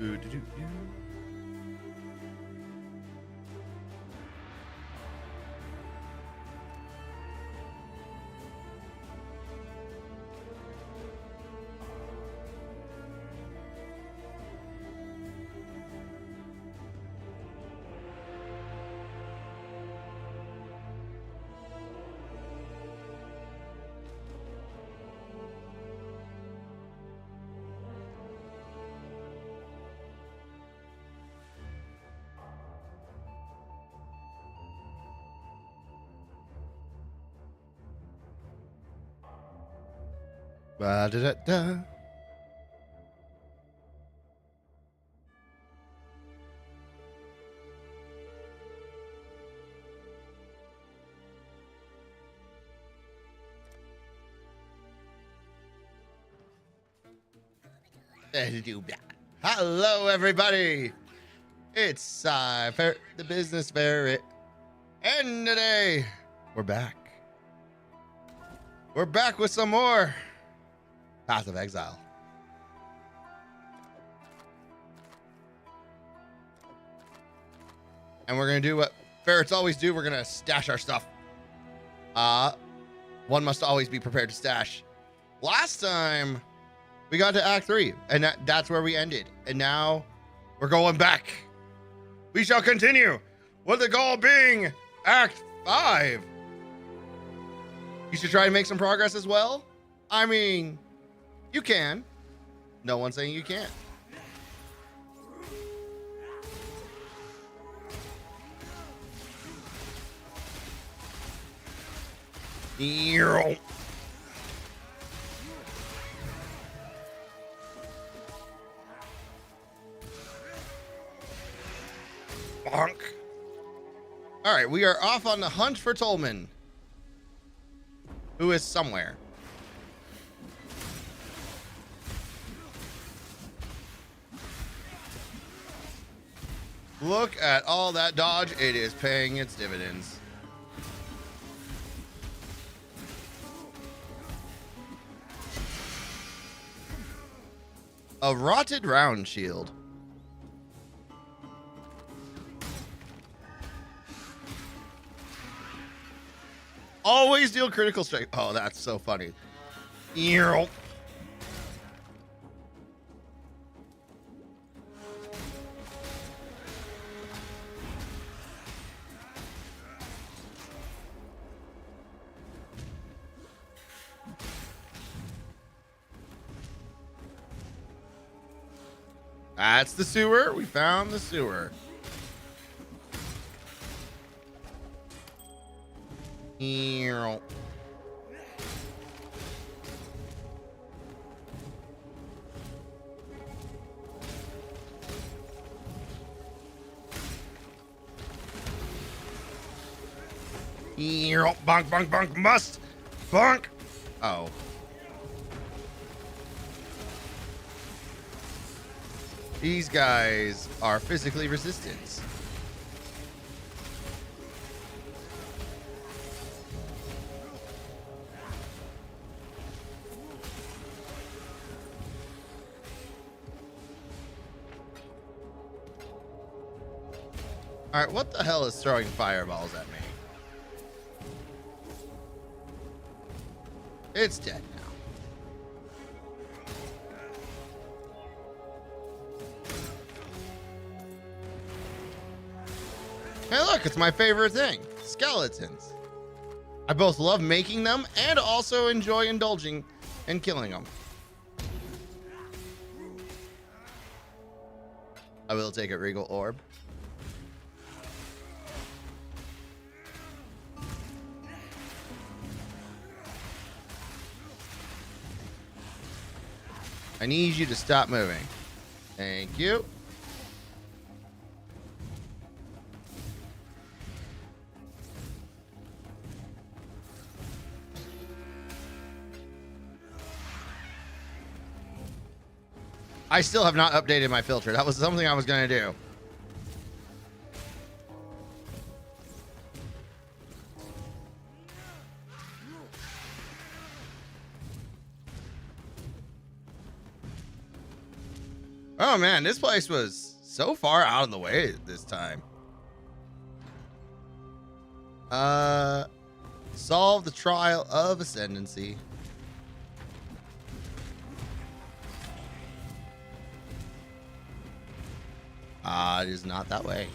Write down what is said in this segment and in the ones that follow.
Ooh-doo-doo-doo. Ba-da-da-da. Hello, everybody. It's PsyFerret, the business ferret, and today we're back. We're back with some more Path of Exile. And we're gonna do what ferrets always do. We're gonna stash our stuff. One must always be prepared to stash. Last time we got to Act 3, and that's where we ended. And now we're going back. We shall continue, with the goal being Act 5. You should try and make some progress as well. I mean, you can. No one's saying you can't. Bonk. All right, we are off on the hunt for Tolman, who is somewhere. Look at all that dodge. It is paying its dividends. A rotted round shield. Always deal critical strike. Oh, that's so funny. Earl. That's the sewer. We found the sewer. Earl. Bonk, bonk, bonk, must. Bonk. Oh. These guys are physically resistant. All right, what the hell is throwing fireballs at me? It's dead now. Hey, look, it's my favorite thing. Skeletons. I both love making them and also enjoy indulging in killing them. I will take a Regal Orb. I need you to stop moving. Thank you. I still have not updated my filter. That was something I was going to do. Oh man, this place was so far out of the way this time. Solve the trial of ascendancy. It is not that way.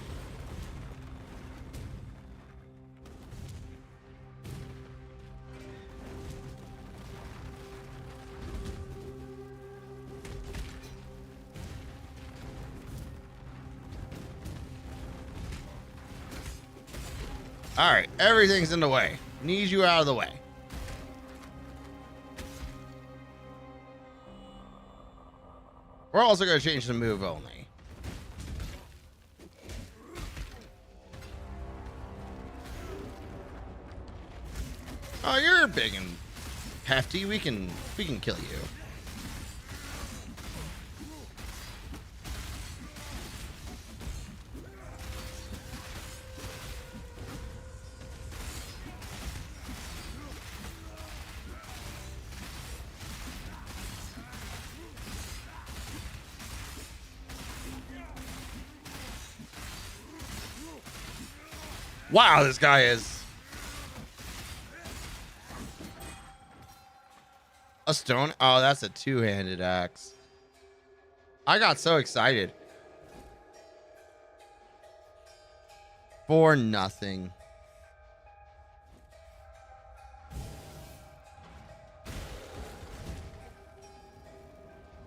All right, everything's in the way. Need you out of the way. We're also going to change the move only. Oh, you're big and hefty. We can kill you. Wow, this guy is a stone. Oh, that's a two-handed axe. I got so excited. For nothing.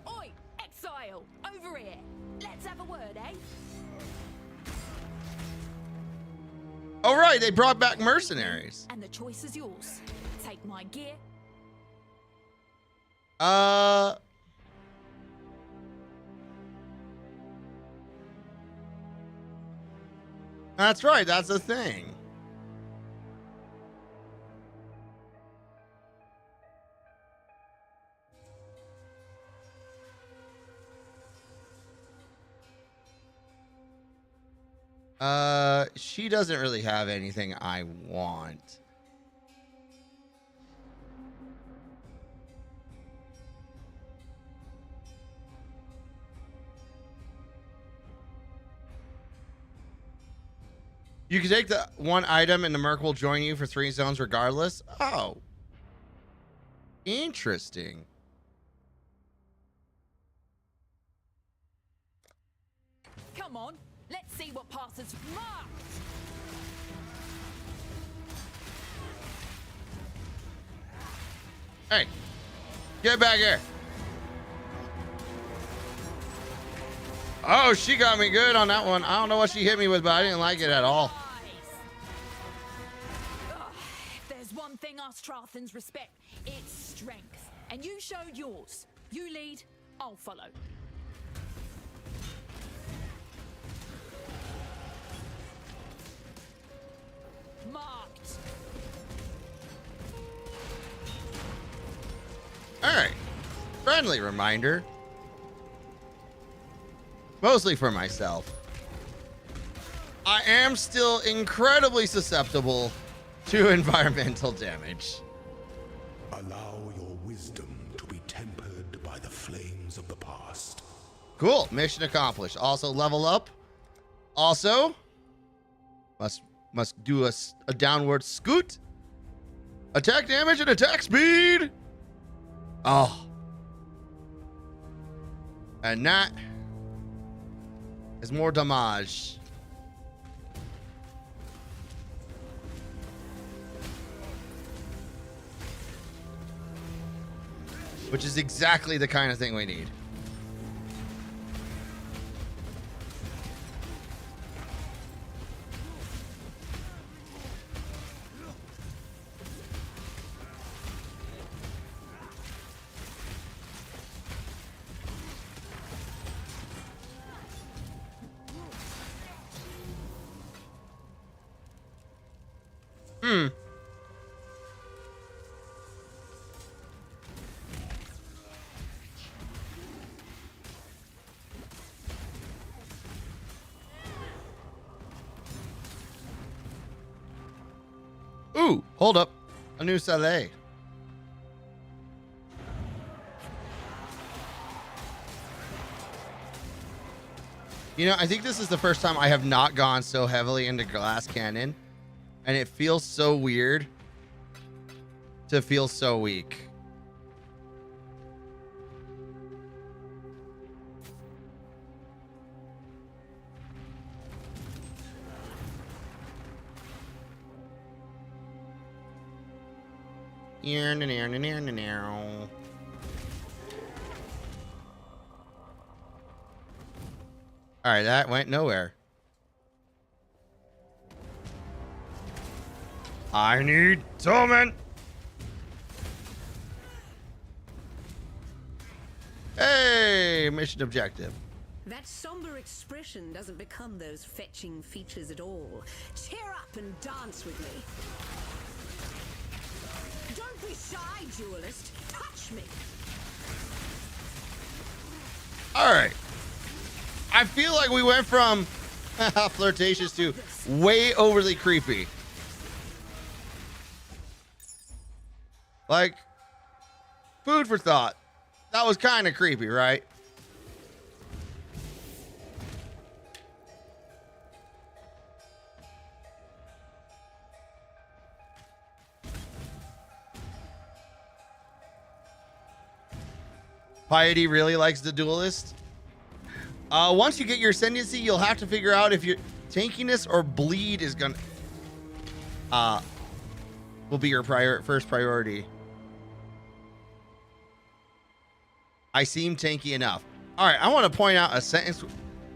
Oi, Exile, over here. Let's have a word, eh? Oh, right, they brought back mercenaries. And the choice is yours. Take my gear. That's right, that's the thing. She doesn't really have anything I want. You can take the one item and the Merc will join you for 3 zones regardless. Oh. Interesting. Come on, let's see what passes marked. Hey, get back here. Oh, she got me good on that one. I don't know what she hit me with, but I didn't like it at all. If there's one thing us Strathans respect, it's strength. And you showed yours. You lead, I'll follow. Marked. All right. Friendly reminder. Mostly for myself. I am still incredibly susceptible to environmental damage. Allow your wisdom to be tempered by the flames of the past. Cool. Mission accomplished. Also level up. Also must do a downward scoot. Attack damage and attack speed. Oh. And that is more damage. Which is exactly the kind of thing we need. Ooh, hold up. A new Saleh. You know, I think this is the first time I have not gone so heavily into glass cannon, and it feels so weird to feel so weak. All right, that went nowhere. I need torment. Hey, mission objective. That somber expression doesn't become those fetching features at all. Cheer up and dance with me. Don't be shy, duelist. Touch me. All right. I feel like we went from flirtatious to way overly creepy. Like, food for thought. That was kind of creepy, right? Piety really likes the duelist. Once you get your ascendancy, you'll have to figure out if your tankiness or bleed is gonna will be your first priority. I seem tanky enough. All right, I want to point out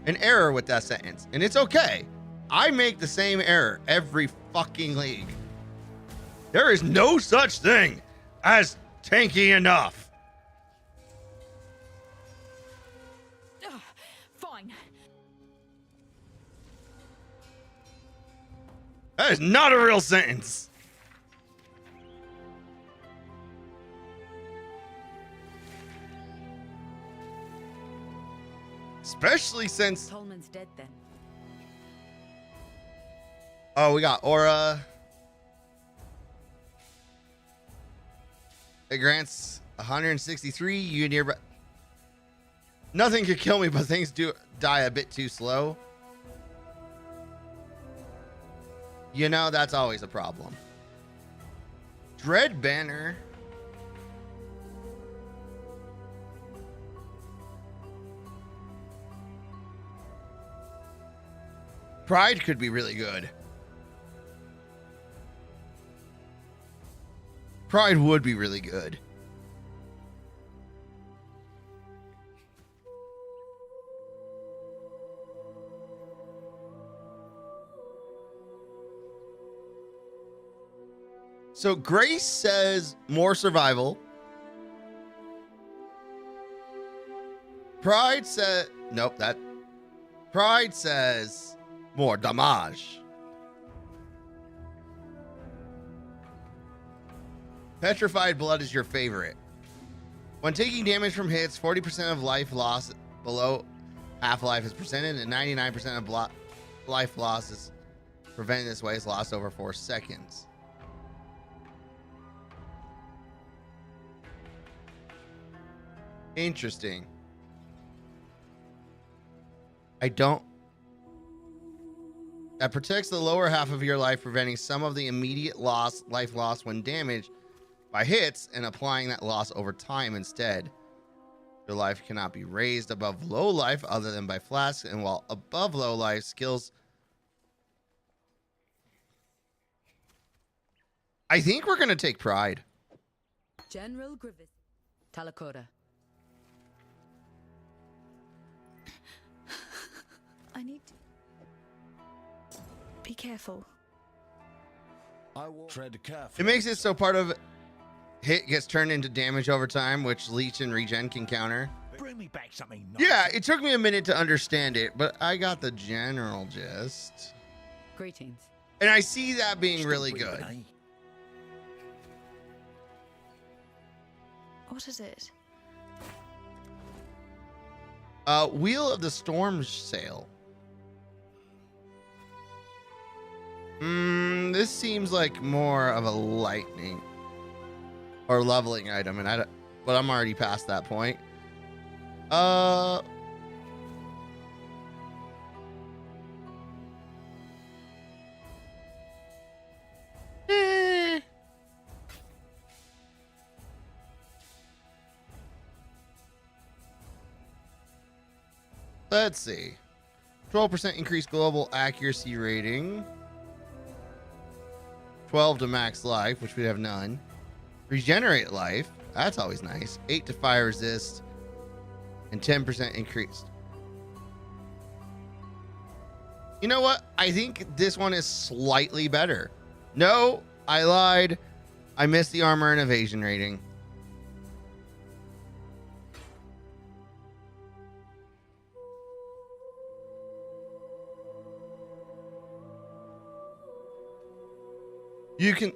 an error with that sentence, and it's okay. I make the same error every fucking league. There is no such thing as tanky enough. Fine. That is not a real sentence. Especially since... Tolman's dead then. Oh, we got Aura. It grants 163. You nearby. Nothing could kill me, but things do die a bit too slow. You know, that's always a problem. Dread Banner. Pride could be really good. Pride would be really good. So Grace says more survival. Pride says nope, that Pride says more damage. Petrified Blood is your favorite. When taking damage from hits, 40% of life loss below half-life is presented, and 99% of life loss is prevented this way is lost over 4 seconds. Interesting. That protects the lower half of your life, preventing some of the immediate life loss when damaged by hits, and applying that loss over time instead. Your life cannot be raised above low life other than by flasks, and while above low life, skills. I think we're gonna take Pride. General Grievous. Talakota. I need to be careful. I will tread carefully. It makes it so part of hit gets turned into damage over time, which Leech and Regen can counter. Bring me back something nice. Yeah, it took me a minute to understand it, but I got the general gist. Greetings. And I see that being Still really breathing, good. eh? What is it? Wheel of the Storm Sail. This seems like more of a lightning or leveling item, and but I'm already past that point. Eh. Let's see. 12% increased global accuracy rating. 12 to max life, which we have none. Regenerate life. That's always nice. 8 to fire resist. And 10% increased. You know what? I think this one is slightly better. No, I lied. I missed the armor and evasion rating. You can,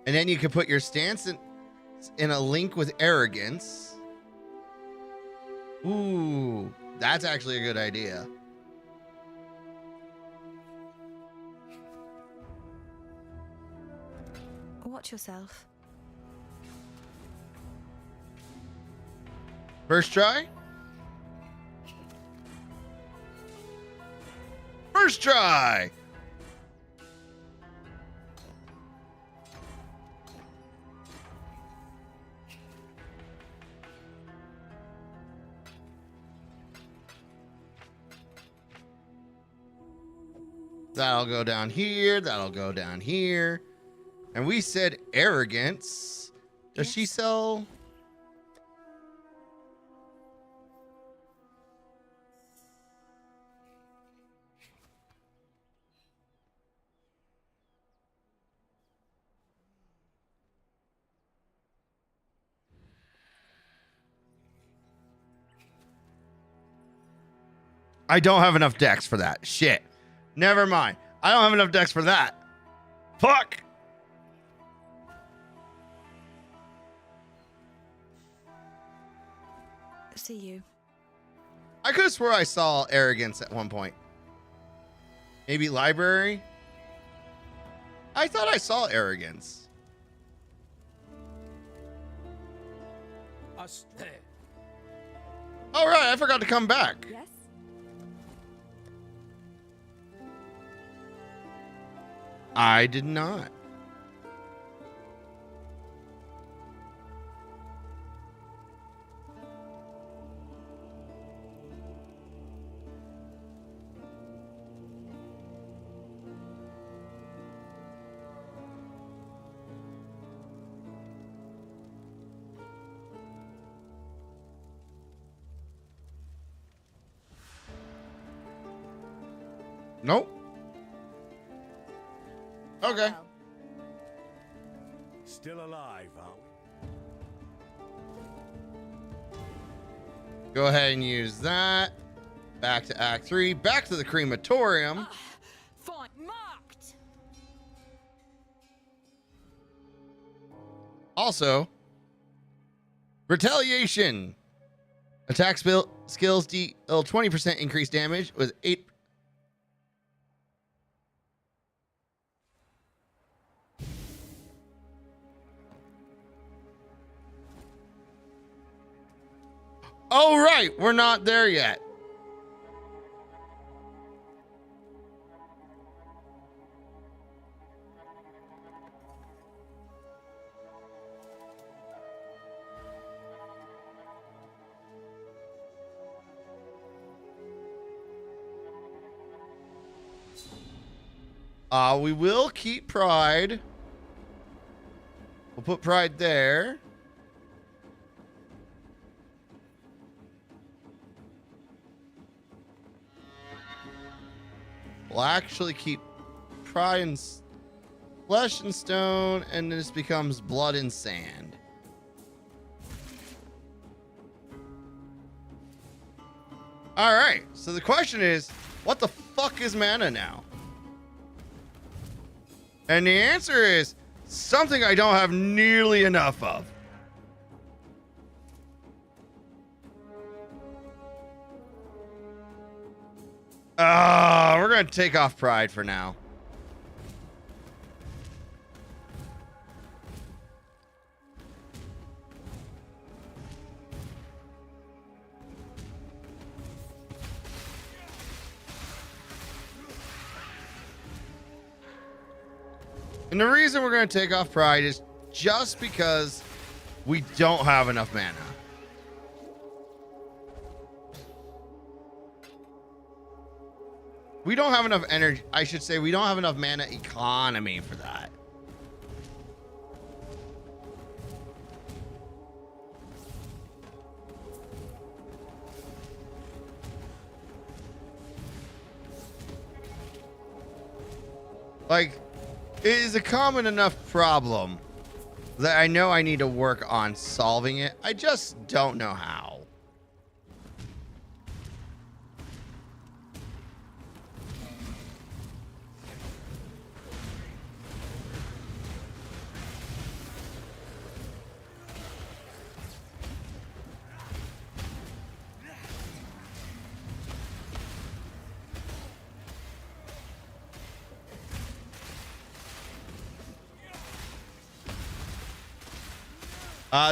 and then you can put your stance in a link with arrogance. Ooh, that's actually a good idea. Watch yourself. First try? First try! That'll go down here. That'll go down here. And we said arrogance. Does she sell? I don't have enough decks for that. Shit. Never mind. I don't have enough decks for that. Fuck. See you. I could have swore I saw arrogance at one point. Maybe library? I thought I saw arrogance. All right, I forgot to come back. Yes? I did not. Nope. Okay. Well, Still alive, are we? Go ahead and use that. Back to Act 3. Back to the crematorium. Fine. Marked. Also, retaliation. Attack skills deal 20% increased damage with 8. Oh, right. We're not there yet. We will keep pride. We'll put pride there. We'll actually keep pride and flesh and stone, and this becomes blood and sand. All right. So the question is, what the fuck is mana now? And the answer is something I don't have nearly enough of. We're going to take off pride for now. And the reason we're going to take off Pride is just because we don't have enough mana. We don't have enough energy. I should say we don't have enough mana economy for that. Like, it is a common enough problem that I know I need to work on solving it. I just don't know how.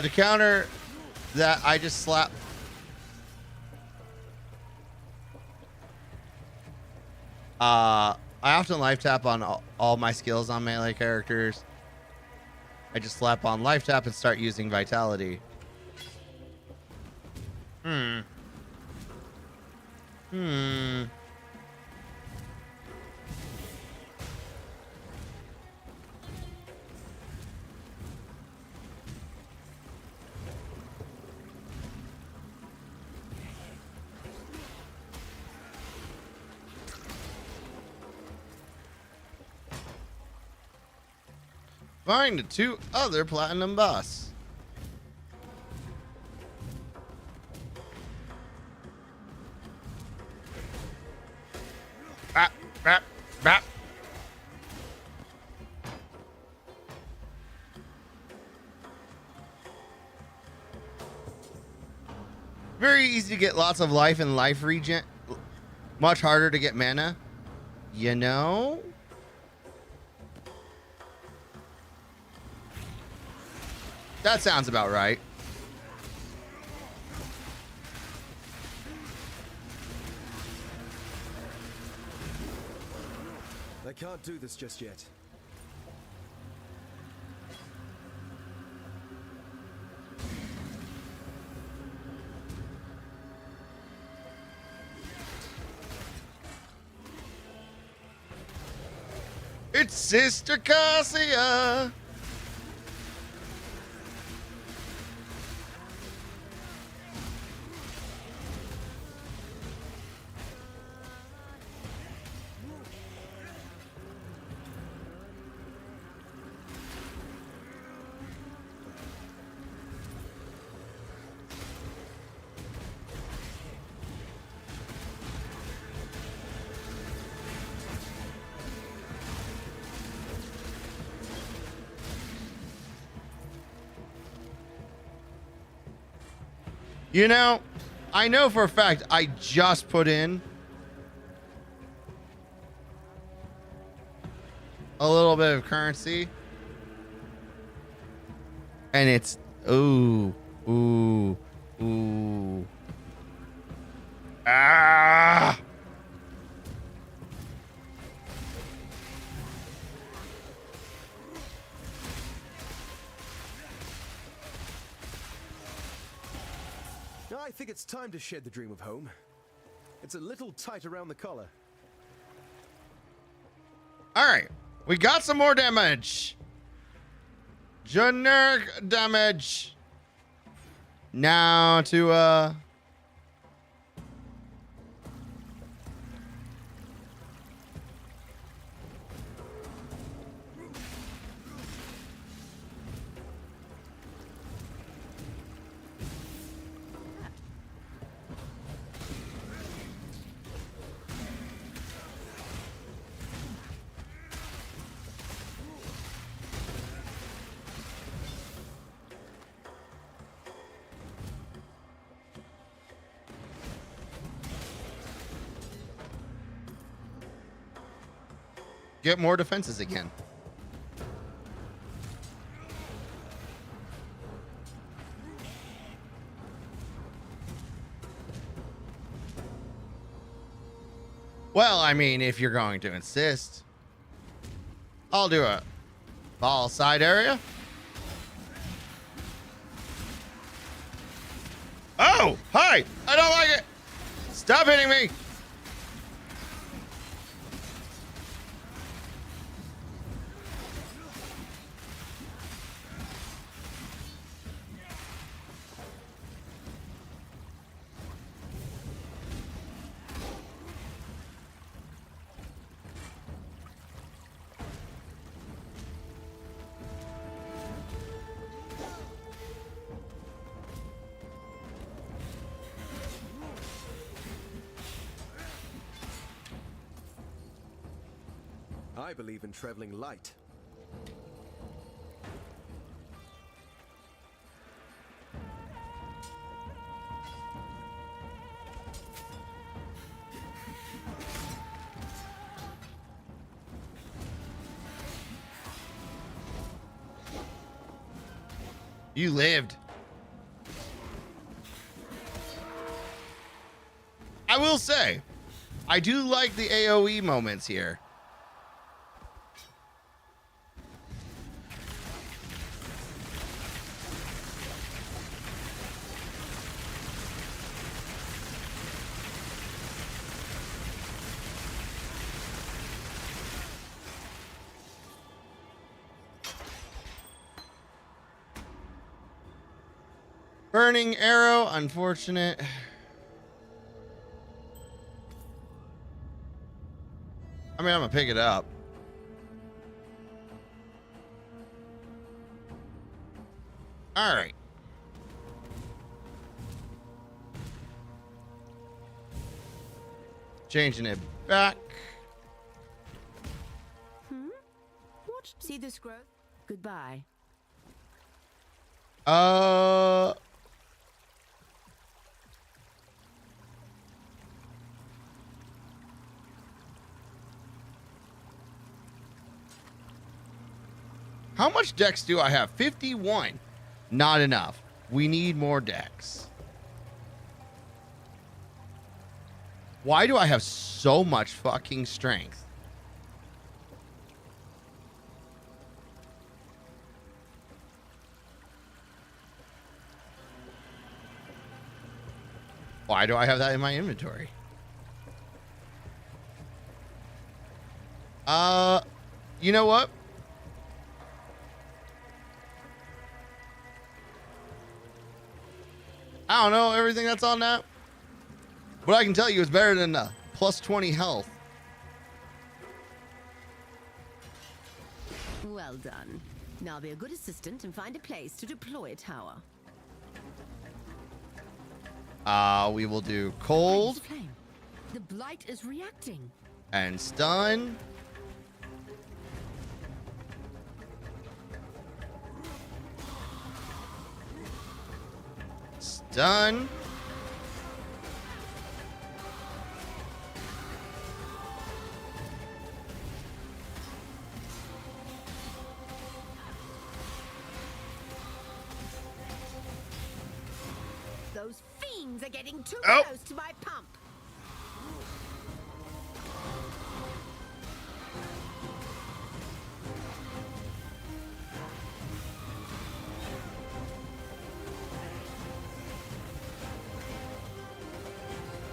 To counter that, I just slap. I often life tap on all my skills on melee characters. I just slap on life tap and start using vitality. Find the 2 other platinum boss. Bap, bap, bap. Very easy to get lots of life and life regen. Much harder to get mana. You know? That sounds about right. I can't do this just yet. It's Sister Cassia. You know, I know for a fact I just put in a little bit of currency. And it's, ooh. Ah! I think it's time to shed the dream of home. It's a little tight around the collar. All right, we got some more damage. Generic damage. Now to get more defenses again. Well, I mean, if you're going to insist, I'll do a Ball side area. Oh, hi. I don't like it. Stop hitting me. I believe in traveling light. You lived. I will say, I do like the AoE moments here. Burning arrow, unfortunate. I mean, I'm gonna pick it up. All right. Changing it back. What? See this growth? Goodbye. How much dex do I have? 51. Not enough. We need more dex. Why do I have so much fucking strength? Why do I have that in my inventory? You know what? I don't know everything that's on that. But I can tell you it's better than plus 20 health. Well done. Now be a good assistant and find a place to deploy a tower. We will do cold Flame. The blight is reacting. and stun. Stun. Those fiends are getting too Oh. close to my pump.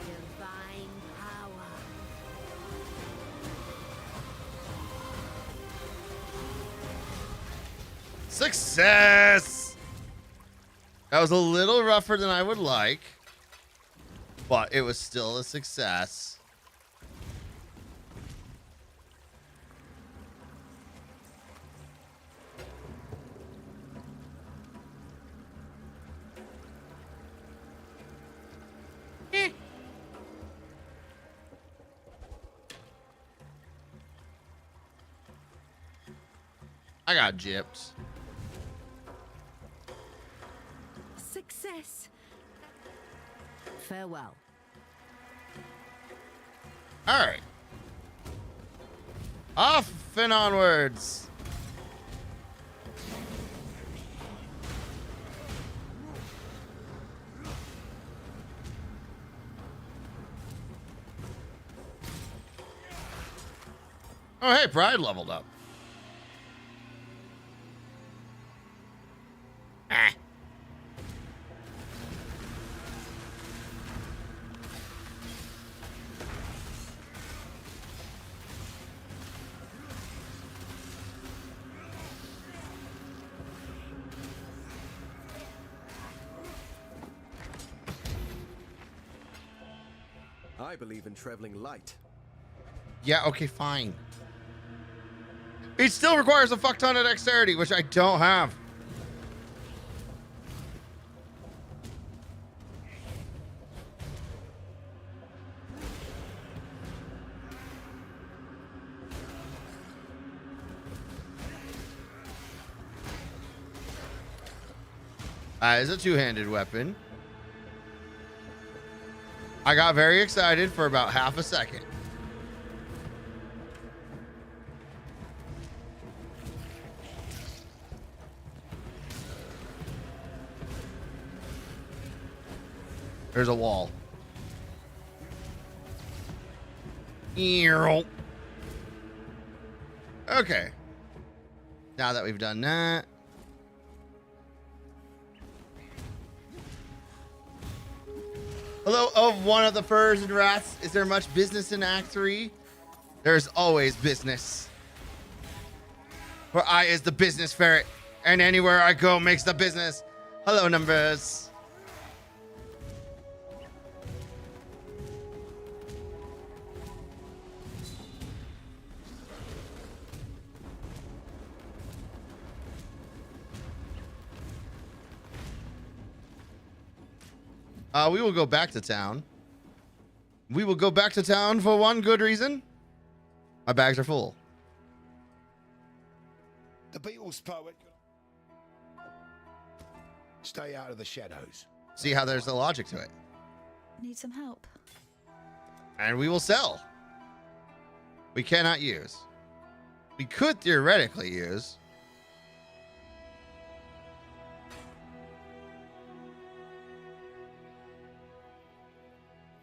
Divine power. Success! That was a little rougher than I would like, but it was still a success. I got gypped. Success. Farewell. All right. Off and onwards. Oh, hey, Pride leveled up. I believe in traveling light. Yeah, okay, fine. It still requires a fuck ton of dexterity, which I don't have. That is a two-handed weapon. I got very excited for about half a second. There's a wall. Okay. Now that we've done that. Hello, of one of the furs and rats. Is there much business in Act 3? There's always business. For I is the business ferret, and anywhere I go makes the business. Hello, numbers. We will go back to town. We will go back to town for one good reason. My bags are full. The Beatles poet. Stay out of the shadows. See how there's a logic to it. Need some help? And we will sell. We cannot use. We could theoretically use.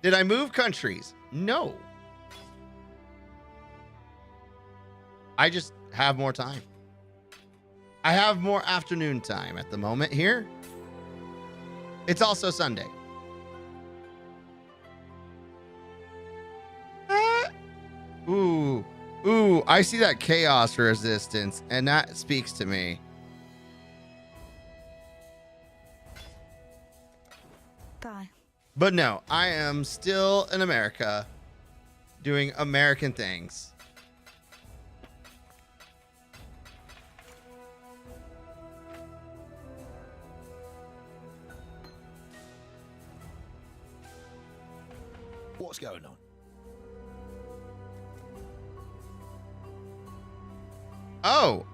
Did I move countries? No. I just have more time. I have more afternoon time at the moment here. It's also Sunday. Ooh, I see that chaos resistance, and that speaks to me. Bye. But no, I am still in America doing American things. What's going on? Oh,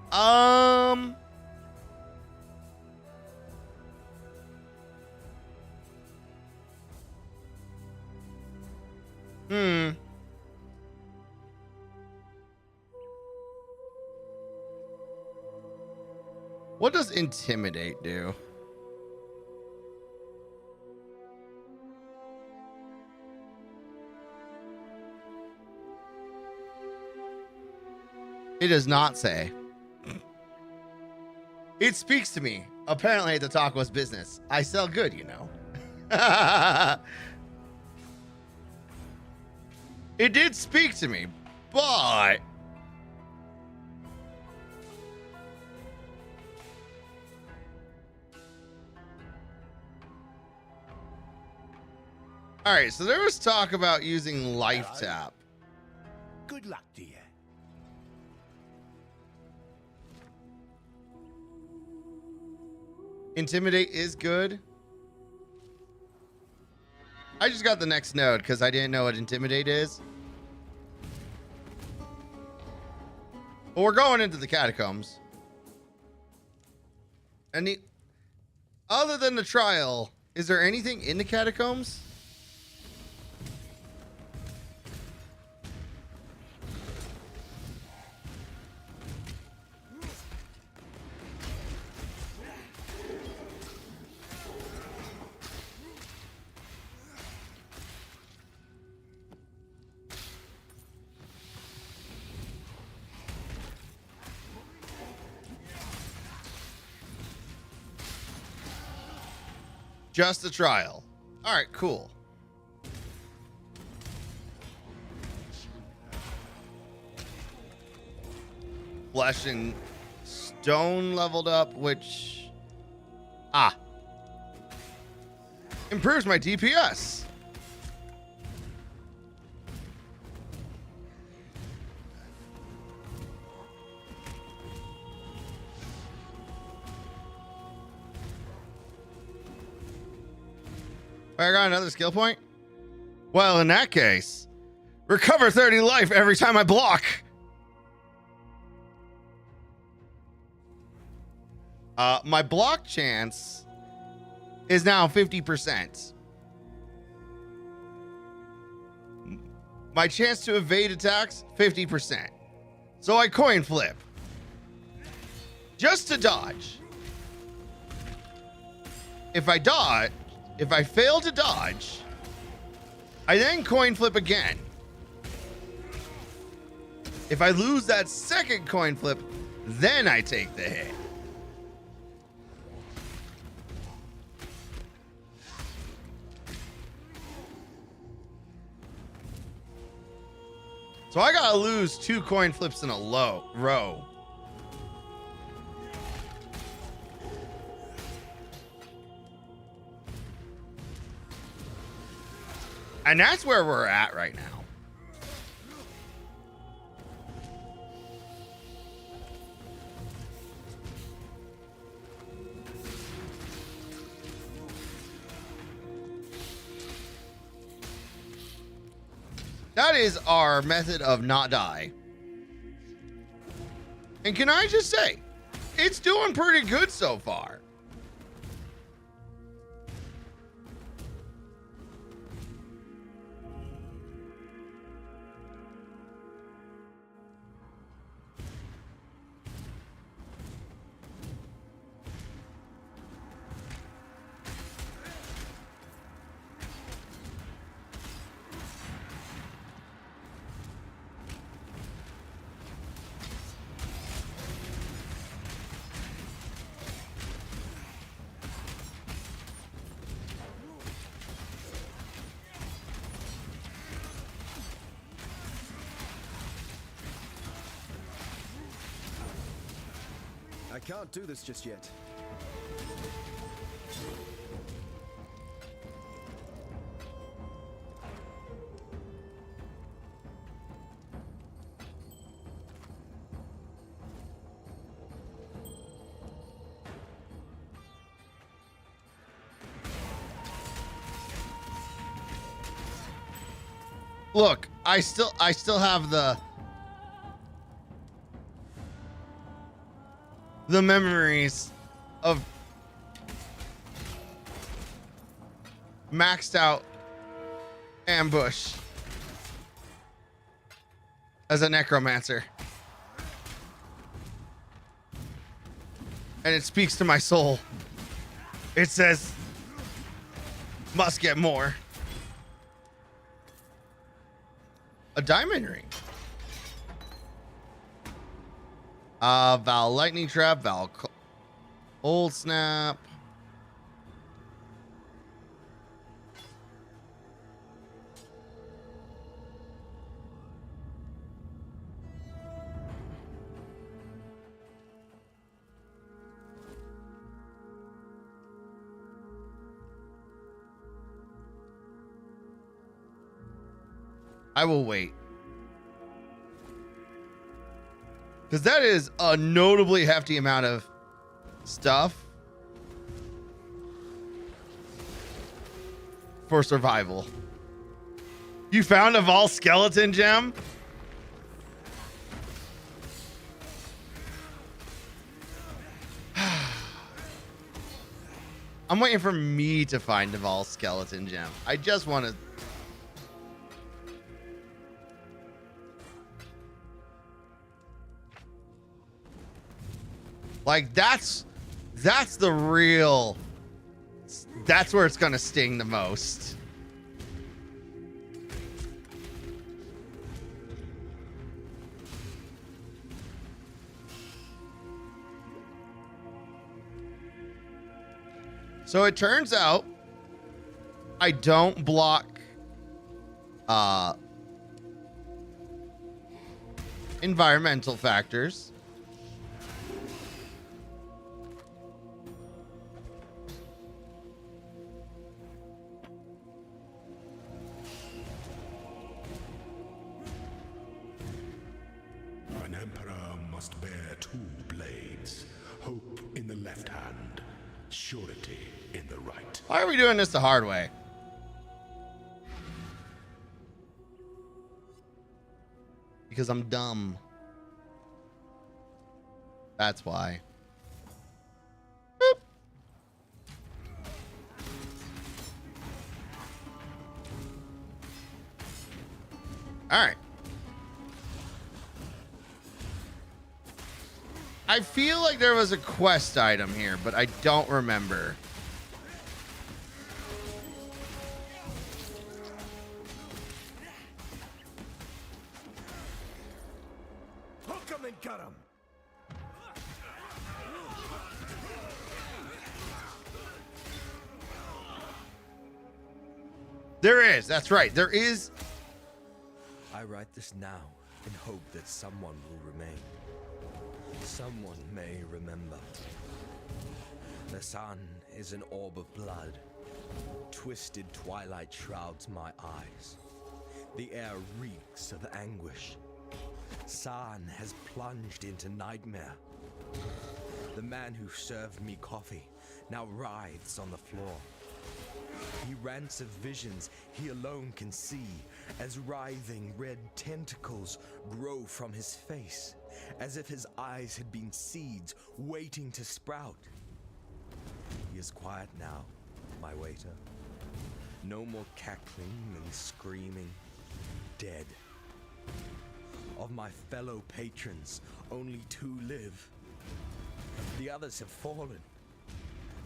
What does intimidate do? It does not say. It speaks to me. Apparently the talk was business. I sell good, you know. It did speak to me, but all right, so there was talk about using life tap. Good luck to you. Intimidate is good. I just got the next node because I didn't know what intimidate is. But we're going into the catacombs. And other than the trial, is there anything in the catacombs? Just a trial. All right, cool. Flesh and stone leveled up, which improves my DPS. I got another skill point? Well, in that case, recover 30 life every time I block. My block chance is now 50%. My chance to evade attacks, 50%. So I coin flip. Just to dodge. If I fail to dodge, I then coin flip again. If I lose that second coin flip, then I take the hit. So I gotta lose 2 coin flips in a row. And that's where we're at right now. That is our method of not die. And can I just say, it's doing pretty good so far. I can't do this just yet. Look, I still have the memories of maxed out ambush as a necromancer. And it speaks to my soul. It says, must get more. A diamond ring. Val lightning trap, Val old snap. I will wait. Because that is a notably hefty amount of stuff for survival. You found a Vol skeleton gem? I'm waiting for me to find a Vol skeleton gem. I just want to... Like, that's the real... That's where it's going to sting the most. So it turns out I don't block environmental factors. An emperor must bear 2 blades, hope in the left hand, surety in the right. Why are we doing this the hard way? Because I'm dumb. That's why. Boop. All right. I feel like there was a quest item here, but I don't remember. Hook 'em and gut 'em. There is. That's right. There is. I write this now in hope that someone will remain. Someone may remember. The sun is an orb of blood. Twisted twilight shrouds my eyes. The air reeks of anguish. San has plunged into nightmare. The man who served me coffee now writhes on the floor. He rants of visions he alone can see as writhing red tentacles grow from his face, as if his eyes had been seeds waiting to sprout. He is quiet now, my waiter. No more cackling and screaming. Dead. Of my fellow patrons, only 2 live. The others have fallen.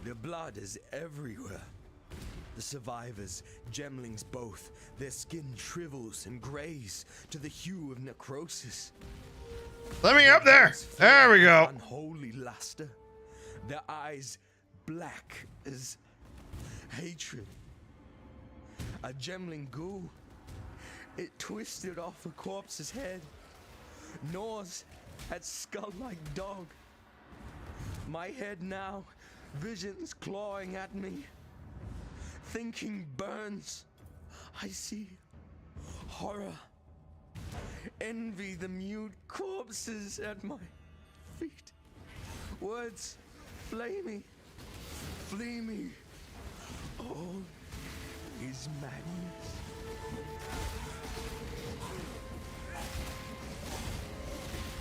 Their blood is everywhere. The survivors, gemlings both, their skin shrivels and grays to the hue of necrosis. Let me up there. There we go. Unholy luster. Their eyes black as hatred. A gemling ghoul. It twisted off a corpse's head, gnaws at skull-like dog. My head now, visions clawing at me. Thinking burns. I see horror. Envy the mute corpses at my feet. Words flay me, flee me. All is madness.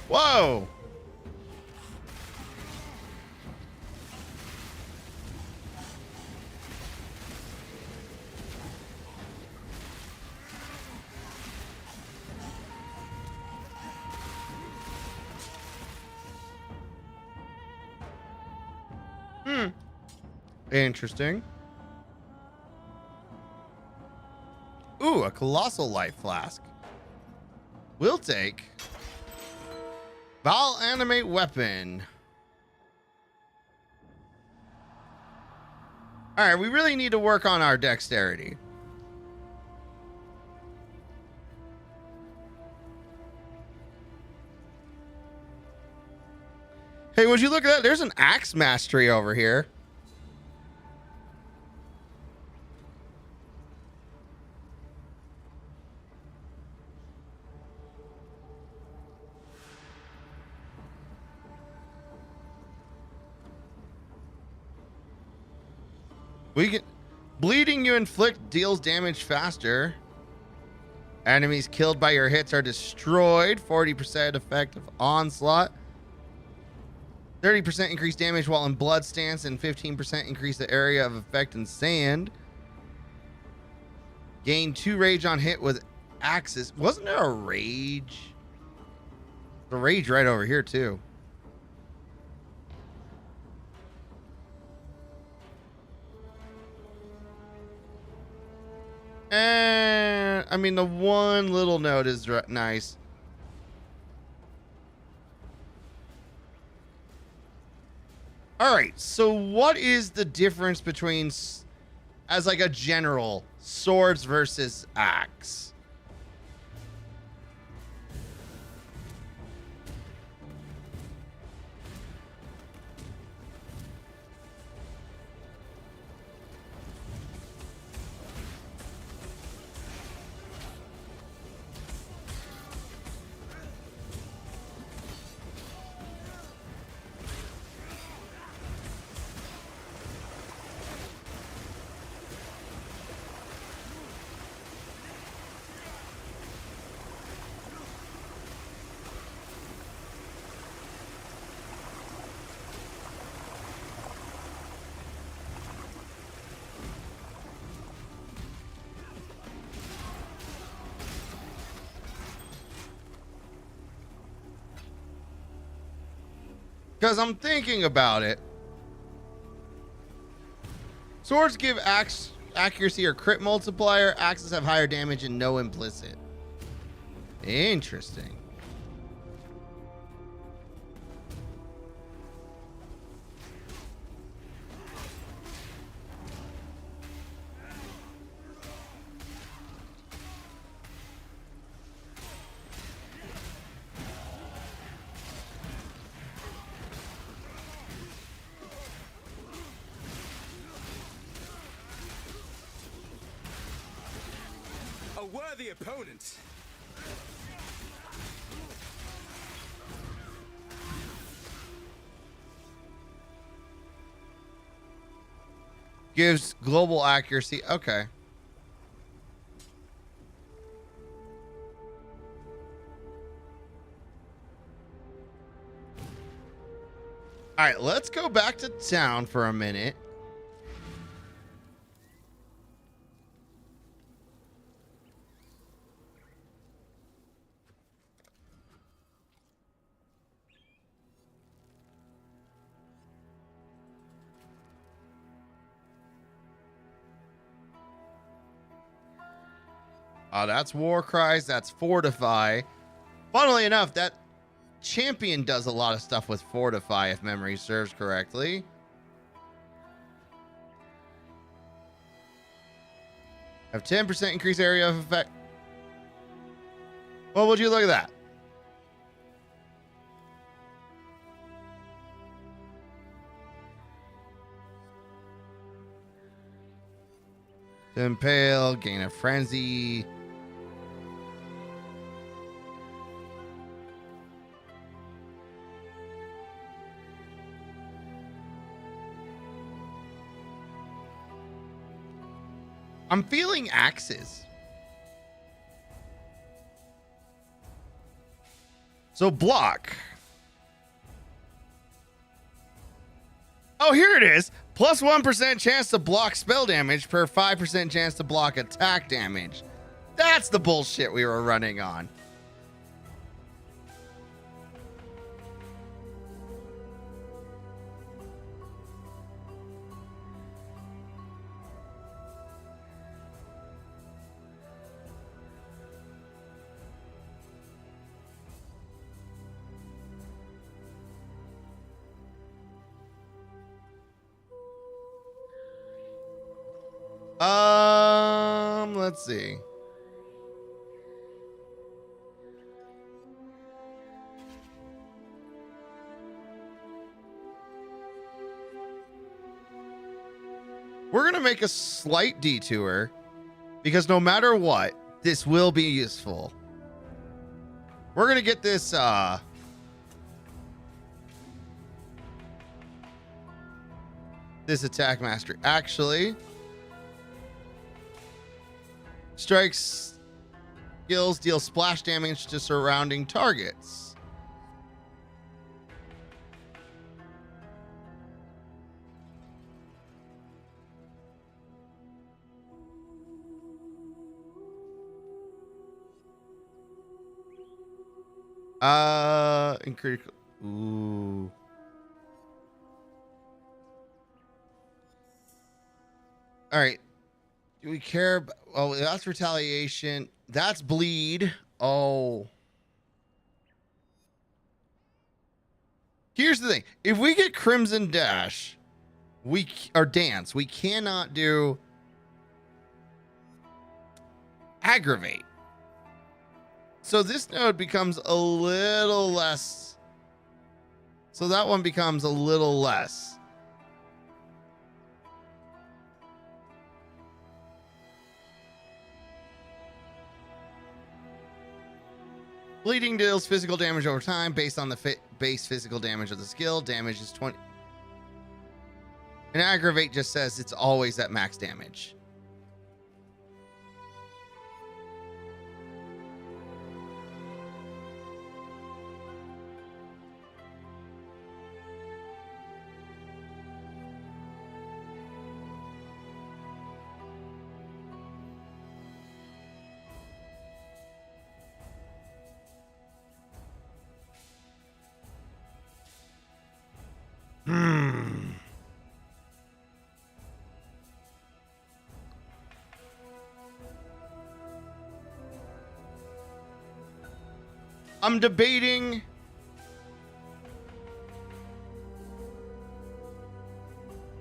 Whoa. Interesting. Ooh, a colossal life flask. We'll take Val animate weapon. All right, we really need to work on our dexterity. Hey, would you look at that? There's an axe mastery over here. We can bleeding you inflict deals damage faster. Enemies killed by your hits are destroyed. 40% effective onslaught. 30% increased damage while in blood stance and 15% increase the area of effect in sand. Gain 2 rage on hit with axes. Wasn't there a rage? The rage right over here too. And I mean, the one little note is nice. All right, so what is the difference between, as like a general, swords versus axe? Because I'm thinking about it. Swords give axe accuracy or crit multiplier. Axes have higher damage and no implicit. Interesting. A worthy opponent. Gives global accuracy. Okay. All right, let's go back to town for a minute. Oh, that's War Cries. That's Fortify. Funnily enough, that champion does a lot of stuff with Fortify, if memory serves correctly. Have 10% increased area of effect. Well, would you look at that? To impale, gain a frenzy. I'm feeling axes. So block. Oh, here it is. Plus 1% chance to block spell damage per 5% chance to block attack damage. That's the bullshit we were running on. Let's see. We're going to make a slight detour because no matter what, this will be useful. We're going to get this, this attack mastery. Actually, strikes skills deal splash damage to surrounding targets. In critical. Ooh. All right. Do we care about, oh, that's retaliation. That's bleed. Oh. Here's the thing. If we get Crimson Dash, or Dance, we cannot do Aggravate. So this node becomes a little less. So that one becomes a little less. Bleeding deals physical damage over time based on the base physical damage of the skill. Damage is 20. And Aggravate just says it's always at max damage. I'm debating.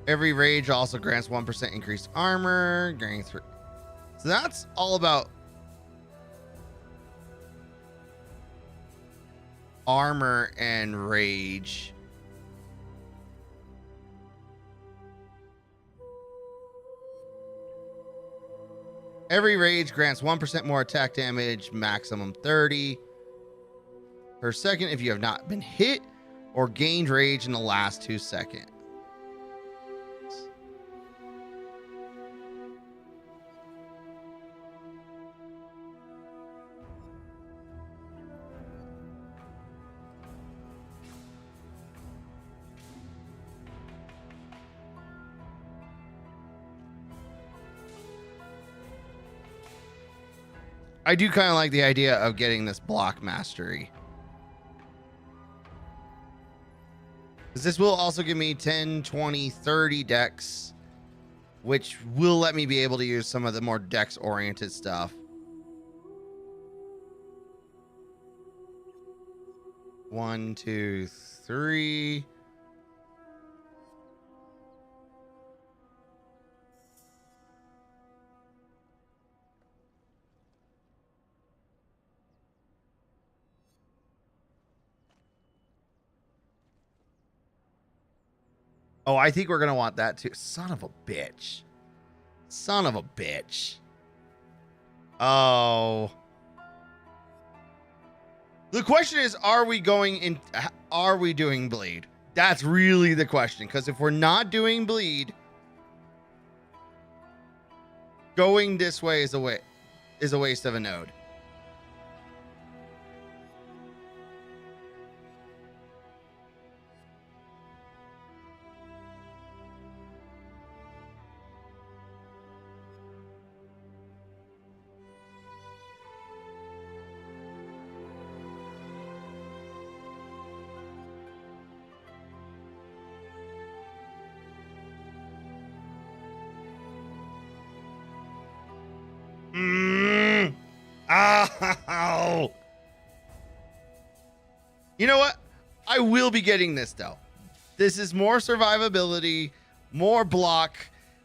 Every rage also grants 1% increased armor. Gaining 3. So that's all about armor and rage. Every rage grants 1% more attack damage, maximum 30 per second if you have not been hit or gained rage in the last 2 seconds. I do kind of like the idea of getting this block mastery. Because this will also give me 10, 20, 30 dex, which will let me be able to use some of the more dex-oriented stuff. 1, 2, 3. Oh, I think we're going to want that too. Son of a bitch. Son of a bitch. Oh. The question is, are we doing bleed? That's really the question. Because if we're not doing bleed, going this way is a waste of a node. Ow. You know what? I will be getting this though. This is more survivability, more block,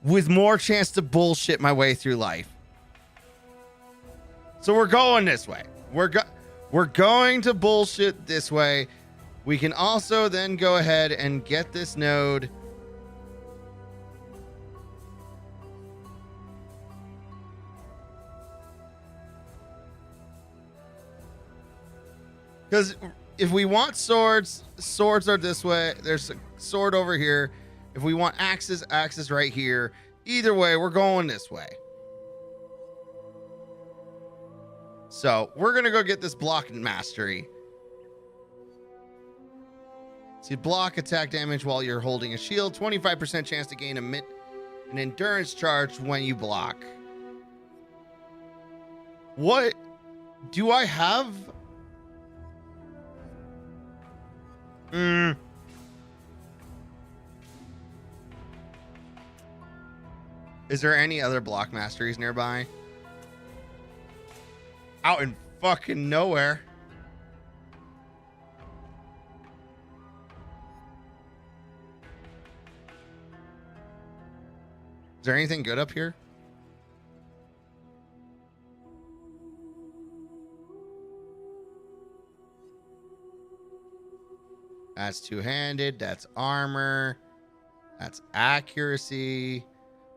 with more chance to bullshit my way through life. So we're going this way. We're going to bullshit this way. We can also then go ahead and get this node. Because if we want swords, swords are this way. There's a sword over here. If we want axes, axes right here. Either way, we're going this way. So we're going to go get this block mastery. See, block attack damage while you're holding a shield. 25% chance to gain an endurance charge when you block. What do I have? Is there any other block masteries nearby? Out in fucking nowhere. Is there anything good up here? That's two-handed. That's armor. That's accuracy.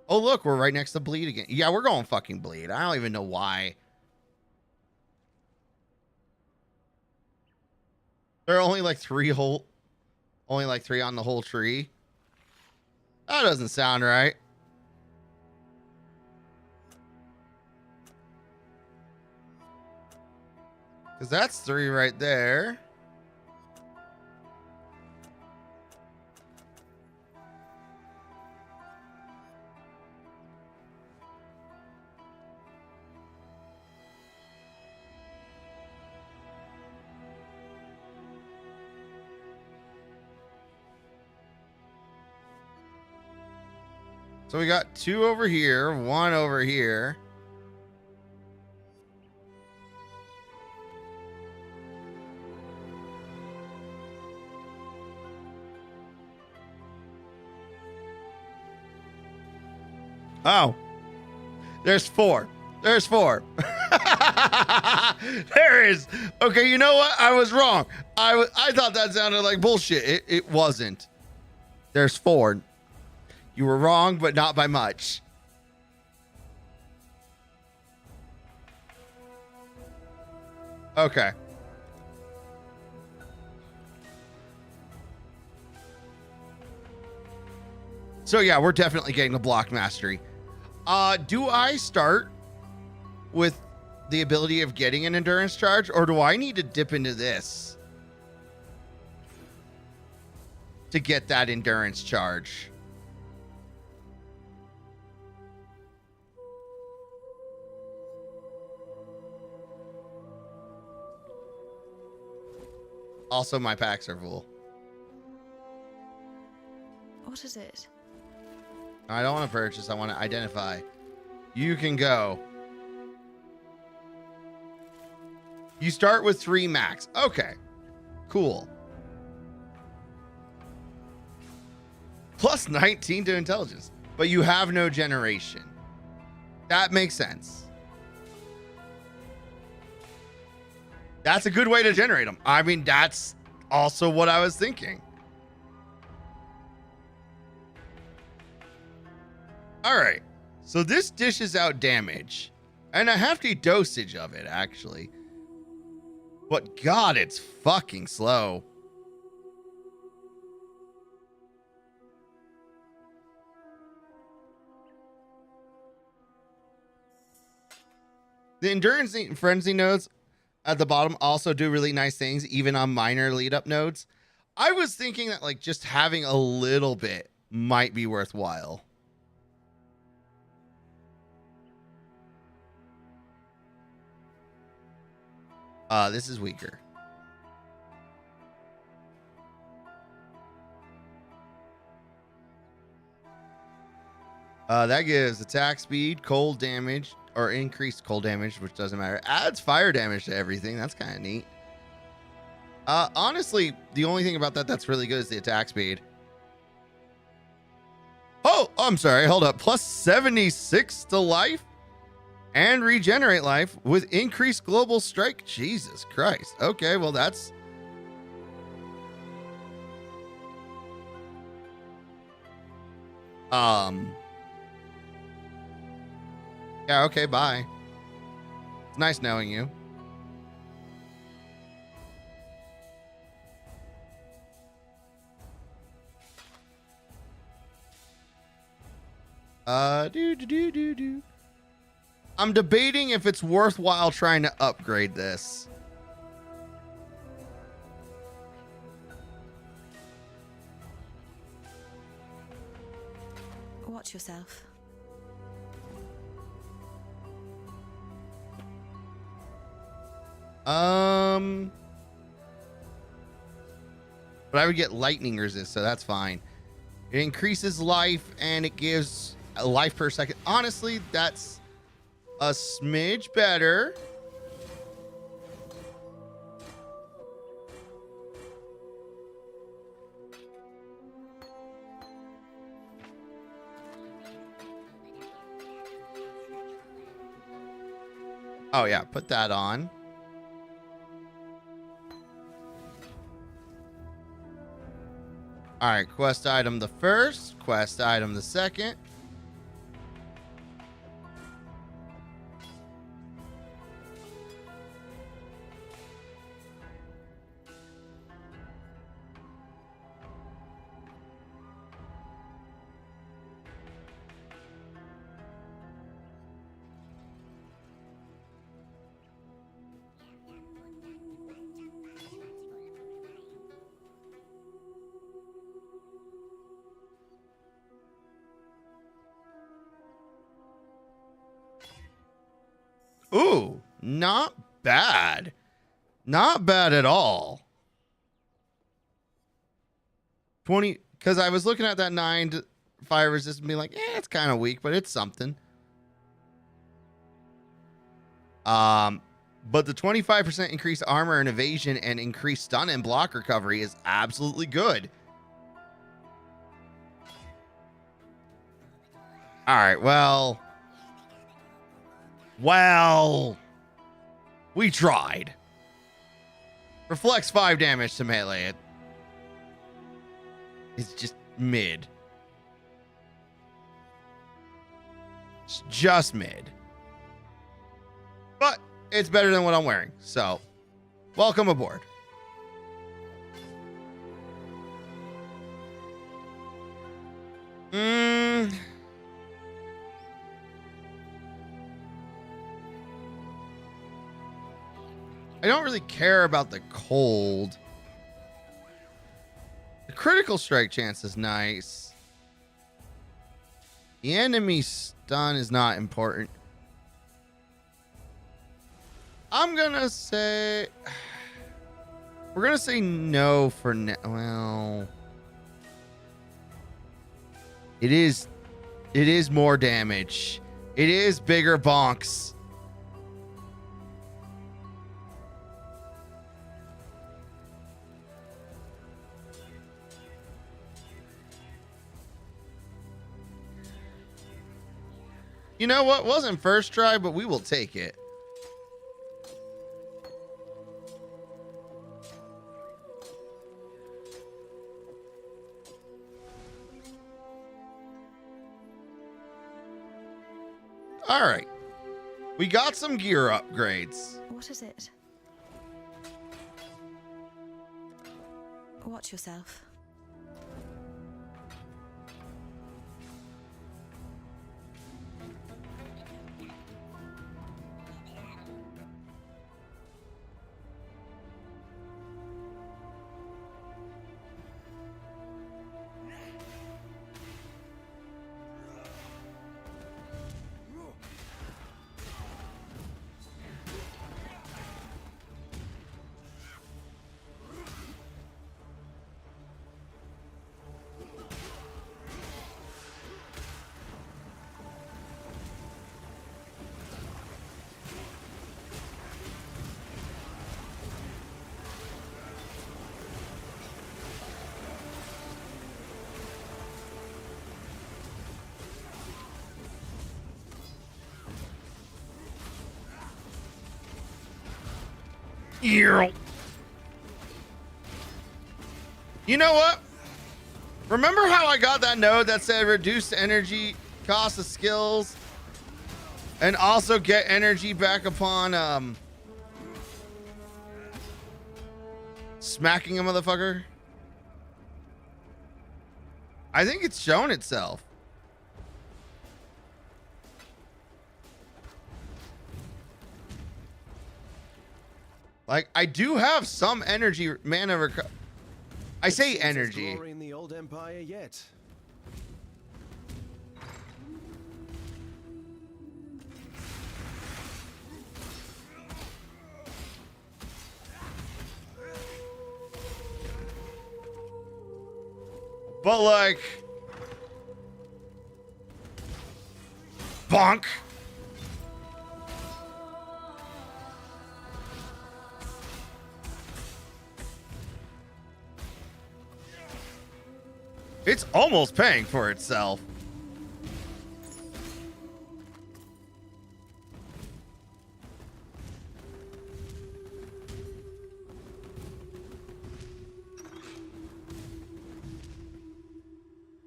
Oh, look, we're right next to bleed again. Yeah, we're going fucking bleed. I don't even know why. There are only like three on the whole tree. That doesn't sound right. Because that's 3 right there. So we got 2 over here, 1 over here. Oh, there's 4. There's 4. There is. Okay, you know what? I was wrong. I thought that sounded like bullshit. It wasn't. There's 4. You were wrong, but not by much. Okay. So yeah, we're definitely getting the block mastery. Do I start with the ability of getting an endurance charge, or do I need to dip into this to get that endurance charge? Also, my packs are full. What is it? I don't want to purchase. I want to identify. You can go. You start with 3 max. Okay. Cool. Plus 19 to intelligence. But you have no generation. That makes sense. That's a good way to generate them. I mean, that's also what I was thinking. All right. So this dishes out damage. And a hefty dosage of it, actually. But God, it's fucking slow. The endurance and frenzy nodes at the bottom also do really nice things, even on minor lead up nodes. I was thinking that like just having a little bit might be worthwhile. This is weaker. That gives attack speed, cold damage, or increased cold damage, which doesn't matter. Adds fire damage to everything. That's kind of neat. Honestly, the only thing about that that's really good is the attack speed. Oh, I'm sorry. Hold up. Plus 76 to life and regenerate life with increased global strike. Jesus Christ. Okay, well, that's... Yeah, okay, bye. It's nice knowing you. I'm debating if it's worthwhile trying to upgrade this. Watch yourself. But I would get lightning resist, so that's fine. It increases life and it gives a life per second. Honestly, that's a smidge better. Oh yeah, put that on. All right, quest item the first, quest item the second. Ooh, not bad. Not bad at all. 20, because I was looking at that 9 fire resist and be like, it's kind of weak, but it's something. But the 25% increased armor and evasion and increased stun and block recovery is absolutely good. All right, well, we tried. Reflects 5 damage to melee. It's just mid. It's just mid. But it's better than what I'm wearing. So, welcome aboard. I don't really care about the cold. The critical strike chance is nice. The enemy stun is not important. I'm gonna say we're gonna say no for now. Well, it is more damage. It is bigger bonks. You know what? Wasn't first try, but we will take it. All right. We got some gear upgrades. What is it? Watch yourself. You know what? Remember how I got that node that said reduce energy cost of skills and also get energy back upon smacking a motherfucker? I think it's shown itself. Like, I do have some energy mana I say energy. In the old empire yet. But like, bonk. It's almost paying for itself.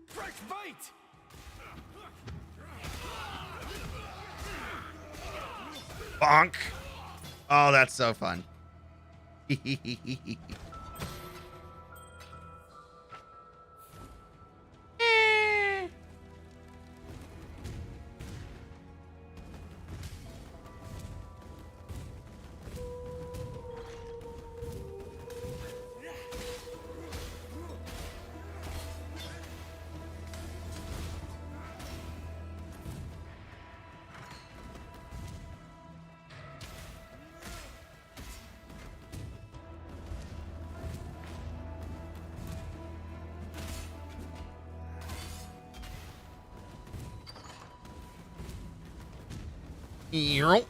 Fresh bait! Bonk. Oh, that's so fun. Earl.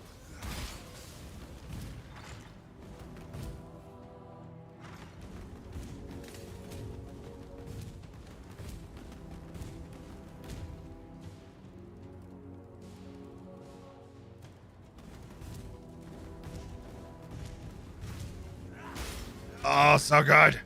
Oh, so good.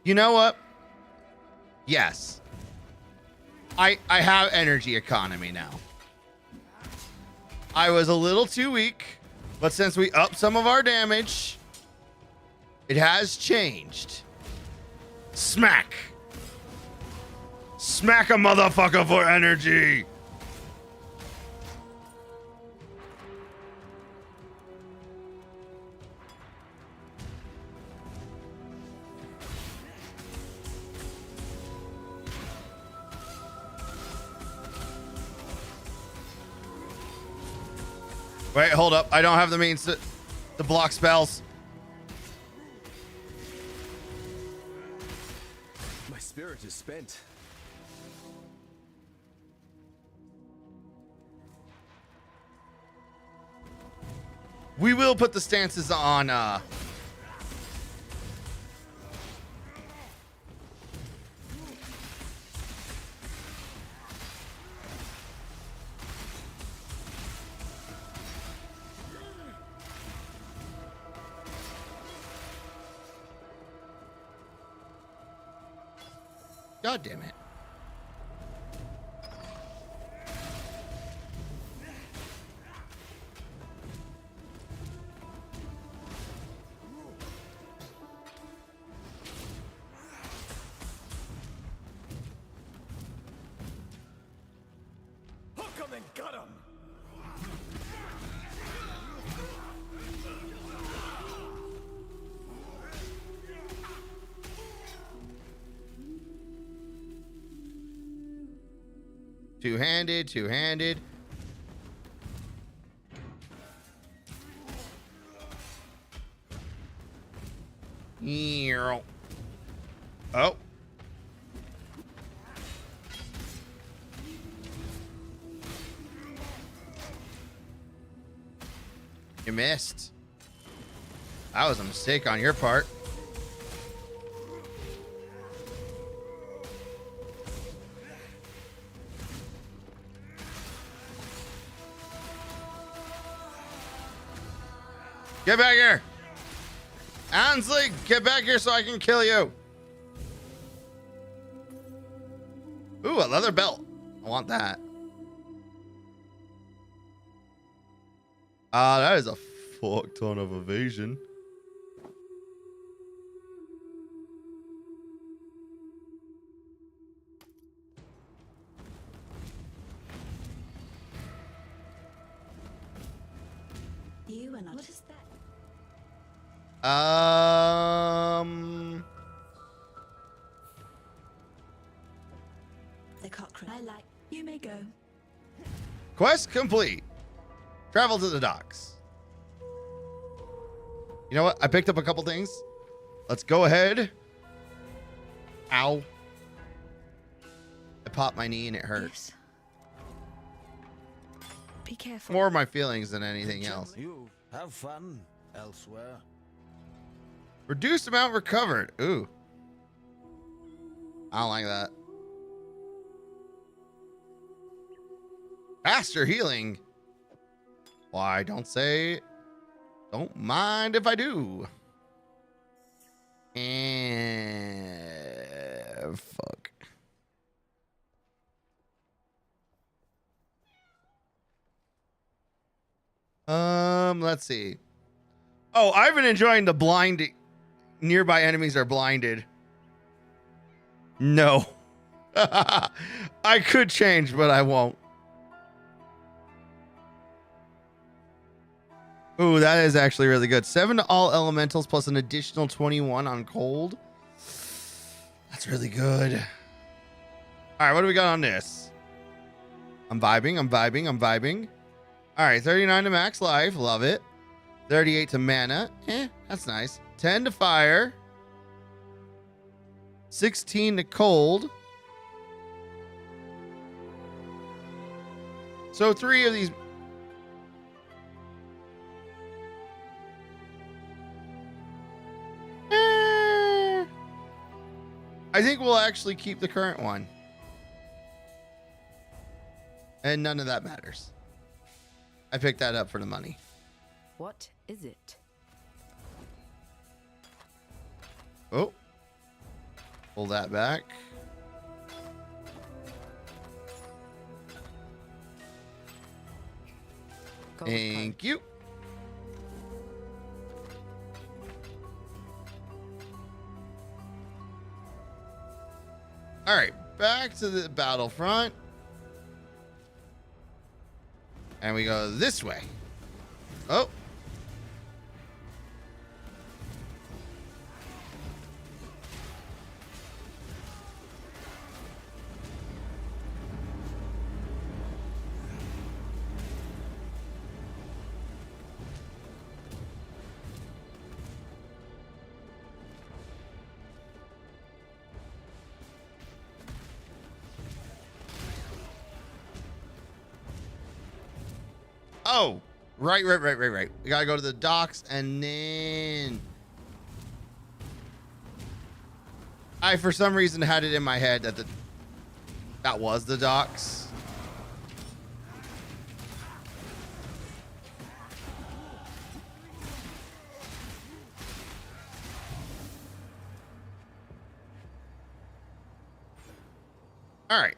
You know what? Yes. I have energy economy now. I was a little too weak, but since we upped some of our damage, it has changed. Smack. Smack a motherfucker for energy. Wait, hold up. I don't have the means to block spells. My spirit is spent. We will put the stances on God damn it. Hook 'em and gut 'em. Two-handed, two-handed. Oh. You missed. That was a mistake on your part. Get back here. Ansley, get back here so I can kill you. Ooh, a leather belt. I want that. That is a fuck ton of evasion. You and what is that? The cockroach. I like. You may go. Quest complete. Travel to the docks. You know what? I picked up a couple things. Let's go ahead. Ow. I popped my knee and it hurts. Yes. Be careful. More my feelings than anything else. You have fun elsewhere. Reduced amount recovered. Ooh. I don't like that. Faster healing. Why, don't say. Don't mind if I do. And fuck. Let's see. Oh, I've been enjoying the blinding. Nearby enemies are blinded. No. I could change, but I won't. Ooh, that is actually really good. 7 to all elementals plus an additional 21 on cold. That's really good. All right, what do we got on this? I'm vibing. I'm vibing. I'm vibing. All right, 39 to max life. Love it. 38 to mana. That's nice. 10 to fire. 16 to cold. So 3 of these. I think we'll actually keep the current one. And none of that matters. I picked that up for the money. What is it? Oh. Pull that back. Thank you. All right, back to the battlefront. And we go this way. Oh. Oh, right. We gotta go to the docks and then I, for some reason, had it in my head that that was the docks. All right.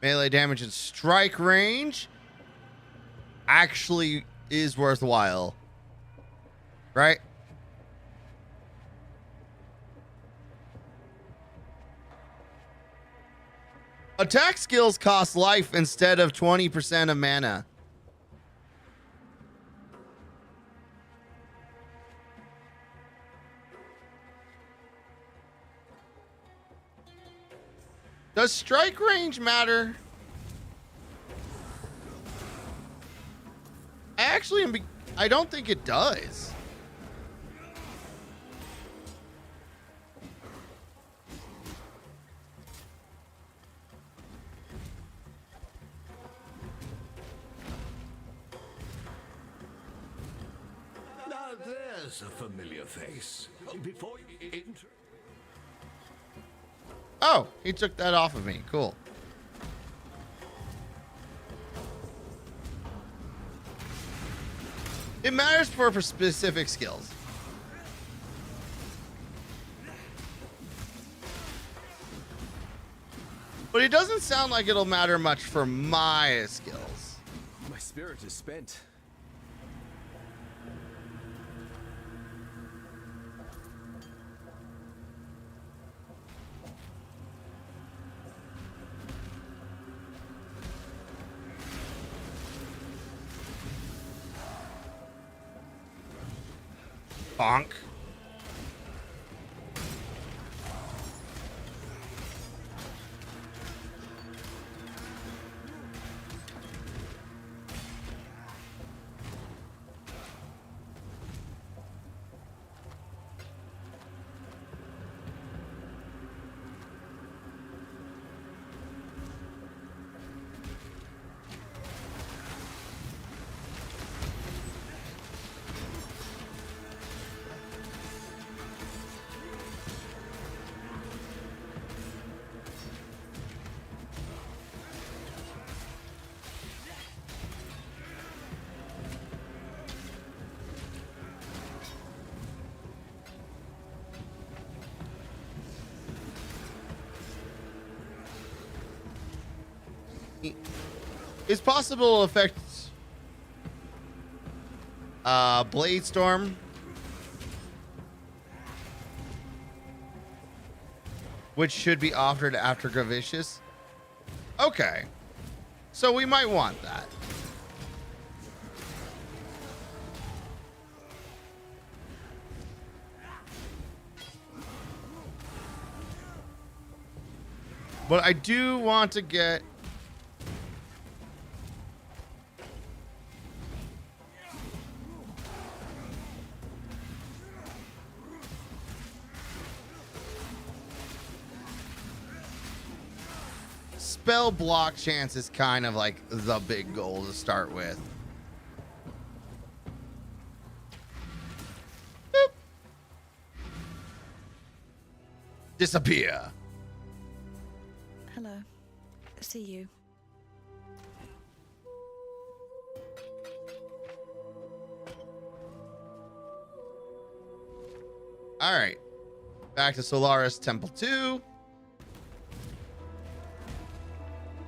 Melee damage and strike range actually is worthwhile, right? Attack skills cost life instead of 20% of mana. Does strike range matter? I don't think it does. Now there's a familiar face. Before you enter. Oh, he took that off of me. Cool. It matters for specific skills. But it doesn't sound like it'll matter much for my skills. My spirit is spent. Bonk. It's possible to affect Blade Storm, which should be offered after Gravicious. Okay, so we might want that. But I do want to get... spell block chance is kind of like the big goal to start with. Boop. Disappear. Hello. See you. All right. Back to Solaris Temple 2.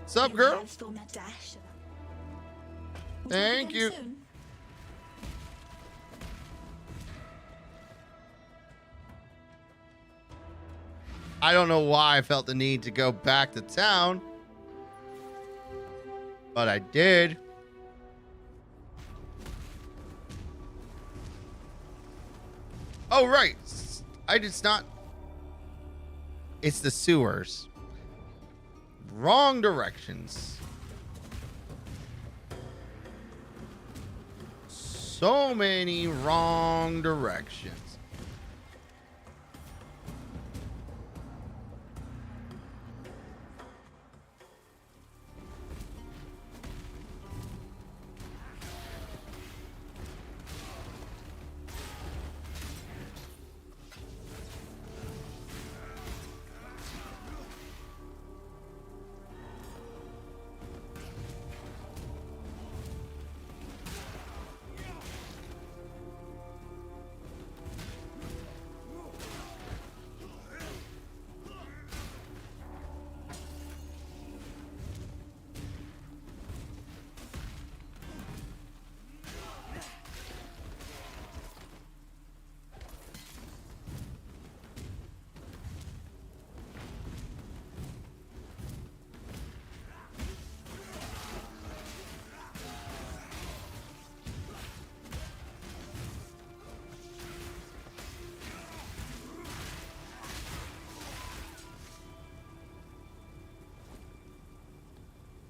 What's up, girl? Thank you. I don't know why I felt the need to go back to town, but I did. Oh, right. It's not. It's the sewers. Wrong directions. So many wrong directions.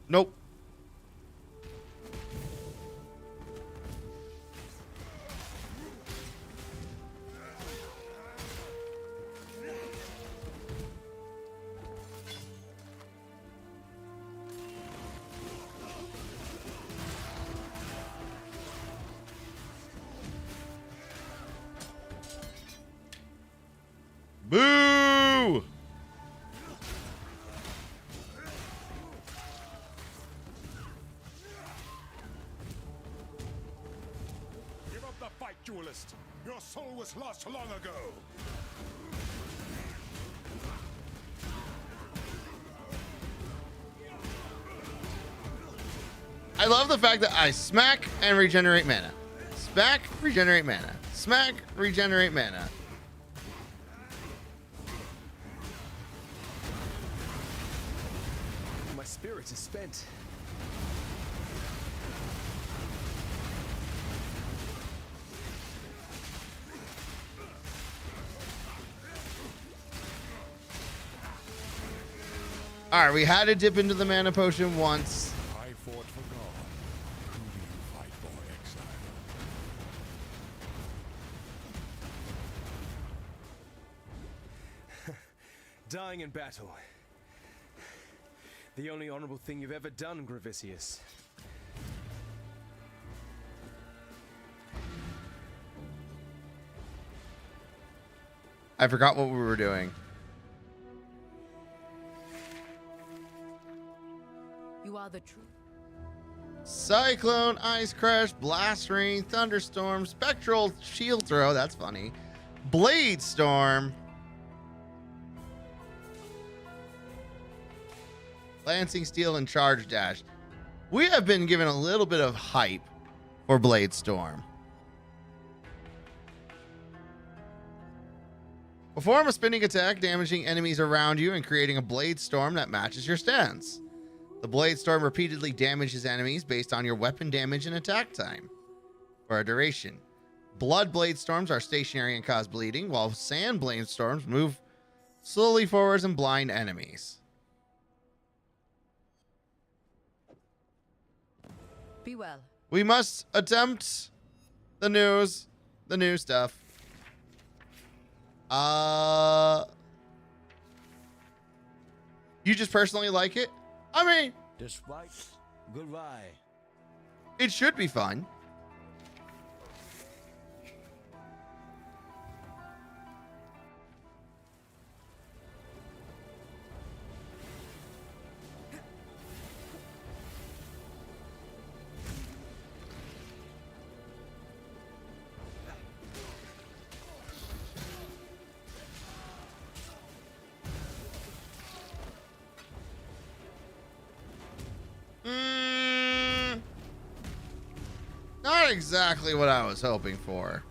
Nope. Boo! Give up the fight, duelist. Your soul was lost long ago. I love the fact that I smack and regenerate mana. Smack, regenerate mana. Smack, regenerate mana. My spirit is spent. All right, we had to dip into the mana potion once. I fought for God. Who do you fight for, exile? Dying in battle. The only honorable thing you've ever done, Gravicius. I forgot what we were doing. You are the truth. Cyclone, Ice Crush, Blast Rain, Thunderstorm, Spectral Shield Throw. That's funny. Blade Storm. Lancing Steel and Charge Dash. We have been given a little bit of hype for Blade Storm. Perform a spinning attack, damaging enemies around you and creating a Blade Storm that matches your stance. The Blade Storm repeatedly damages enemies based on your weapon damage and attack time for a duration. Blood Blade Storms are stationary and cause bleeding, while Sand Blade Storms move slowly forwards and blind enemies. Be well. We must attempt the new stuff. You just personally like it? I mean, Despite, goodbye. it should be fun. Not exactly what I was hoping for.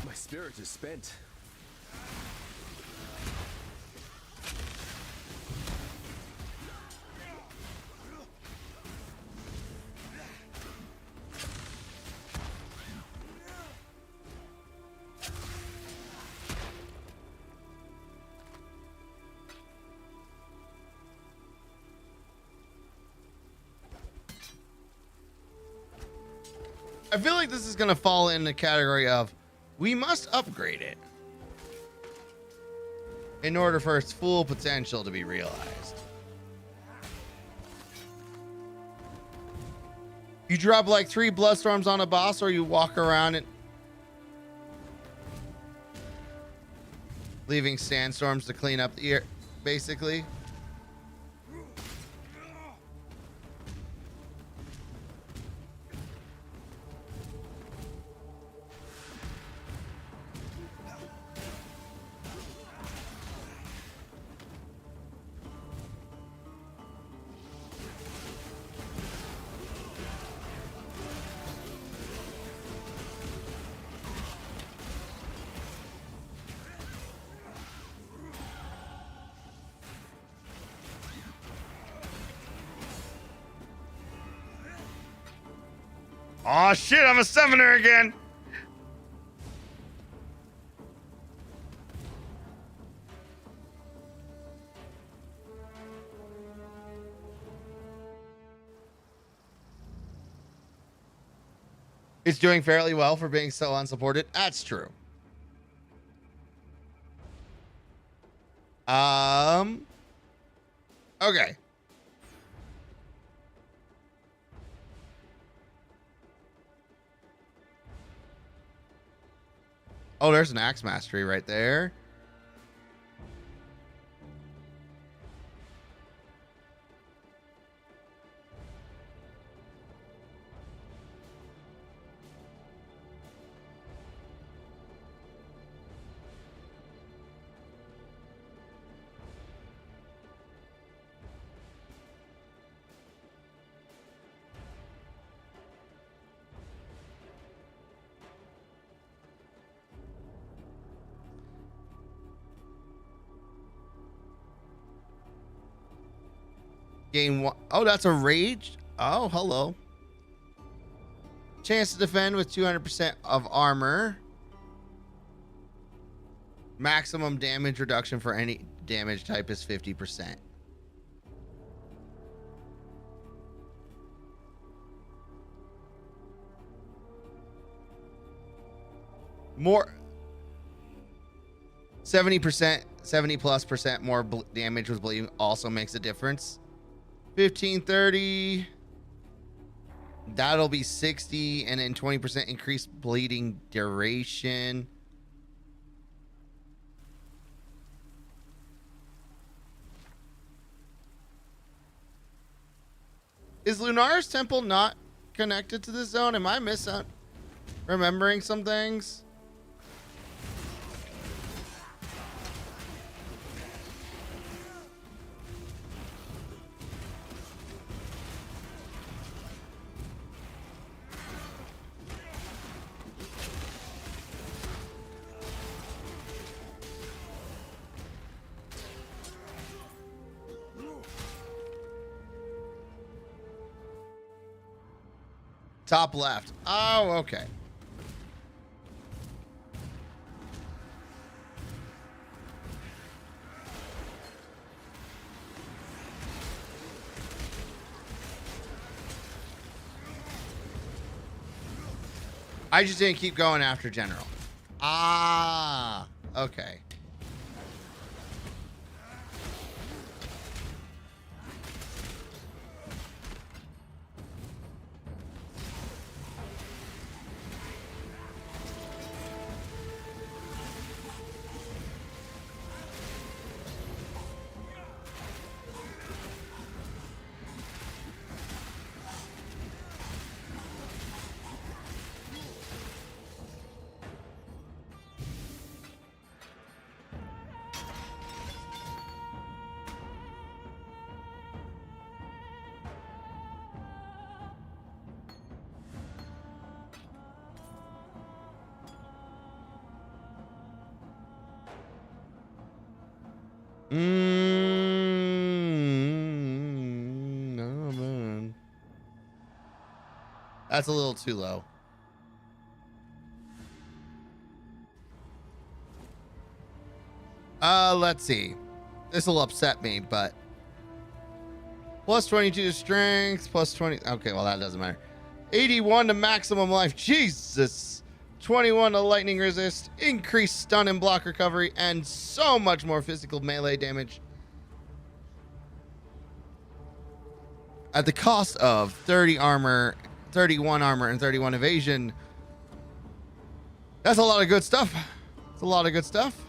My spirit is spent. I feel like this is going to fall in the category of we must upgrade it in order for its full potential to be realized. You drop like 3 Bloodstorms on a boss, or you walk around it leaving sandstorms to clean up the air, basically. Oh shit, I'm a summoner again. It's doing fairly well for being so unsupported. That's true. Okay. Oh, there's an axe mastery right there. Gain one. Oh, that's a rage. Oh, hello. Chance to defend with 200% of armor. Maximum damage reduction for any damage type is 50%. More 70%, 70+% more damage with bleeding also makes a difference. 1530. That'll be 60, and then 20% increased bleeding duration. Is Lunar's Temple not connected to this zone? Am I remembering some things? Top left. Oh, okay. I just didn't keep going after General. Ah, okay. No, man. That's a little too low. Let's see. This will upset me, but plus 22 to strength, plus 20. Okay, well, that doesn't matter. 81 to maximum life. Jesus. 21 to lightning resist, increased stun and block recovery, and so much more physical melee damage. At the cost of 30 armor, 31 armor, and 31 evasion. That's a lot of good stuff. It's a lot of good stuff.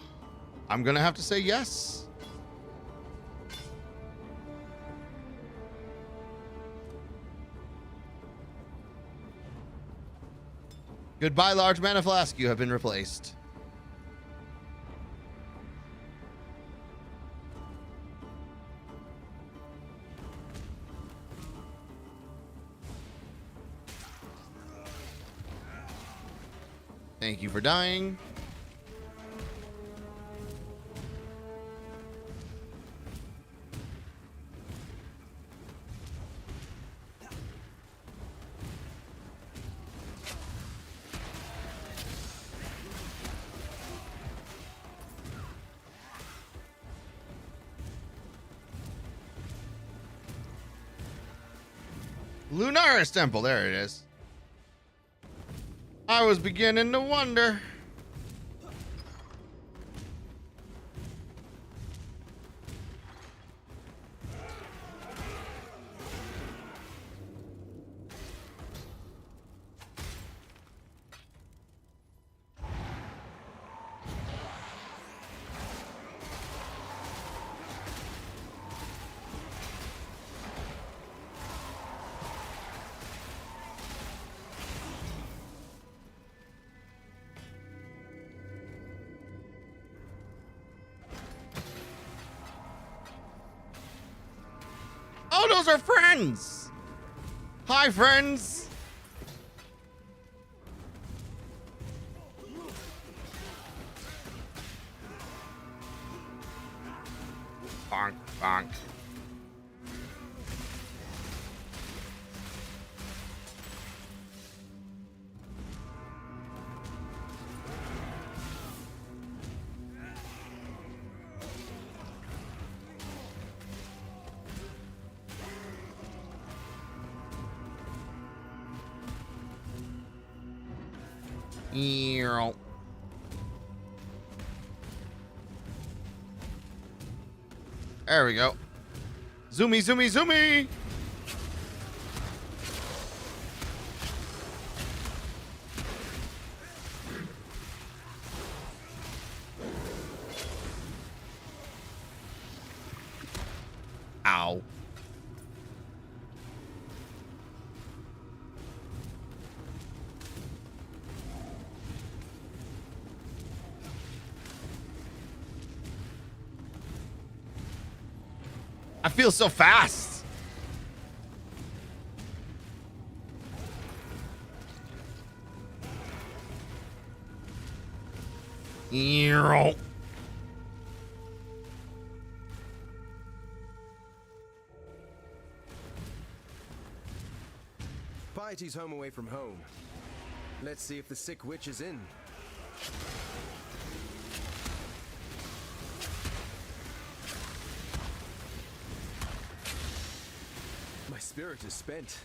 I'm going to have to say yes. Goodbye, large mana flask. You have been replaced. Thank you for dying. Lunaris Temple, there it is. I was beginning to wonder. Oh, those are friends. Hi, friends. Bonk, bonk. There we go. Zoomy, zoomy, zoomy. Ow. I feel so fast. Ew. Piety's home away from home. Let's see if the sick witch is in. My spirit is spent.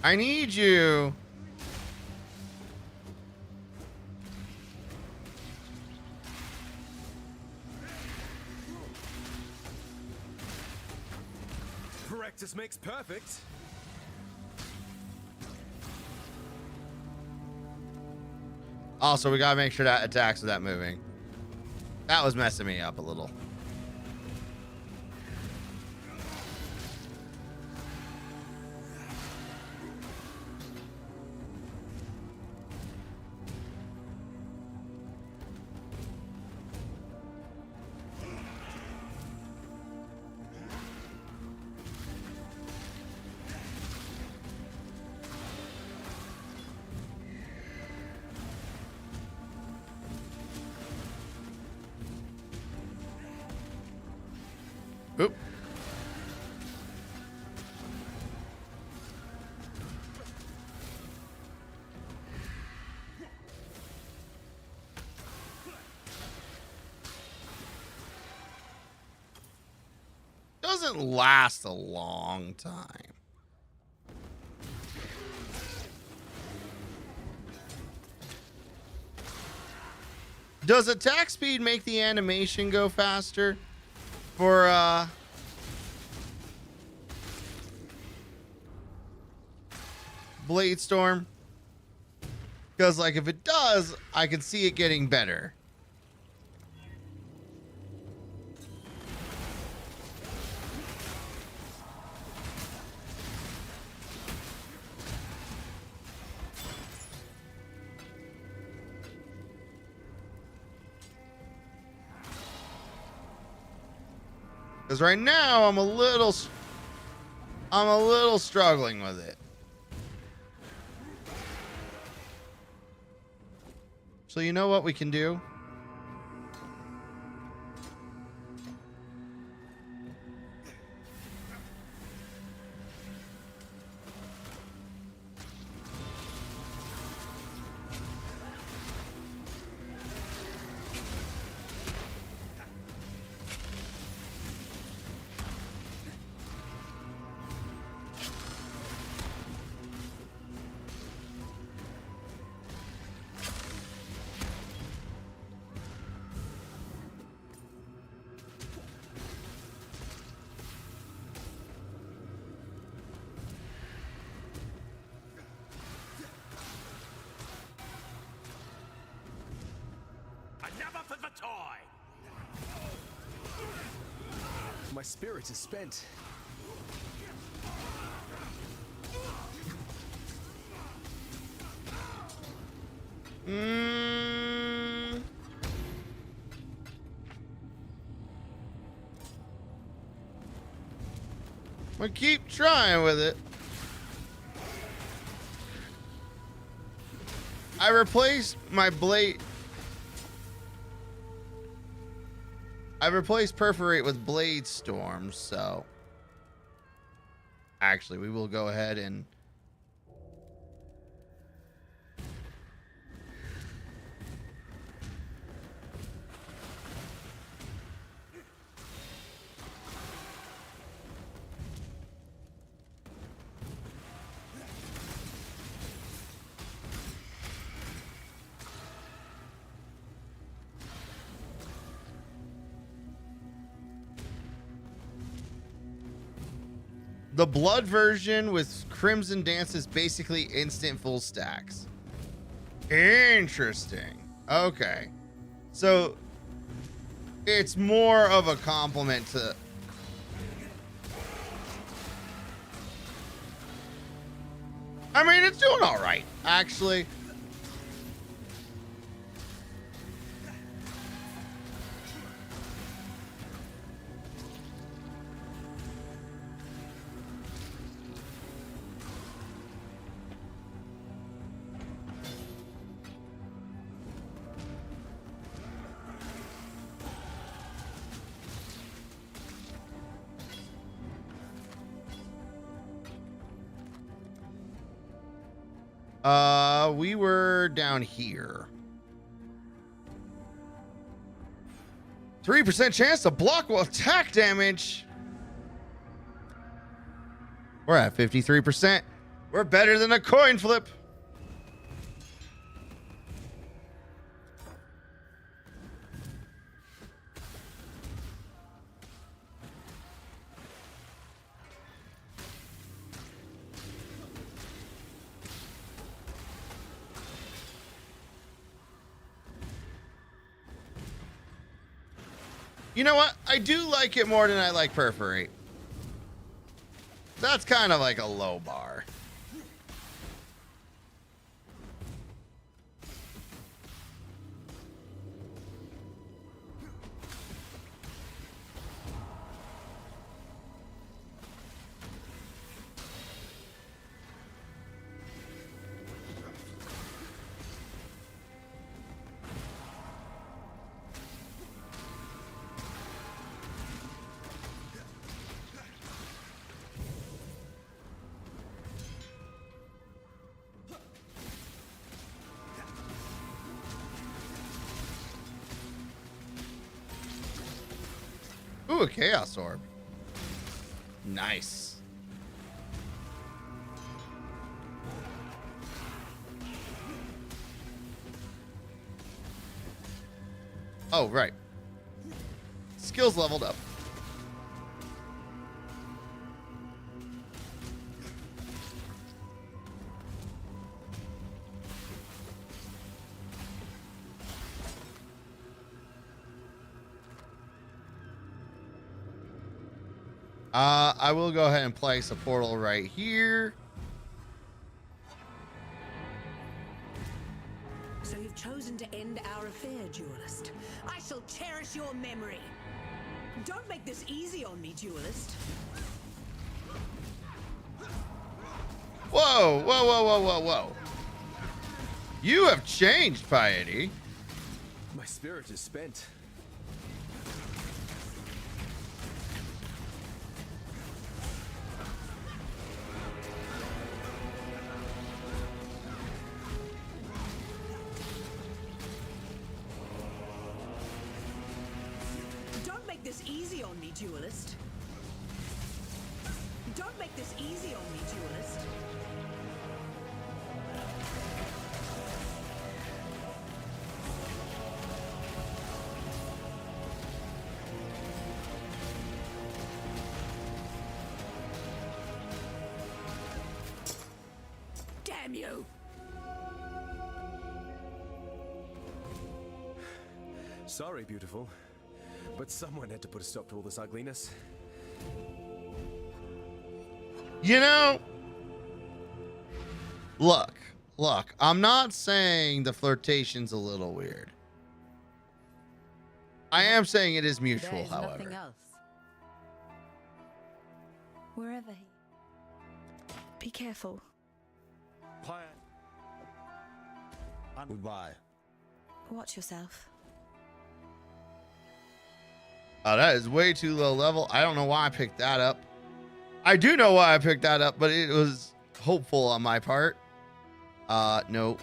I need you. Practice makes perfect. Also, we gotta make sure that attacks without moving. That was messing me up a little. Oop. Doesn't last a long time. Does attack speed make the animation go faster? For Blade Storm, because like if it does, I can see it getting better. Because right now I'm a little struggling with it. So you know what we can do? My spirit is spent. I keep trying with it. I replaced my blade. I replaced Perforate with Blade Storm, so actually we will go ahead and the blood version with Crimson Dance is basically instant full stacks. Interesting. Okay. So it's more of a compliment to I mean, it's doing all right, actually. We were down here. 3% chance to block while attack damage. We're at 53%. We're better than a coin flip. You know what? I do like it more than I like Perforate. That's kind of like a low bar. Ooh, a Chaos Orb. Nice. Oh, right. Skills leveled up. I will go ahead and place a portal right here. So you've chosen to end our affair, duelist. I shall cherish your memory. Don't make this easy on me, duelist. Whoa, whoa, whoa, whoa, whoa, whoa. You have changed, Piety. My spirit is spent. Don't make this easy on me, duelist. Don't make this easy on me, duelist. Damn you! Sorry, beautiful. But someone had to put a stop to all this ugliness. You know, look, I'm not saying the flirtation's a little weird. I am saying it is mutual, There's nothing however. else. Wherever he... Be careful. Plan. Goodbye. Watch yourself. Oh, that is way too low level. I don't know why I picked that up. I do know why I picked that up, but it was hopeful on my part. Nope.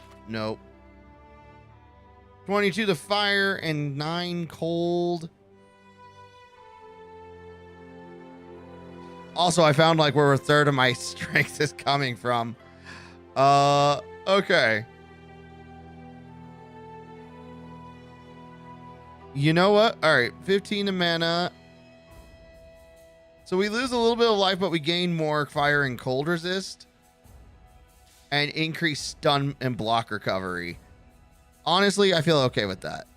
22 to fire and 9 cold. Also, I found like where a third of my strength is coming from. Okay. You know what? All right, 15 to mana. So we lose a little bit of life, but we gain more fire and cold resist. And increase stun and block recovery. Honestly, I feel okay with that.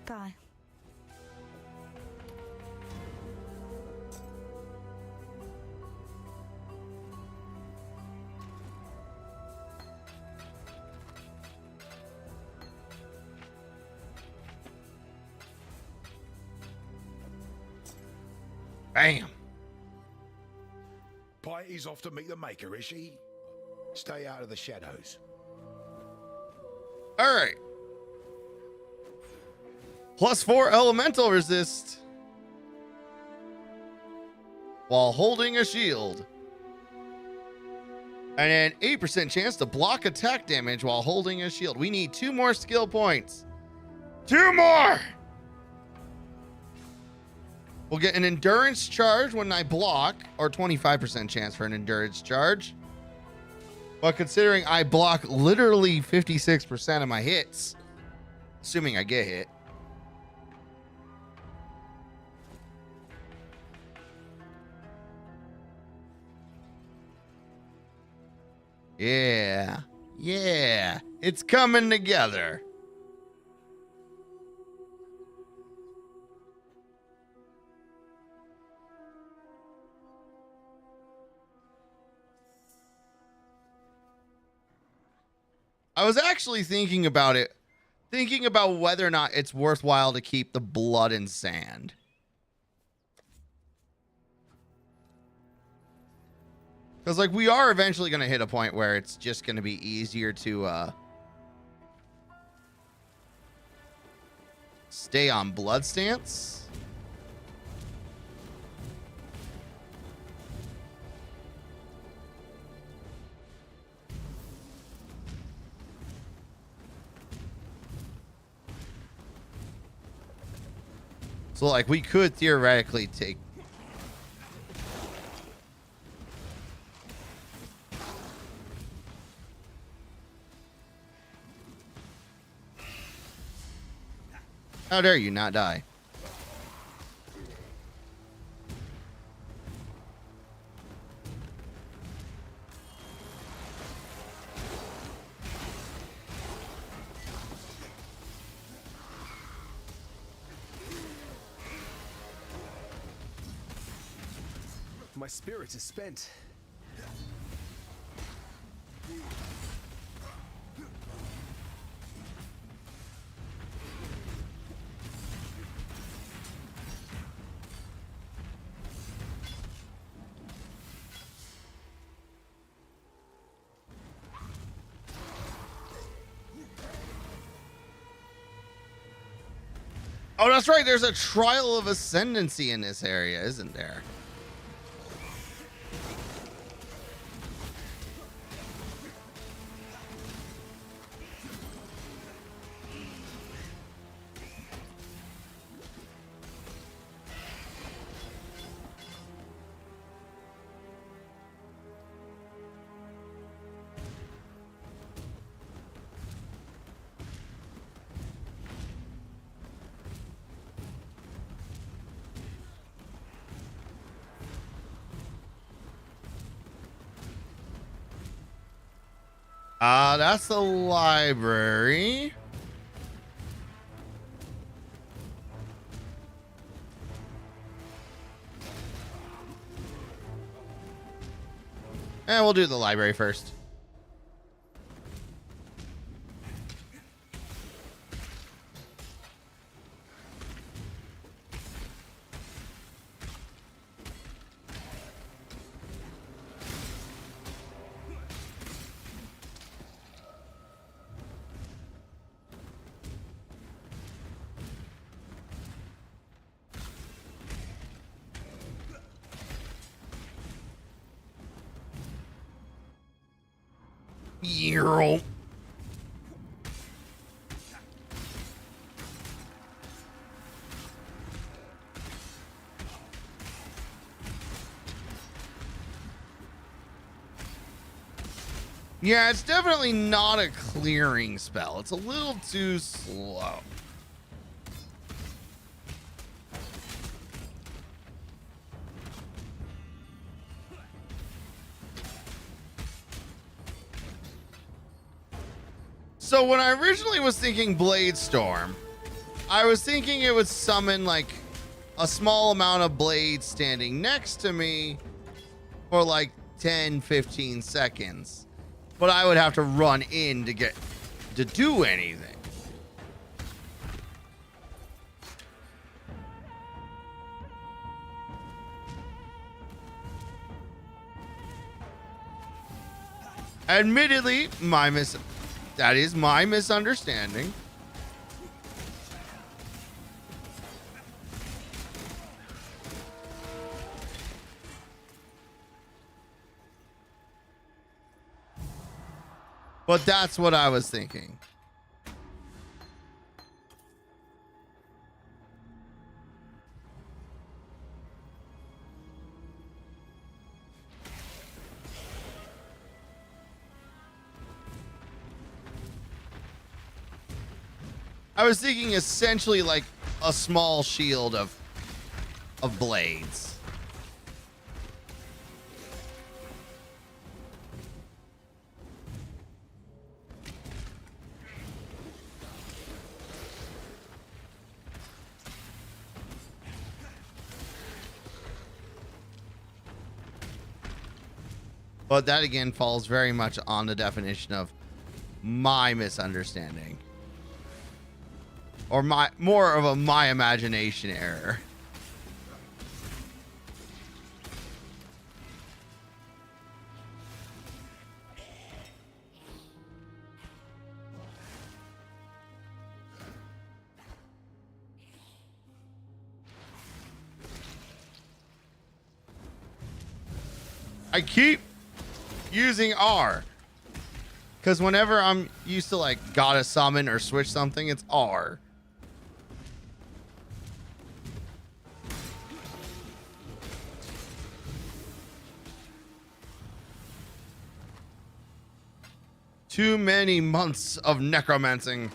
Bye. Bam. Pity's off to meet the Maker, is she? Stay out of the shadows. All right. +4 elemental resist while holding a shield. And an 8% chance to block attack damage while holding a shield. We need 2 more skill points. 2 more! We'll get an endurance charge when I block, or 25% chance for an endurance charge. But considering I block literally 56% of my hits, assuming I get hit. Yeah, it's coming together. I was actually thinking about whether or not it's worthwhile to keep the blood and sand. Because, like, we are eventually going to hit a point where it's just going to be easier to stay on blood stance. So, like, we could theoretically take... How dare you not die? My spirit is spent. Oh, that's right. There's a trial of ascendancy in this area, isn't there? That's the library. And we'll do the library first. Earl. Yeah, it's definitely not a clearing spell. It's a little too slow. So when I originally was thinking Blade Storm, I was thinking it would summon like a small amount of blades standing next to me for like 10, 15 seconds. But I would have to run in to do anything. Admittedly, that is my misunderstanding. But that's what I was thinking. I was thinking essentially like a small shield of blades. But that again falls very much on the definition of my misunderstanding. Or more of a my imagination error. I keep using R. Because whenever I'm used to like gotta summon or switch something, it's R. Too many months of necromancing.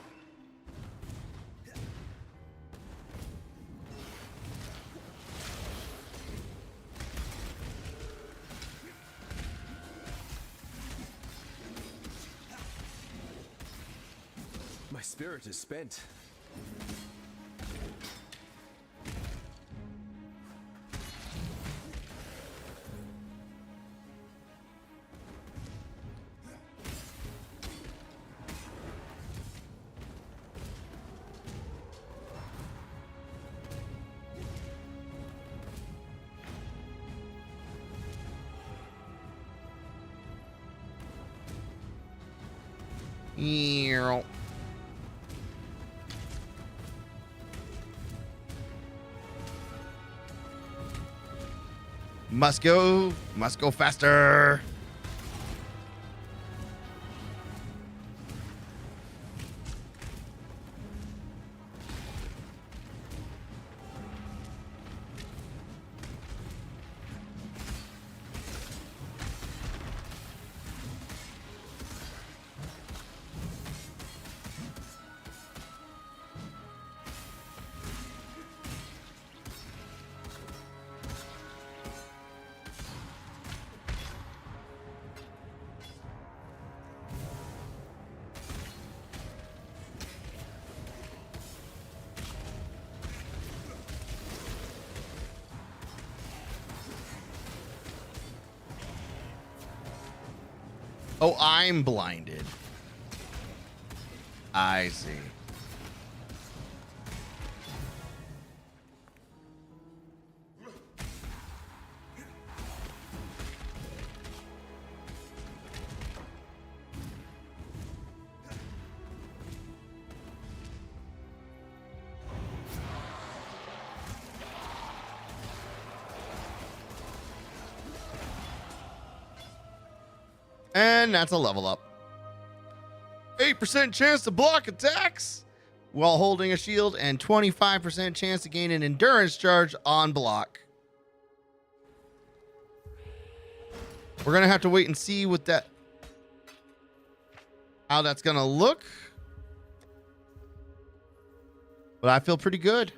My spirit is spent. Earl. Must go faster. Oh, I'm blinded. I see. And that's a level up. 8% chance to block attacks while holding a shield and 25% chance to gain an endurance charge on block. We're going to have to wait and see what how that's going to look. But I feel pretty good.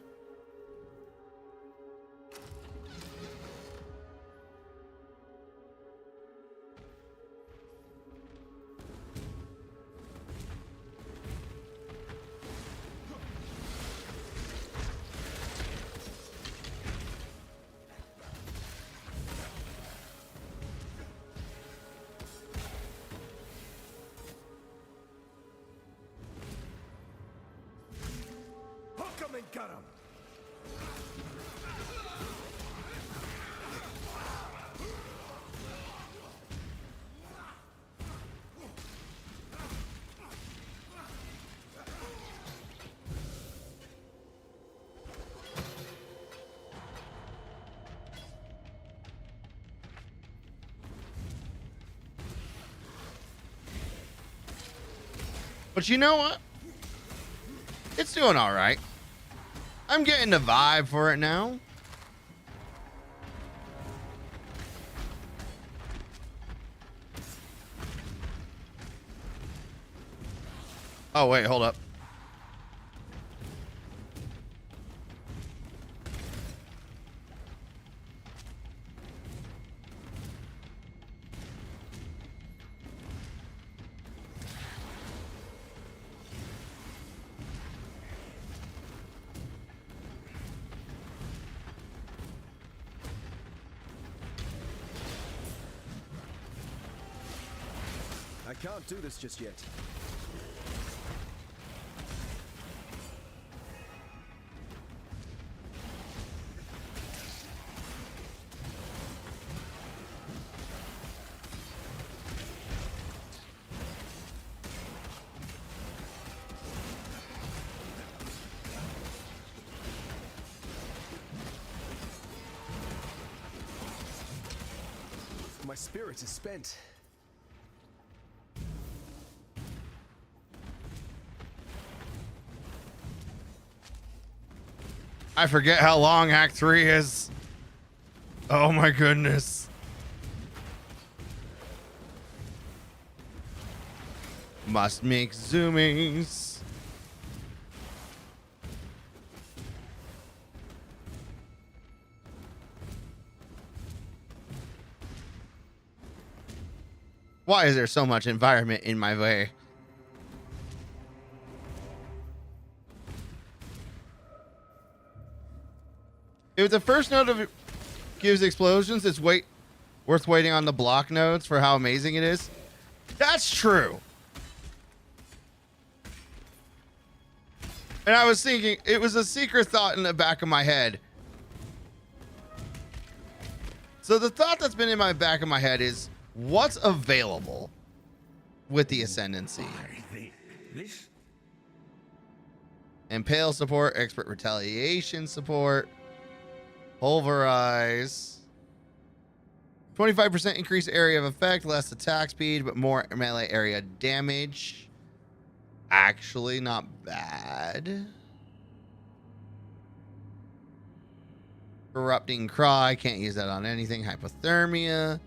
Got him. But you know what? It's doing all right. I'm getting the vibe for it now. Oh, wait, hold up. I can't do this just yet. My spirit is spent. I forget how long Act 3 is. Oh my goodness. Must make zoomings. Why is there so much environment in my way? If the first node of gives explosions, it's worth waiting on the block nodes for how amazing it is. That's true. And I was thinking, it was a secret thought in the back of my head. So the thought that's been in my back of my head is, what's available with the Ascendancy? Impale support, expert retaliation support, pulverize, 25% increased area of effect, less attack speed, but more melee area damage. Actually, not bad. Corrupting cry, can't use that on anything. Hypothermia,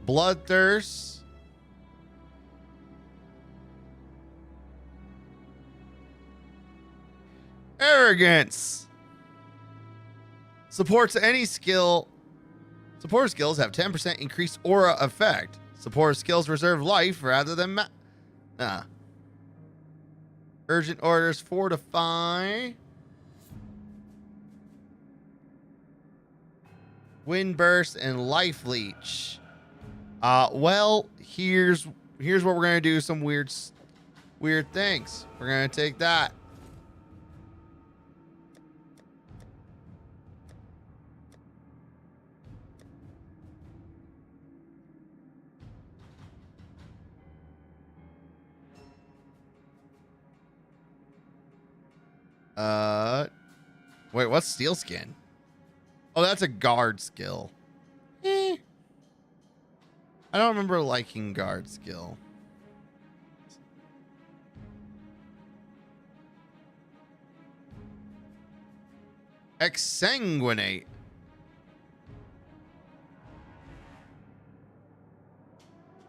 bloodthirst. Arrogance. Supports any skill. Support skills have 10% increased aura effect. Support skills reserve life rather than urgent orders fortify. Wind burst and life leech. Well, here's what we're gonna do. Some weird things. We're gonna take that. Wait, what's steel skin? Oh, that's a guard skill. I don't remember liking guard skill. Exsanguinate.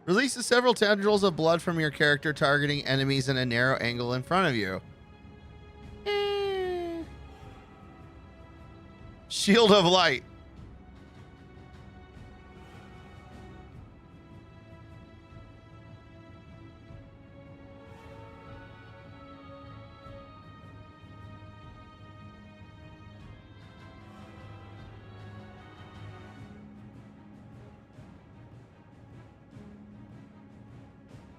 Releases several tendrils of blood from your character, targeting enemies in a narrow angle in front of you. Shield of light.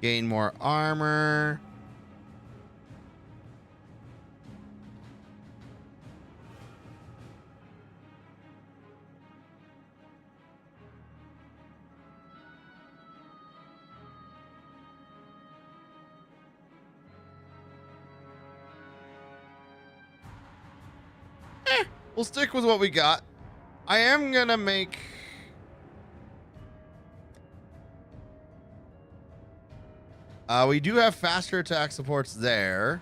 Gain more armor. We'll stick with what we got. I am gonna make... We do have faster attack supports there.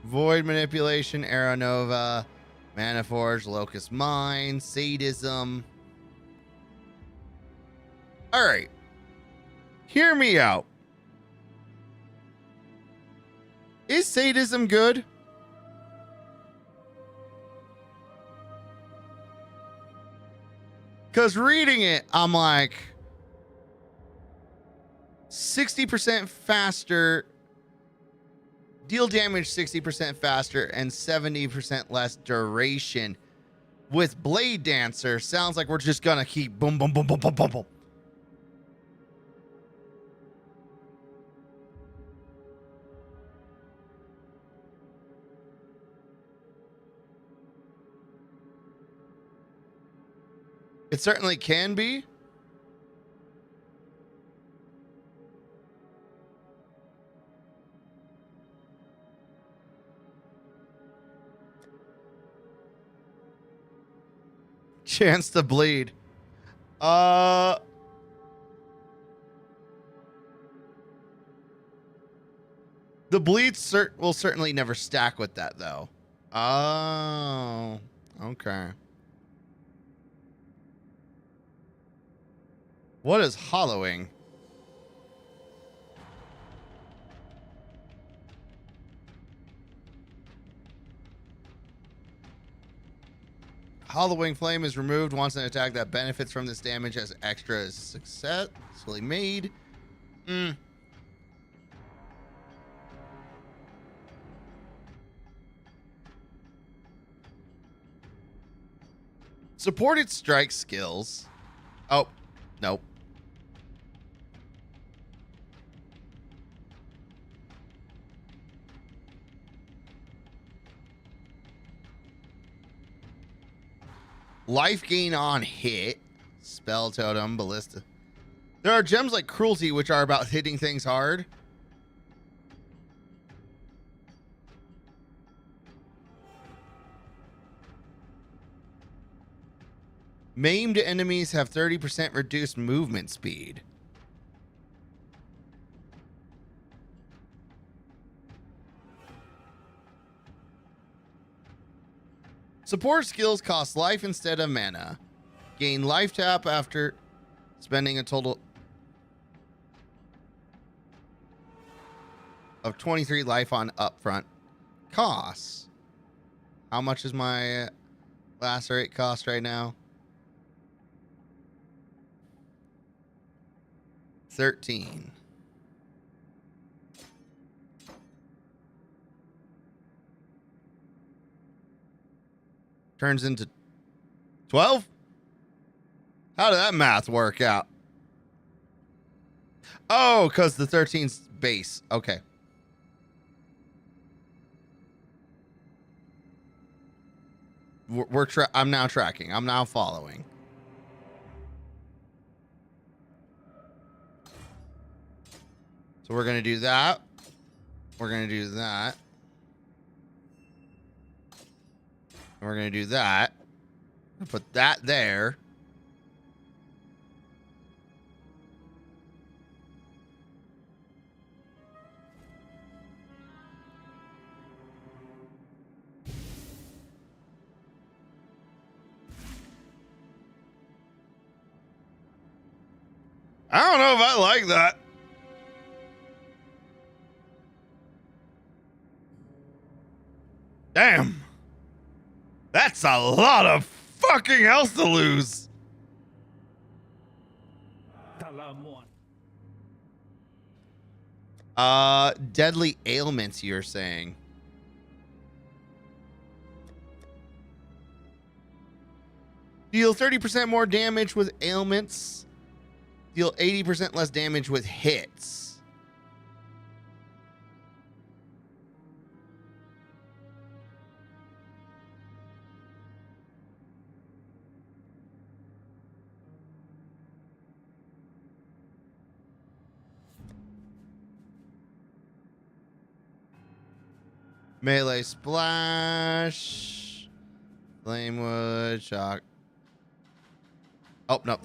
Void Manipulation, Aeronova, Mana Forge, Locust Mine, Sadism. All right. Hear me out. Is Sadism good? Because reading it, I'm like 60% faster, deal damage 60% faster, and 70% less duration. With Blade Dancer, sounds like we're just gonna keep boom, boom, boom, boom, boom, boom, boom. It certainly can be. Chance to bleed. The bleed will certainly never stack with that, though. Oh, okay. What is hollowing? Hollowing Flame is removed once an attack that benefits from this damage has extra is successfully made. Supported strike skills. Oh, nope. Life gain on hit. Spell Totem, Ballista. There are gems like Cruelty, which are about hitting things hard. Maimed enemies have 30% reduced movement speed. Support skills cost life instead of mana. Gain life tap after spending a total of 23 life on upfront costs. How much is my lacerate cost right now? 13. Turns into 12? How did that math work out? Oh, because the 13's base. Okay. I'm now tracking. I'm now following. So we're going to do that. We're going to do that. We're going to do that. Put that there. I don't know if I like that. Damn. That's a lot of fucking health to lose. Deadly ailments, you're saying. Deal 30% more damage with ailments. Deal 80% less damage with hits. Melee splash. Flamewood shock. Oh, no,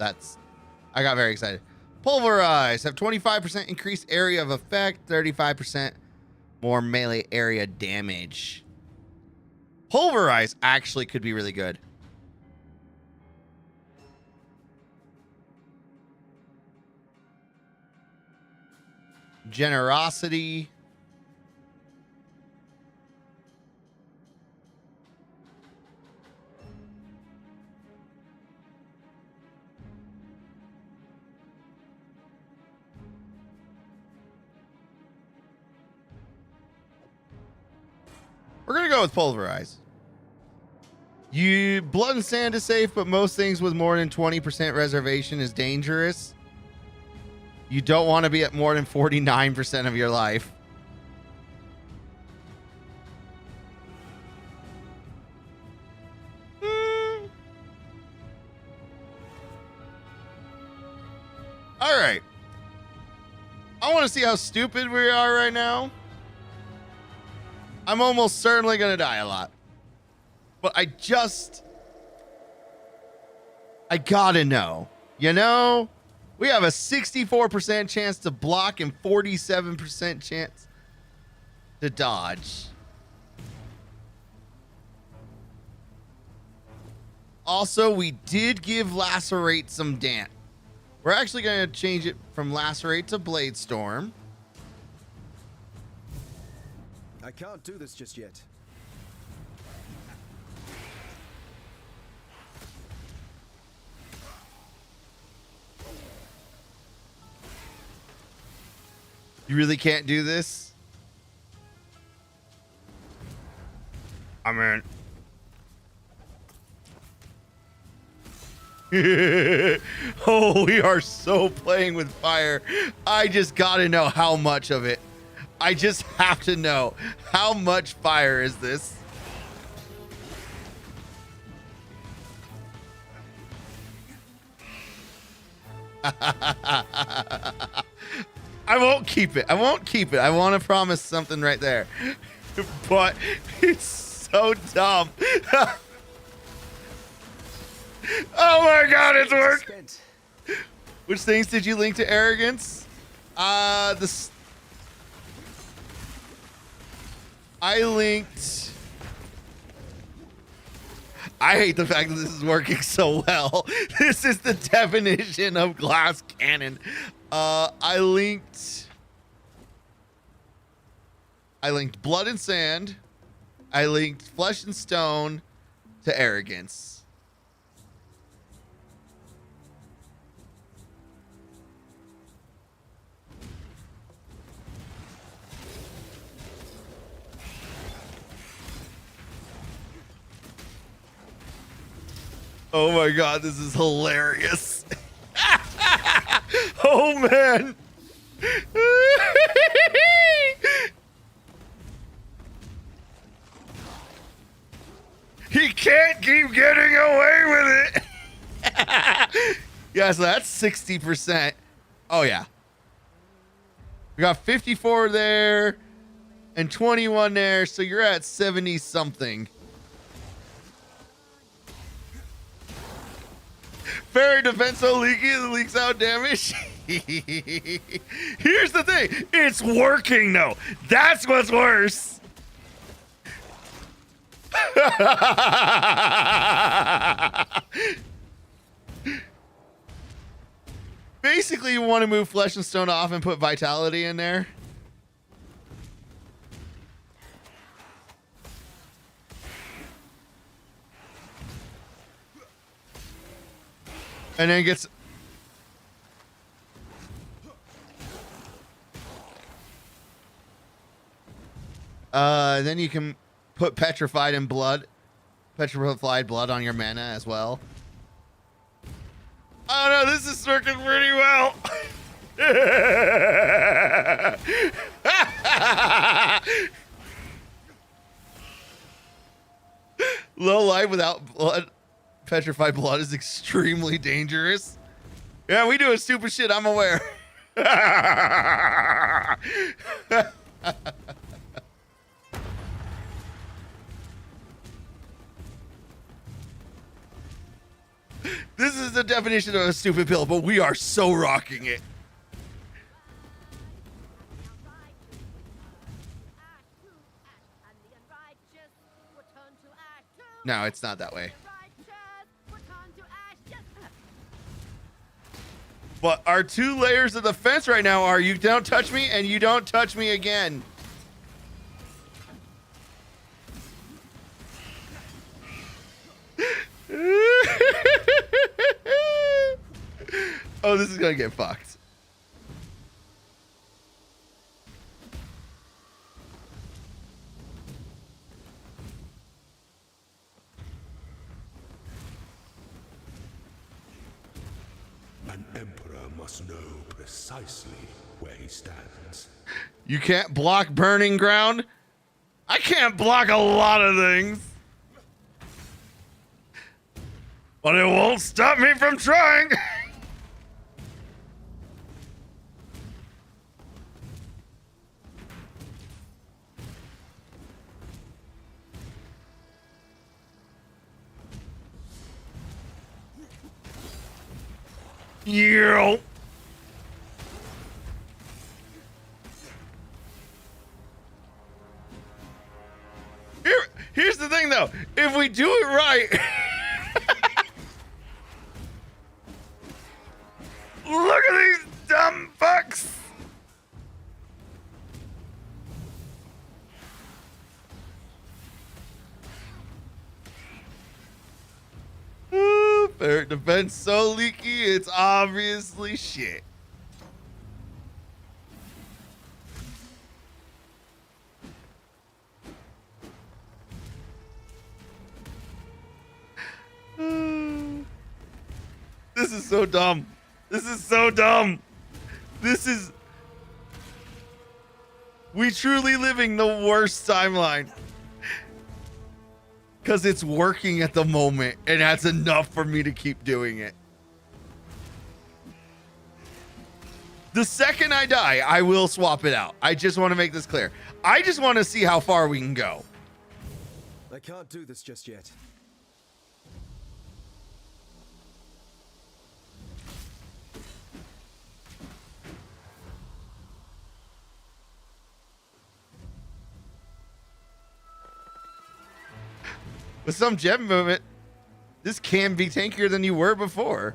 I got very excited. Pulverize. Have 25% increased area of effect, 35% more melee area damage. Pulverize actually could be really good. Generosity. We're going to go with Pulverize. Blood and sand is safe, but most things with more than 20% reservation is dangerous. You don't want to be at more than 49% of your life. All right. I want to see how stupid we are right now. I'm almost certainly going to die a lot. But I gotta know. You know? We have a 64% chance to block and 47% chance to dodge. Also, we did give Lacerate some damp. We're actually going to change it from Lacerate to Blade Storm. I can't do this just yet. You really can't do this? I mean... oh, we are so playing with fire. I just gotta know how much of it. I just have to know how much fire is this. I won't keep it. I won't keep it. I want to promise something right there. But it's so dumb. Oh my god, it's working. Which things did you link to arrogance? I linked... I hate the fact that this is working so well. This is the definition of glass cannon. I linked Blood and Sand. I linked Flesh and Stone to Arrogance. Oh my god, this is hilarious. Oh man. He can't keep getting away with it. Yeah, so that's 60%. Oh yeah. We got 54 there and 21 there, so you're at 70 something. Fairy defense so leaky it leaks out damage. Here's the thing. It's working though. That's what's worse. Basically, you want to move Flesh and Stone off and put Vitality in there. And then gets... then you can put Petrified Blood on your mana as well. Oh no, this is working pretty well. Low life without blood. Petrified Blood is extremely dangerous. Yeah, we doing stupid shit, I'm aware. the definition of a stupid pill, but we are so rocking it. No, it's not that way. But our 2 layers of defense right now are you don't touch me and you don't touch me again. Oh, this is gonna get fucked. An emperor must know precisely where he stands. You can't block burning ground? I can't block a lot of things. But it won't stop me from trying. Yo. Here's the thing though. If we do it right. Look at these dumb fucks. Ferret defense so leaky, it's obviously shit. This is so dumb. This is so dumb. This is... We truly living the worst timeline. Because it's working at the moment, and that's enough for me to keep doing it. The second I die, I will swap it out. I just want to make this clear. I just want to see how far we can go. I can't do this just yet. With some gem movement, this can be tankier than you were before.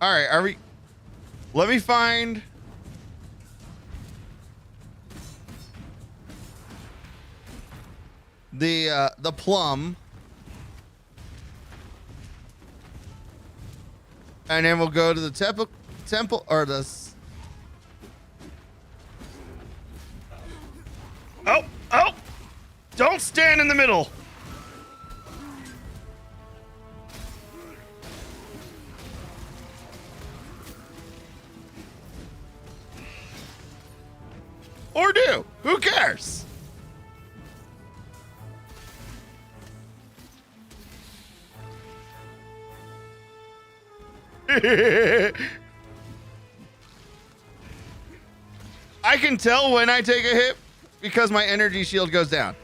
All right, are we... Let me find... the plum. And then we'll go to the temple or the... Oh! Oh! Don't stand in the middle! Or do. Who cares? I can tell when I take a hit because my energy shield goes down.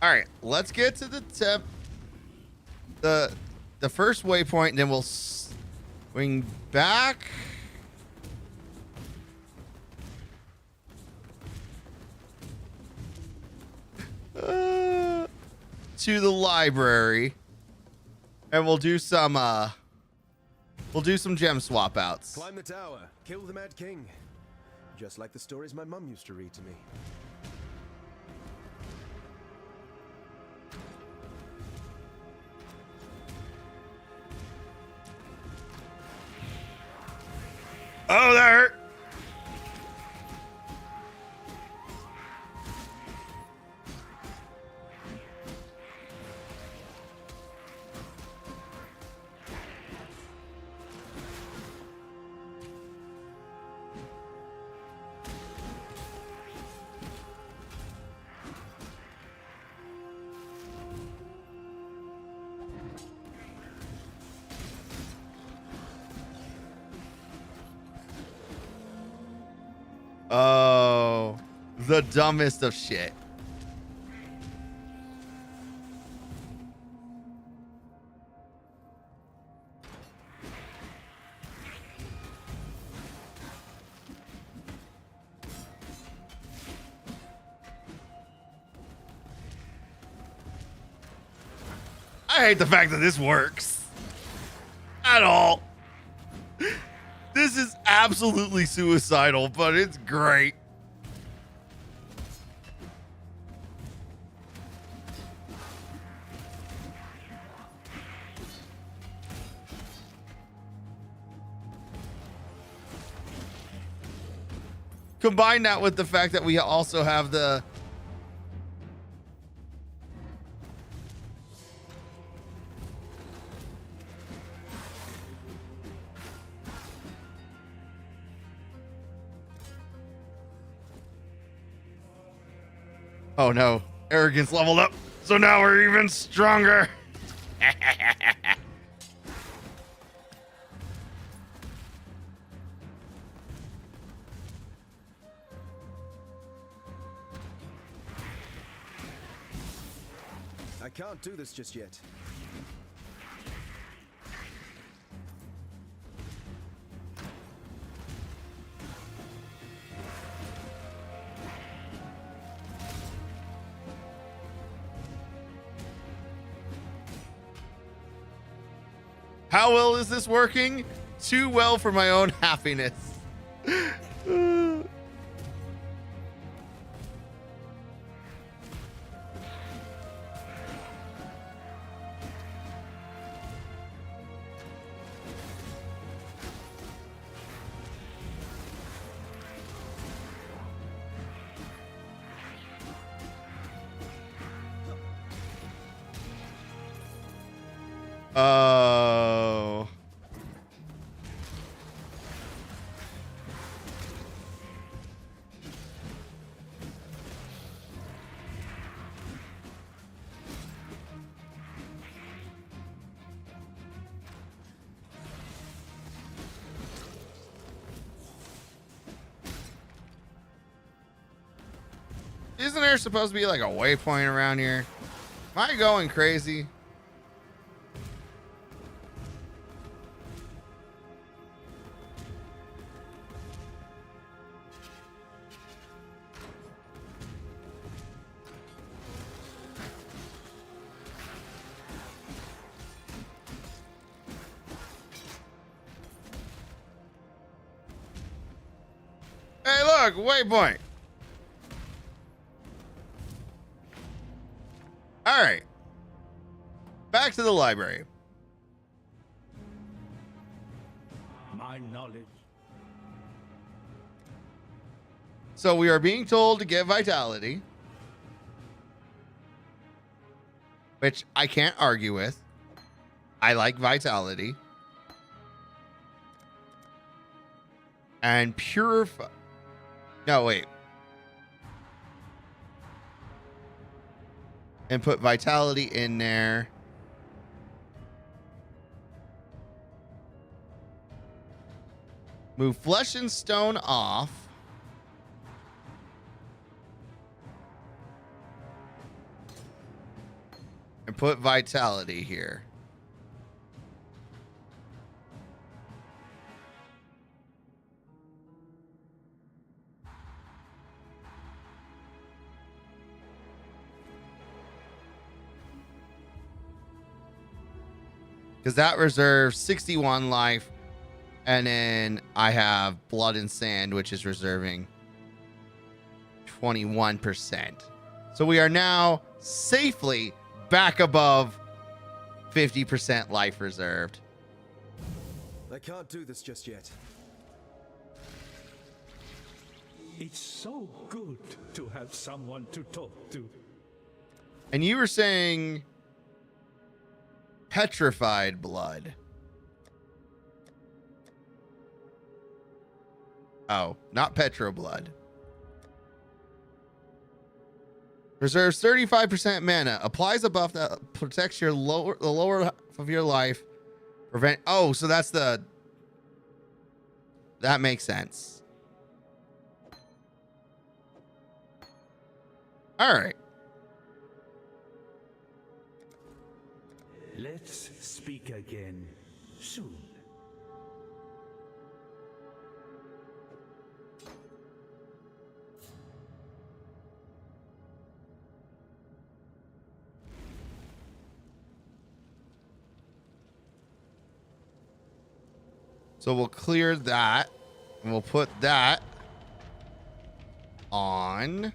All right, let's get to the tip, the first waypoint, and then we'll swing back. To the library, and we'll do some We'll do some gem swap outs. Climb the tower, kill the Mad King. Just like the stories my mum used to read to me. Oh, that hurt. Oh, the dumbest of shit. I hate the fact that this works at all. This is absolutely suicidal, but it's great. Combine that with the fact that we also have the oh no, arrogance leveled up, so now we're even stronger. I can't do this just yet. How well is this working? Too well for my own happiness. Oh. Isn't there supposed to be like a waypoint around here? Am I going crazy? Hey, look, waypoint. All right. Back to the library. My knowledge. So we are being told to get vitality, which I can't argue with. I like vitality. And purify. No, wait. And put vitality in there. Move flesh and stone off. And put vitality here. Because that reserves 61 life And then I have Blood and Sand, which is reserving 21%. So we are now safely back above 50% life reserved. I can't do this just yet. It's so good to have someone to talk to. And you were saying petrified blood. Oh, not petro blood. Reserves 35% mana. Applies a buff that protects your the lower half of your life. Prevent. Oh, so that's the. That makes sense. All right. Let's speak again soon. So we'll clear that, and we'll put that on.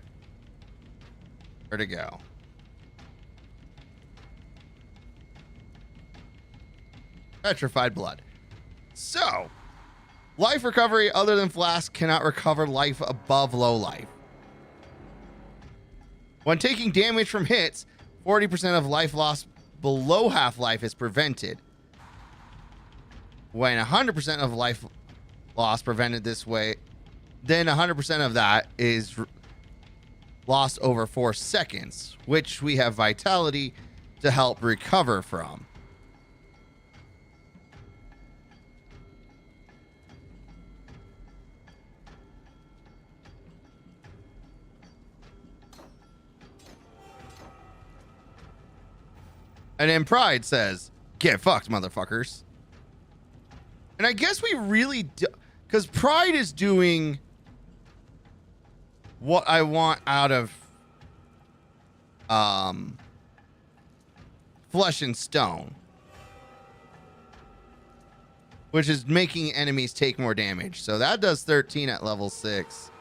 Where to go? Petrified blood. So, life recovery other than flask cannot recover life above low life. When taking damage from hits, 40% of life loss below half life is prevented. When 100% of life loss prevented this way, then 100% of that is lost over 4 seconds, which we have Vitality to help recover from. And then Pride says, "Get fucked, motherfuckers." And I guess we really do, because Pride is doing what I want out of Flesh and Stone, which is making enemies take more damage. So that does 13 at level 6.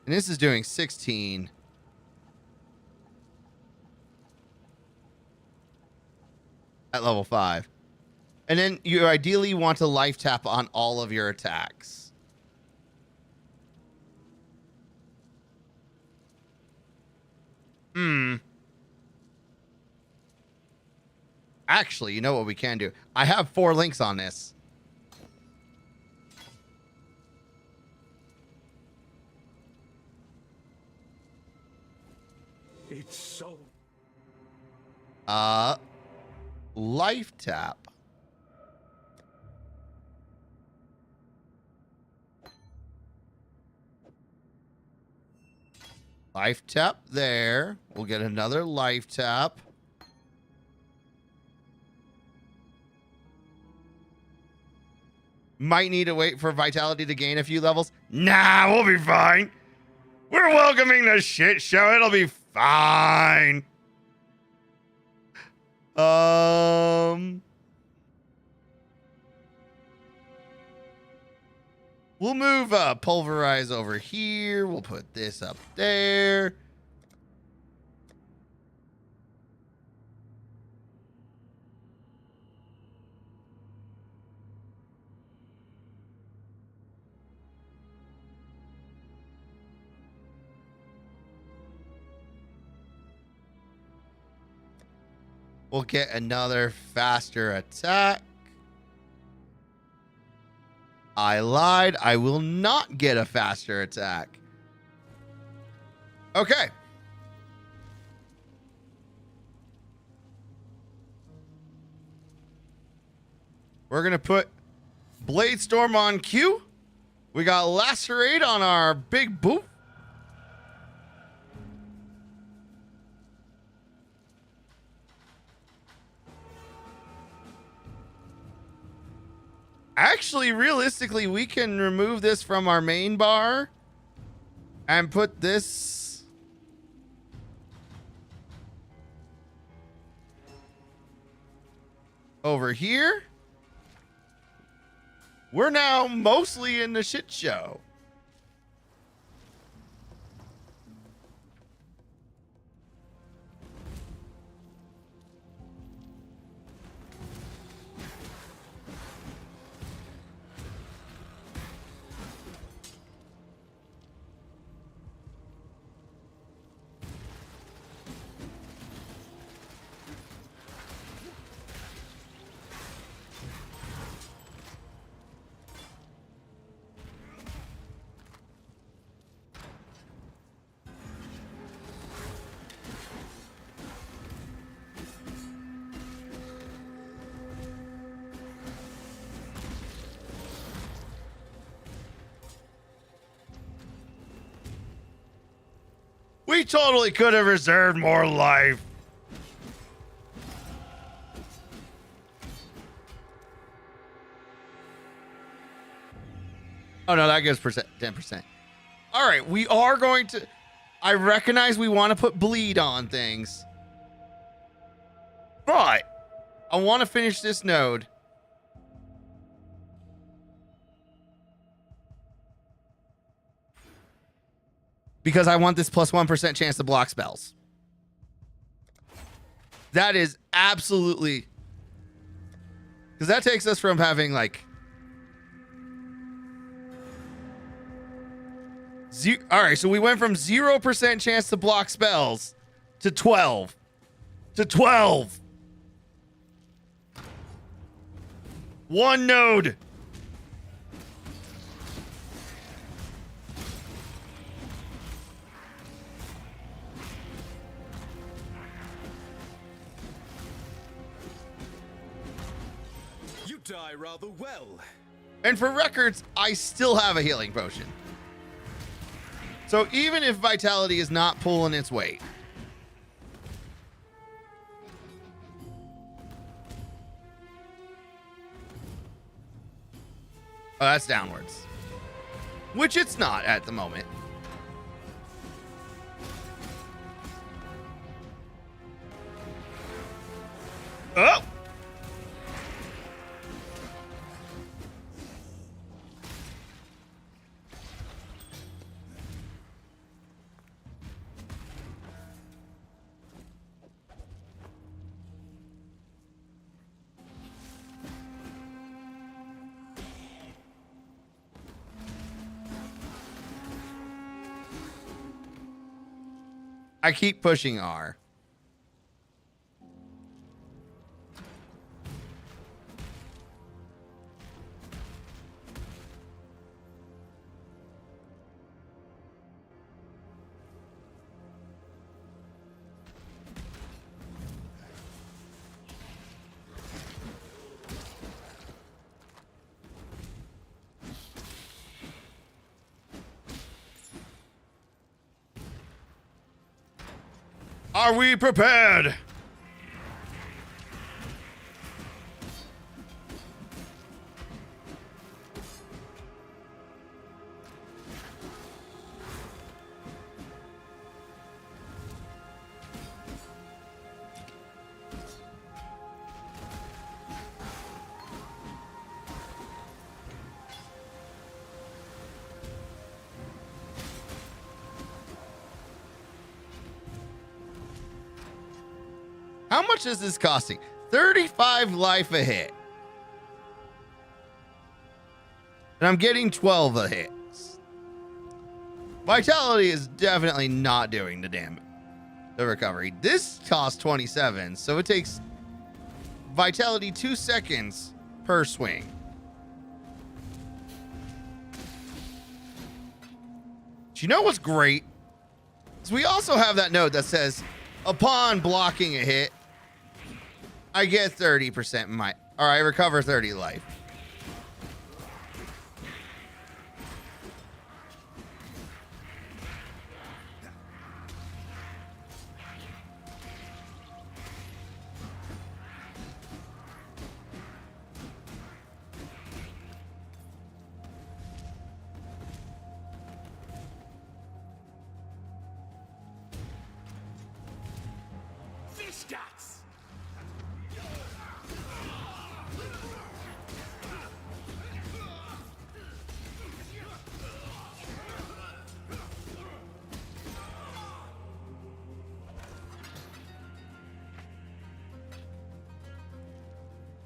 And this is doing 16. At level 5. And then you ideally want to life tap on all of your attacks. Actually, you know what we can do? I have 4 links on this. It's so... Life tap. Life tap there. We'll get another life tap. Might need to wait for Vitality to gain a few levels. Nah, we'll be fine. We're welcoming the shit show. It'll be fine. We'll move Pulverize over here. We'll put this up there. We'll get another faster attack. I lied. I will not get a faster attack. Okay. We're going to put Blade Storm on Q. We got Lacerate on our big boot. Actually, realistically, we can remove this from our main bar and put this over here. we're now mostly in the shit show. We totally could have reserved more life. Oh no, that gives 10%. All right, we are going to... I recognize we want to put bleed on things. But I want to finish this node. Because I want this plus 1% chance to block spells. That is absolutely... Because that takes us from having like... Alright, so we went from 0% chance to block spells to 12. To 12. One node. Die rather well. And for records, I still have a healing potion. So even if vitality is not pulling its weight. Oh, that's downwards. Which it's not at the moment. Oh! I keep pushing R. Are we prepared? How much is this costing? 35 life a hit. And I'm getting 12 a hit. Vitality is definitely not doing the damage. The recovery. This costs 27, so it takes vitality 2 seconds per swing. Do you know what's great? So we also have that note that says, upon blocking a hit, I get 30% or I recover 30 life.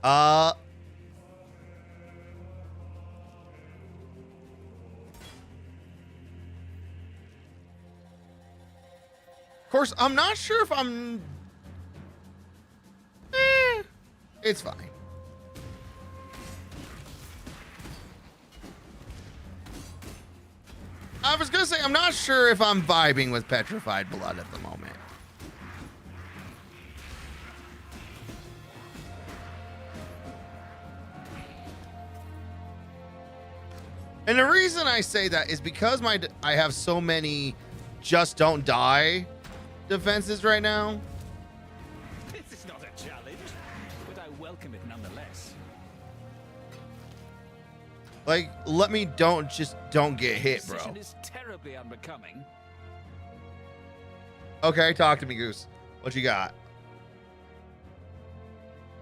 Of course, I'm not sure if I'm... it's fine. I was going to say, I'm not sure if I'm vibing with Petrified Blood at the moment. And the reason I say that is because I have so many just don't die defenses right now. This is not a challenge, but I welcome it nonetheless. Like, let me don't get hit, bro. Decision is terribly unbecoming. Okay, talk to me, Goose. What you got?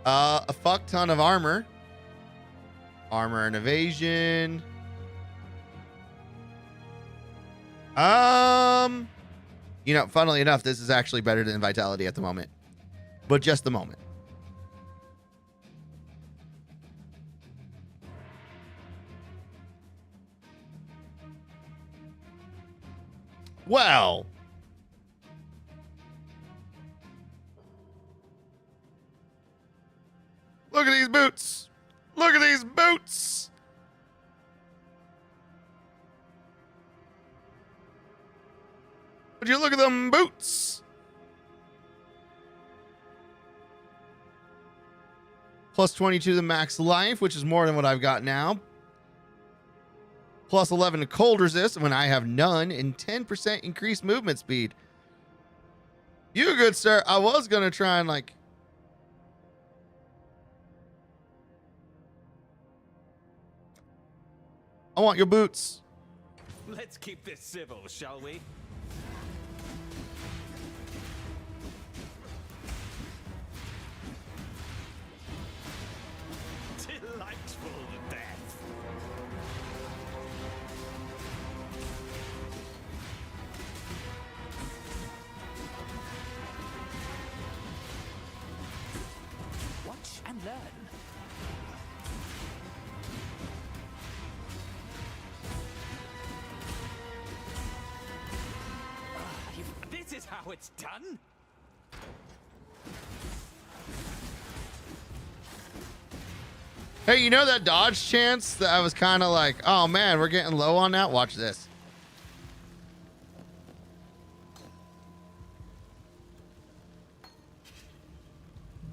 A fuck ton of armor. Armor and evasion. You know, funnily enough, this is actually better than vitality at the moment, but just the moment. Well, look at these boots. Look at these boots. Would you look at them boots? Plus 22 to the max life, which is more than what I've got now. Plus 11 to cold resist when I have none, and 10% increased movement speed. You good, sir. I was going to try and like... I want your boots. Let's keep this civil, shall we? Delightful death. Watch and learn. This is how it's done? Hey, you know that dodge chance that I was kind of like, oh man, we're getting low on that? Watch this.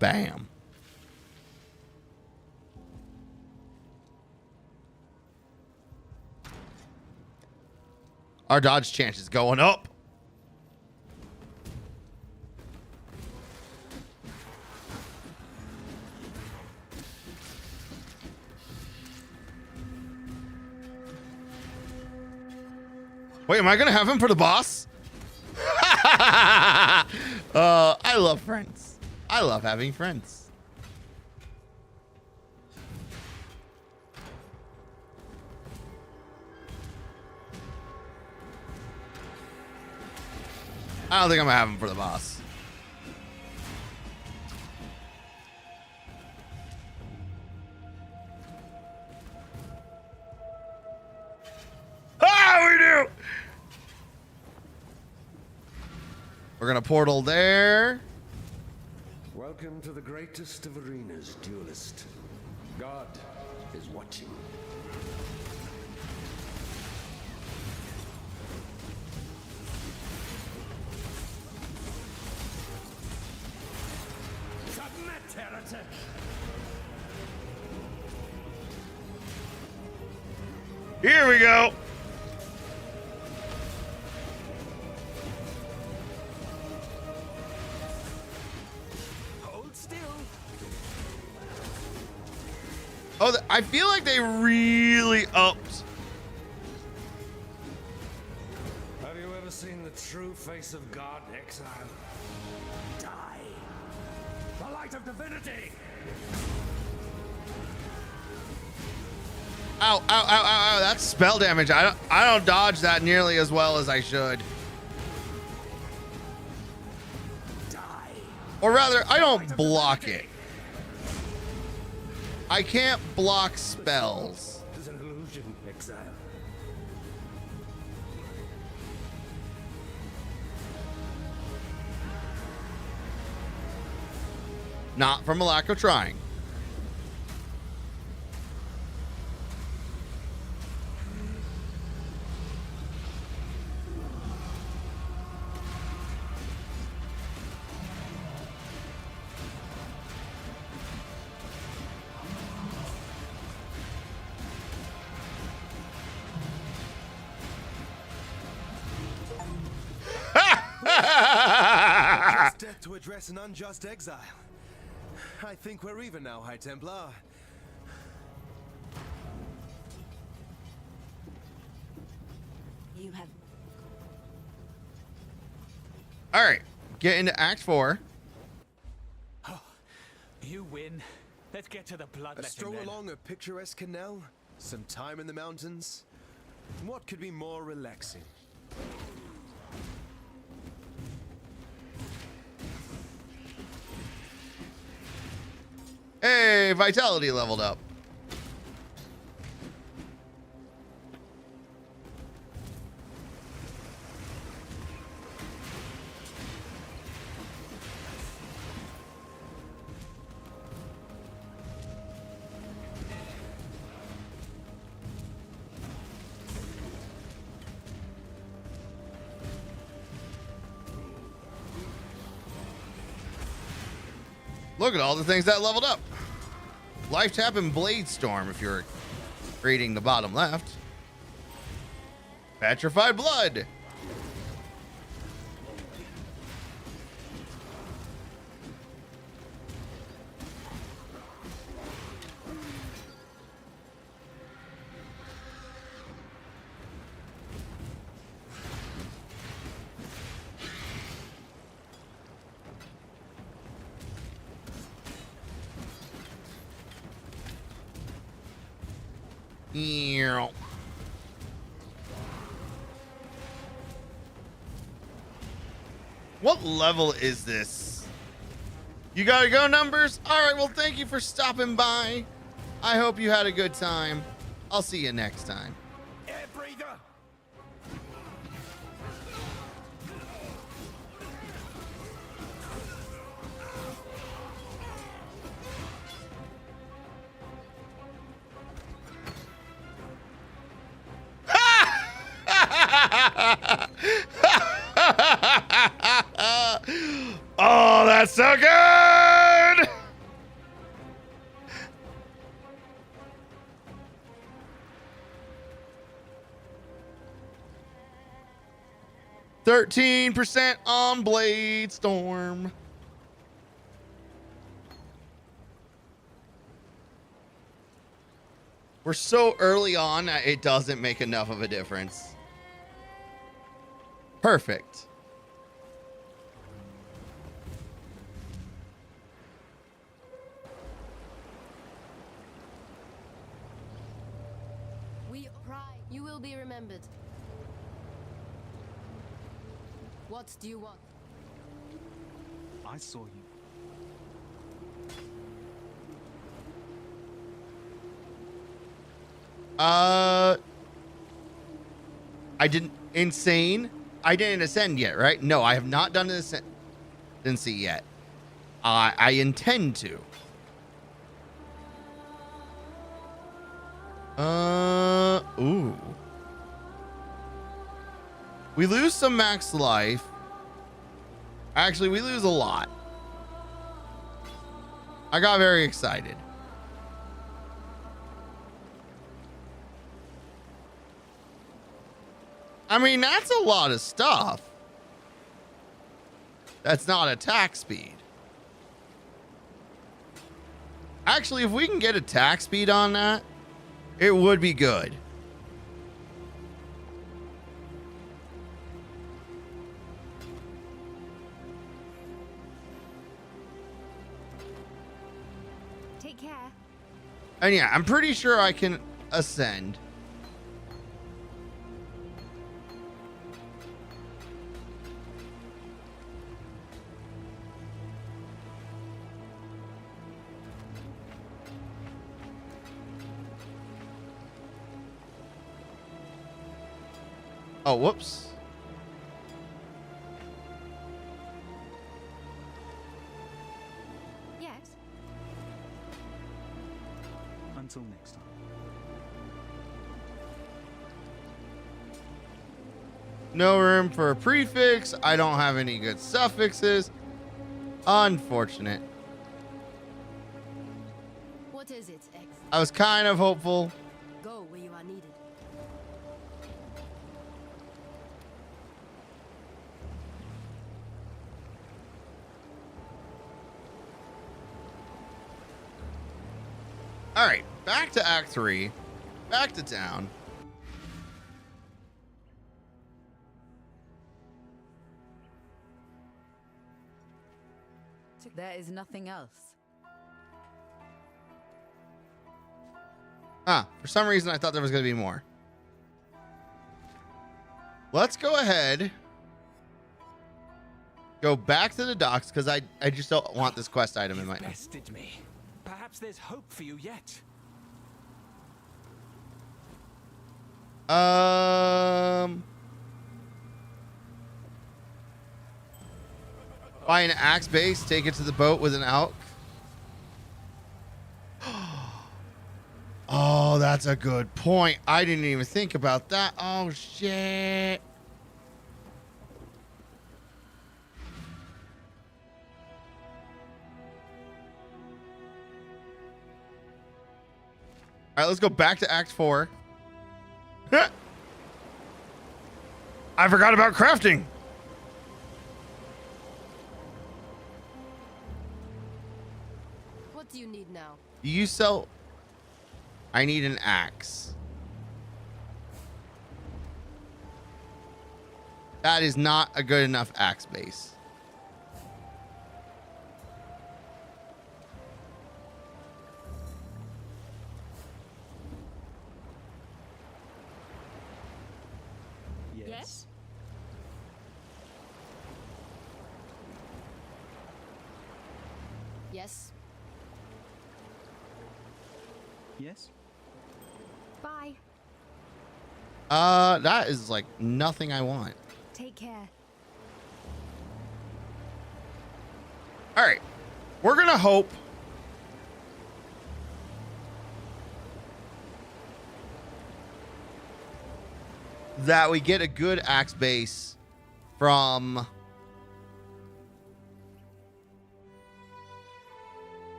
Bam. Our dodge chance is going up. Wait, am I gonna have him for the boss? I love friends. I love having friends. I don't think I'm gonna have him for the boss. Ah, we do. We're gonna portal there. Welcome to the greatest of arenas, duelist. God is watching. Submit, heretic! Here we go. Hold still. Oh, I feel like they really upped. Have you ever seen the true face of God, Exile? Die! The light of divinity! Ow, ow, ow, ow, ow. That's spell damage. I don't dodge that nearly as well as I should. Die! Or rather, I don't block it. I can't block spells. It's an illusion, Exile. Not from a lack of trying. Just death to address an unjust exile. I think we're even now, High Templar. You have. All right, get into Act 4. You win. Let's get to the A bloodletting stroll then. along a picturesque canal, some time in the mountains. What could be more relaxing? Hey, vitality leveled up. Look at all the things that leveled up. Life Tap and Blade Storm if you're reading the bottom left. Petrified Blood. Ew. What level is this? You gotta go, numbers? All right, well, thank you for stopping by. I hope you had a good time. I'll see you next time. Air breather! Oh, that's so good! %13 on Blade Storm. We're so early on that it doesn't make enough of a difference. Perfect. We pride. You will be remembered. What do you want? I saw you. I didn't insane. I didn't ascend yet, right? No, I have not done an ascendancy yet. I intend to. Ooh. We lose some max life. Actually, we lose a lot. I got very excited. I mean, that's a lot of stuff. That's not attack speed. Actually, if we can get attack speed on that, it would be good. Take care. And yeah, I'm pretty sure I can ascend. Oh, whoops. Yes. Until next time. No room for a prefix. I don't have any good suffixes. Unfortunate. What is it, X? I was kind of hopeful. Go where you are needed. All right, back to Act 3. Back to town. There is nothing else. For some reason, I thought there was going to be more. Let's go ahead. Go back to the docks because I just don't want this quest item in my... Bested me. Perhaps there's hope for you yet. Buy an axe base, take it to the boat with an elk. Oh, that's a good point. I didn't even think about that. Oh, shit. All right, let's go back to Act 4. I forgot about crafting. What do you need now? You sell... I need an axe. That is not a good enough axe base. Yes? Yes. Yes? Bye. That is like nothing I want. Take care. All right. We're going to hope that we get a good axe base from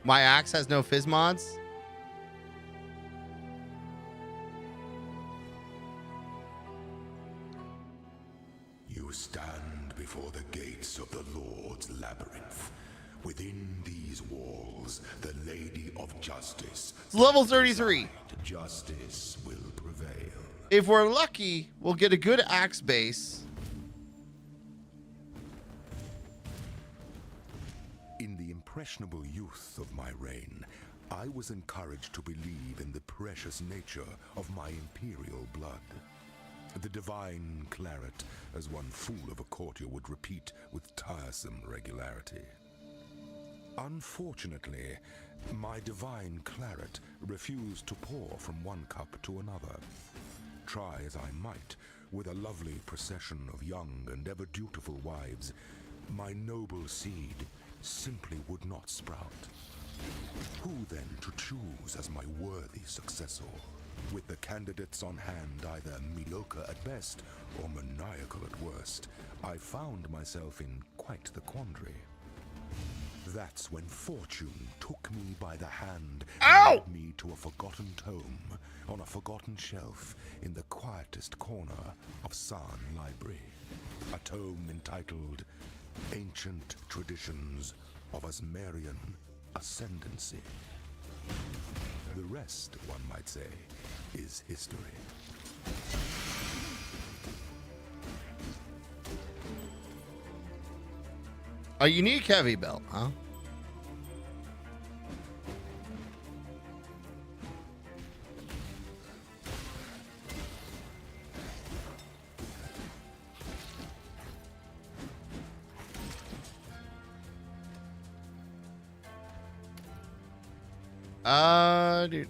my axe has no fizz mods. You stand before the gates of the Lord's labyrinth. Within these walls, the Lady of Justice. It's level 33. Justice will prevail. If we're lucky, we'll get a good axe base. In the impressionable youth of my reign, I was encouraged to believe in the precious nature of my imperial blood. The divine claret, as one fool of a courtier would repeat with tiresome regularity. Unfortunately, my divine claret refused to pour from one cup to another. Try as I might, with a lovely procession of young and ever dutiful wives, my noble seed simply would not sprout. Who then to choose as my worthy successor? With the candidates on hand either mediocre at best or maniacal at worst, I found myself in quite the quandary. That's when fortune took me by the hand and led me to a forgotten tome on a forgotten shelf in the quietest corner of San Library. A tome entitled Ancient Traditions of Asmerian Ascendancy. The rest, one might say, is history. A unique heavy belt, huh? Dude.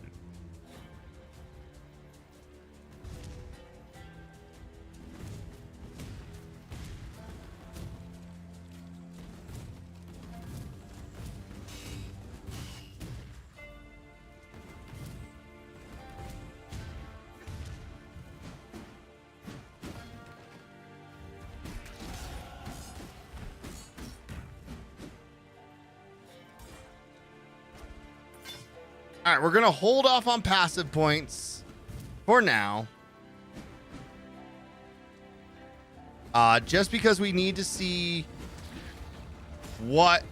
All right, we're going to hold off on passive points for now. Just because we need to see what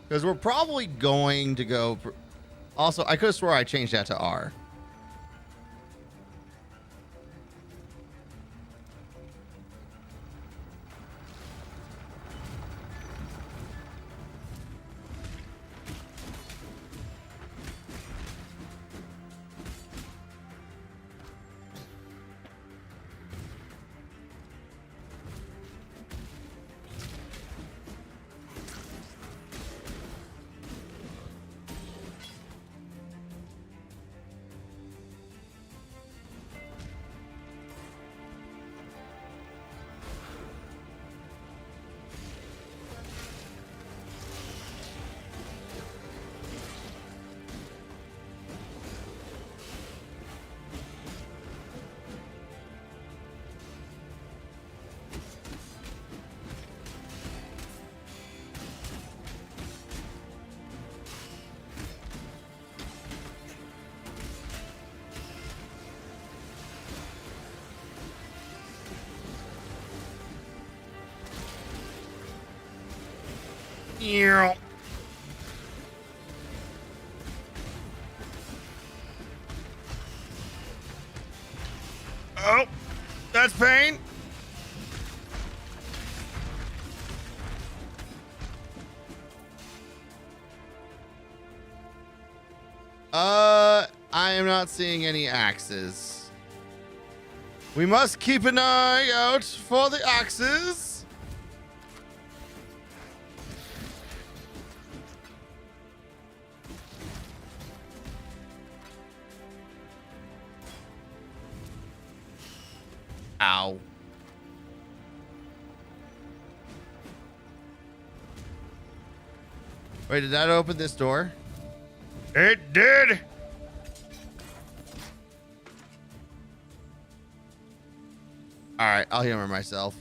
because we're probably going to go. Also, I could have swore I changed that to R. Yeah. Oh, that's pain. I am not seeing any axes. We must keep an eye out for the axes. Ow. Wait, did that open this door? It did. All right, I'll humor myself.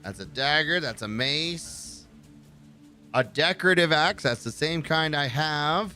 That's a dagger. That's a mace. A decorative axe. That's the same kind I have.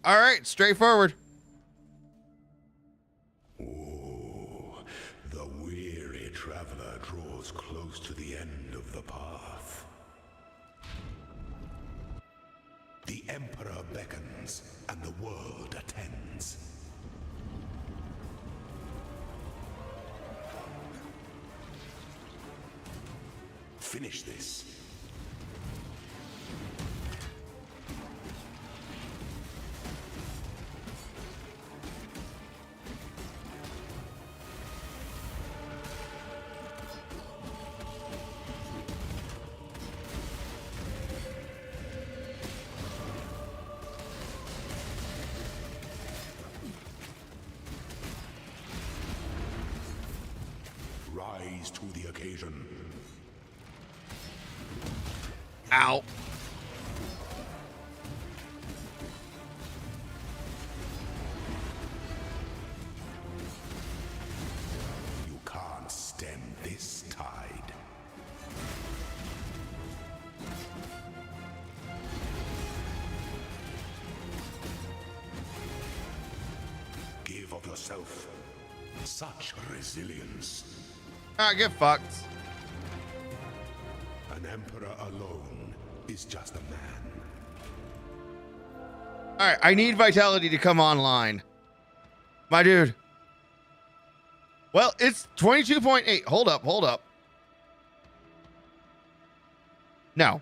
All right, straightforward. Oh, the weary traveler draws close to the end of the path. The Emperor beckons, and the world attends. Finish this. Rise to the occasion. Ow. You can't stem this. of yourself. Such resilience. Ah, get fucked. An emperor alone is just a man. All right, I need vitality to come online. My dude. Well, it's 22.8. Hold up, hold up. No.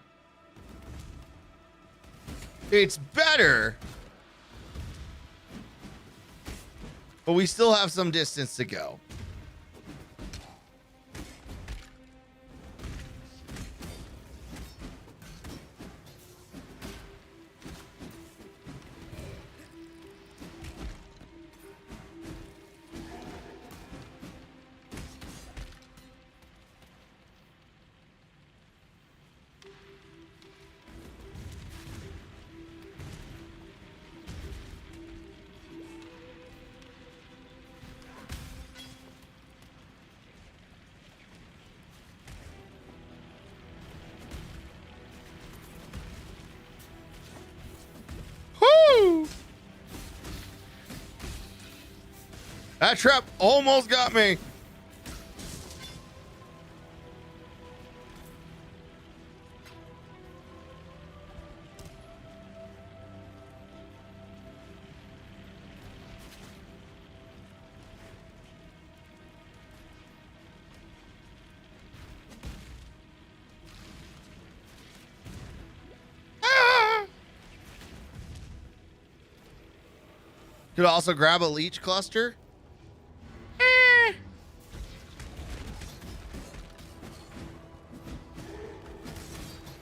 It's better. But we still have some distance to go. Woo! That trap almost got me. Could also grab a leech cluster.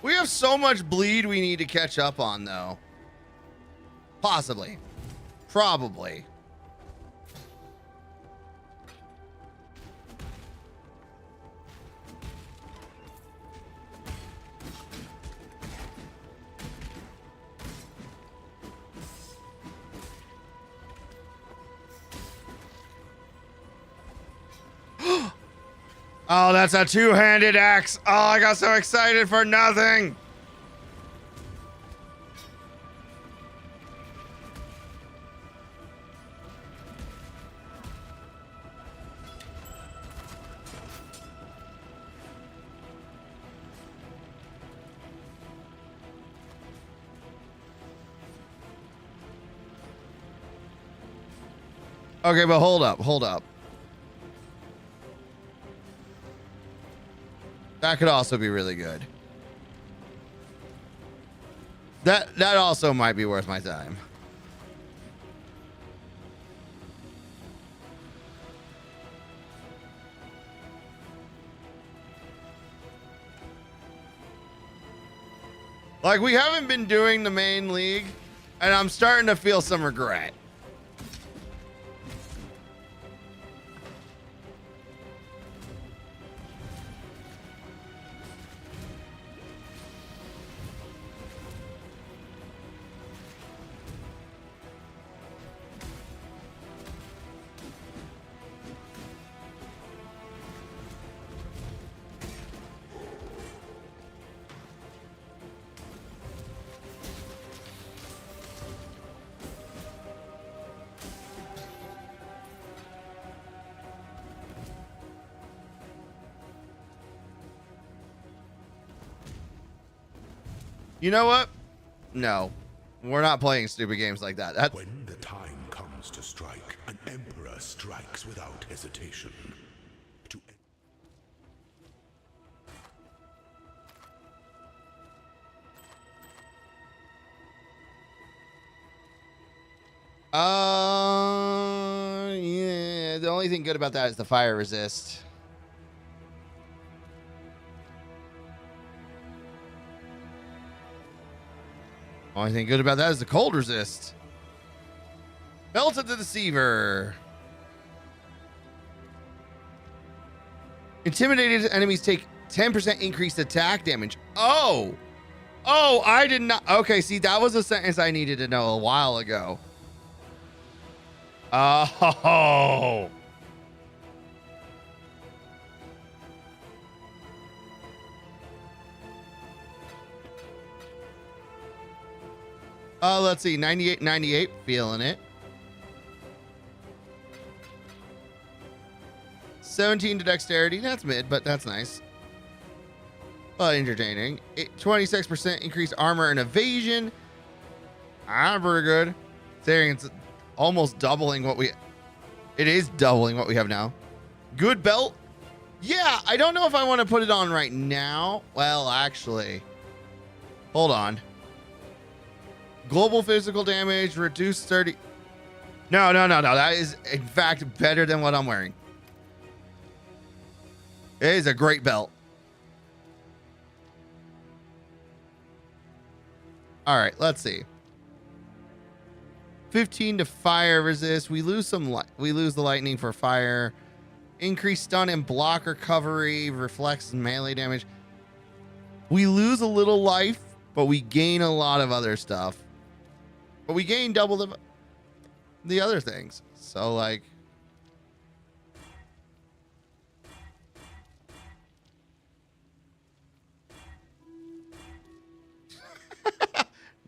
We have so much bleed we need to catch up on, though. Possibly. Probably. Oh, that's a two-handed axe. Oh, I got so excited for nothing. Okay, but hold up, hold up. That could also be really good. That also might be worth my time. Like, we haven't been doing the main league, and I'm starting to feel some regret. You know what? No, we're not playing stupid games like that. When the time comes to strike, an emperor strikes without hesitation. Yeah. The only thing good about that is the fire resist. Only thing good about that is the cold resist. Belt of the Deceiver. Intimidated enemies take 10% increased attack damage. Oh, I did not. Okay, see, that was a sentence I needed to know a while ago. Oh. Let's see, 98, 98, feeling it. 17 to dexterity. That's mid, but that's nice. Entertaining. 26% increased armor and evasion. Pretty good. Saying it's almost doubling what we... It is doubling what we have now. Good belt. Yeah, I don't know if I want to put it on right now. Well, actually. Hold on. Global physical damage, reduced 30... No. That is, in fact, better than what I'm wearing. It is a great belt. All right, let's see. 15 to fire resist. We lose we lose the lightning for fire. Increased stun and block recovery, reflects melee damage. We lose a little life, but we gain a lot of other stuff. But we gain double the other things. So like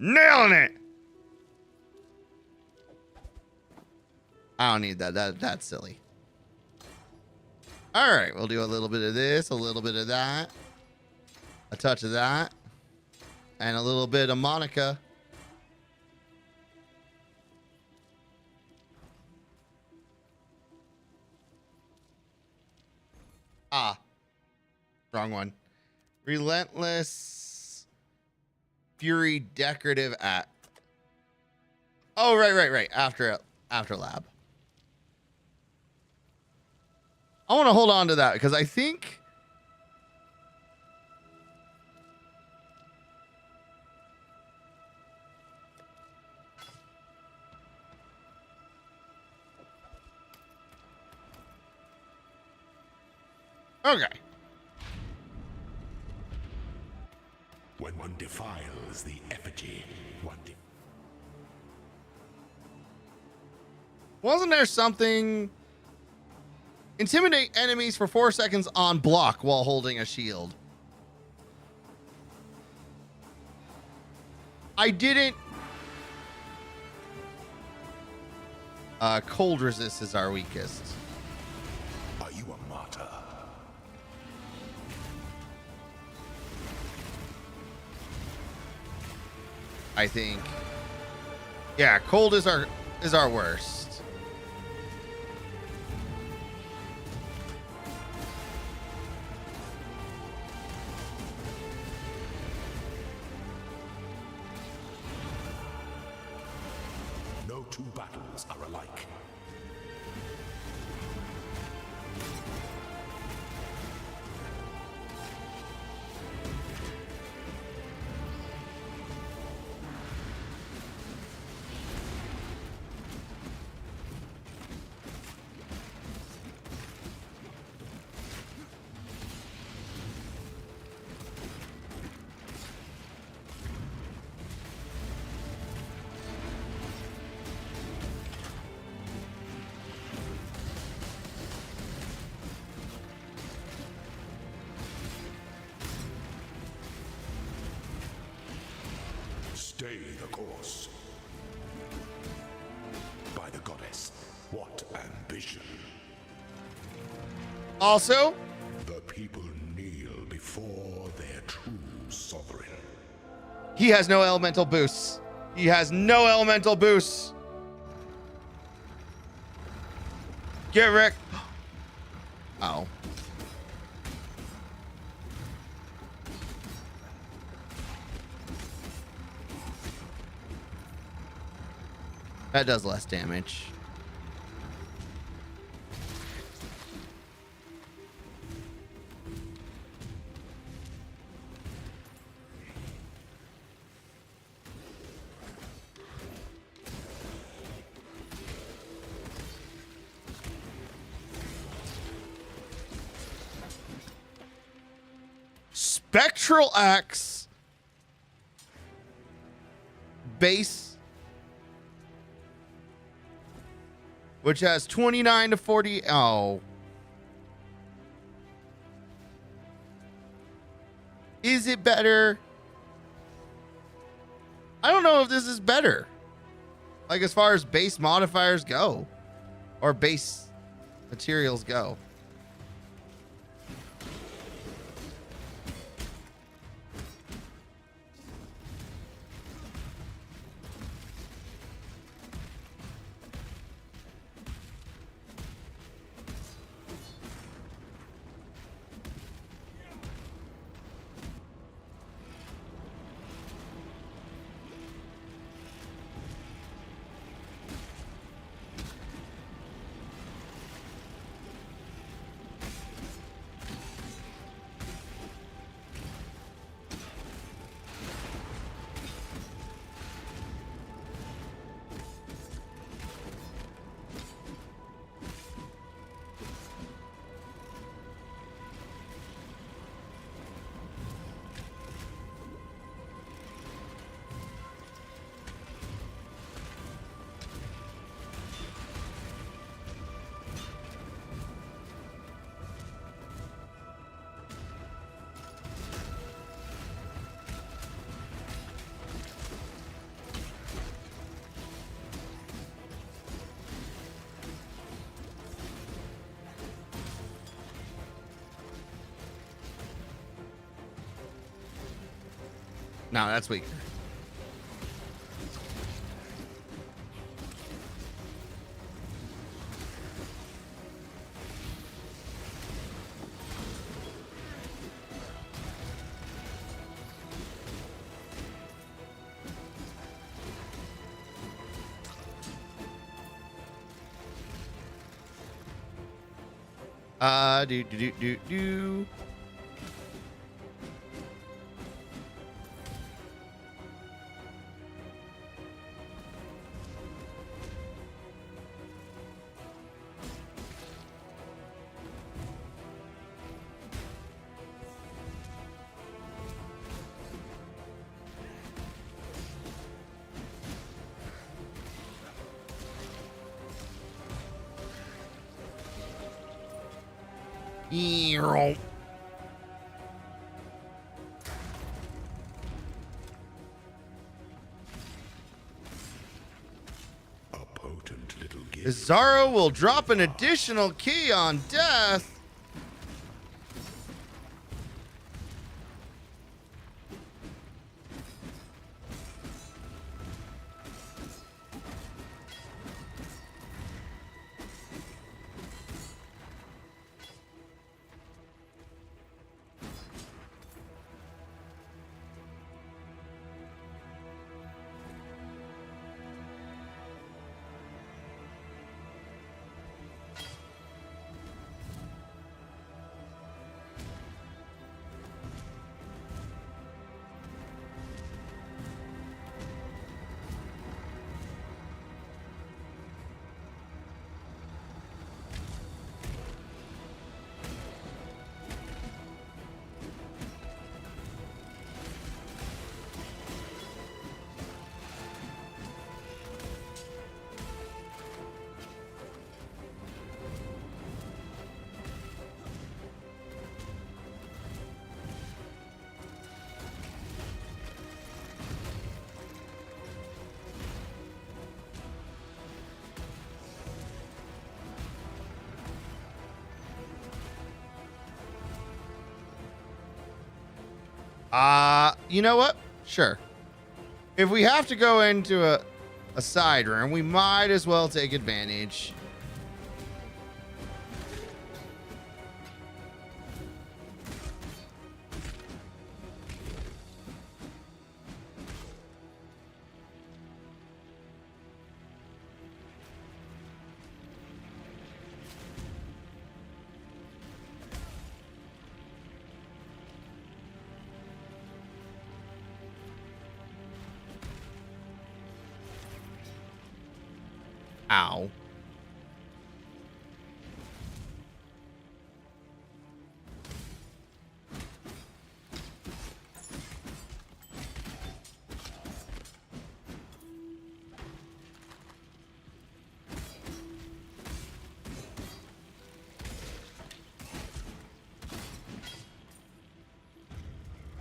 nailing it. I don't need that. That's silly. All right, we'll do a little bit of this, a little bit of that, a touch of that, and a little bit of Monica. Wrong one. Relentless Fury decorative at. Oh, right. After lab. I want to hold on to that because I think okay. When one defiles the effigy, wasn't there something? Intimidate enemies for 4 seconds on block while holding a shield. I didn't. Cold resist is our weakest. Are you a martyr? I think. Yeah, cold is our worst. No two battles are alike. Stay the course. By the goddess, what ambition. Also, the people kneel before their true sovereign. He has no elemental boosts. He has no elemental boosts. Get wrecked. Oh. That does less damage. Spectral Axe. Base. Which has 29 to 40. Oh. Is it better? I don't know if this is better. Like as far as base modifiers go. Or base materials go. No, that's weak. Do. A potent little gift. Zaro will drop an additional key on death. You know what? Sure. If we have to go into a side room, we might as well take advantage. Ow.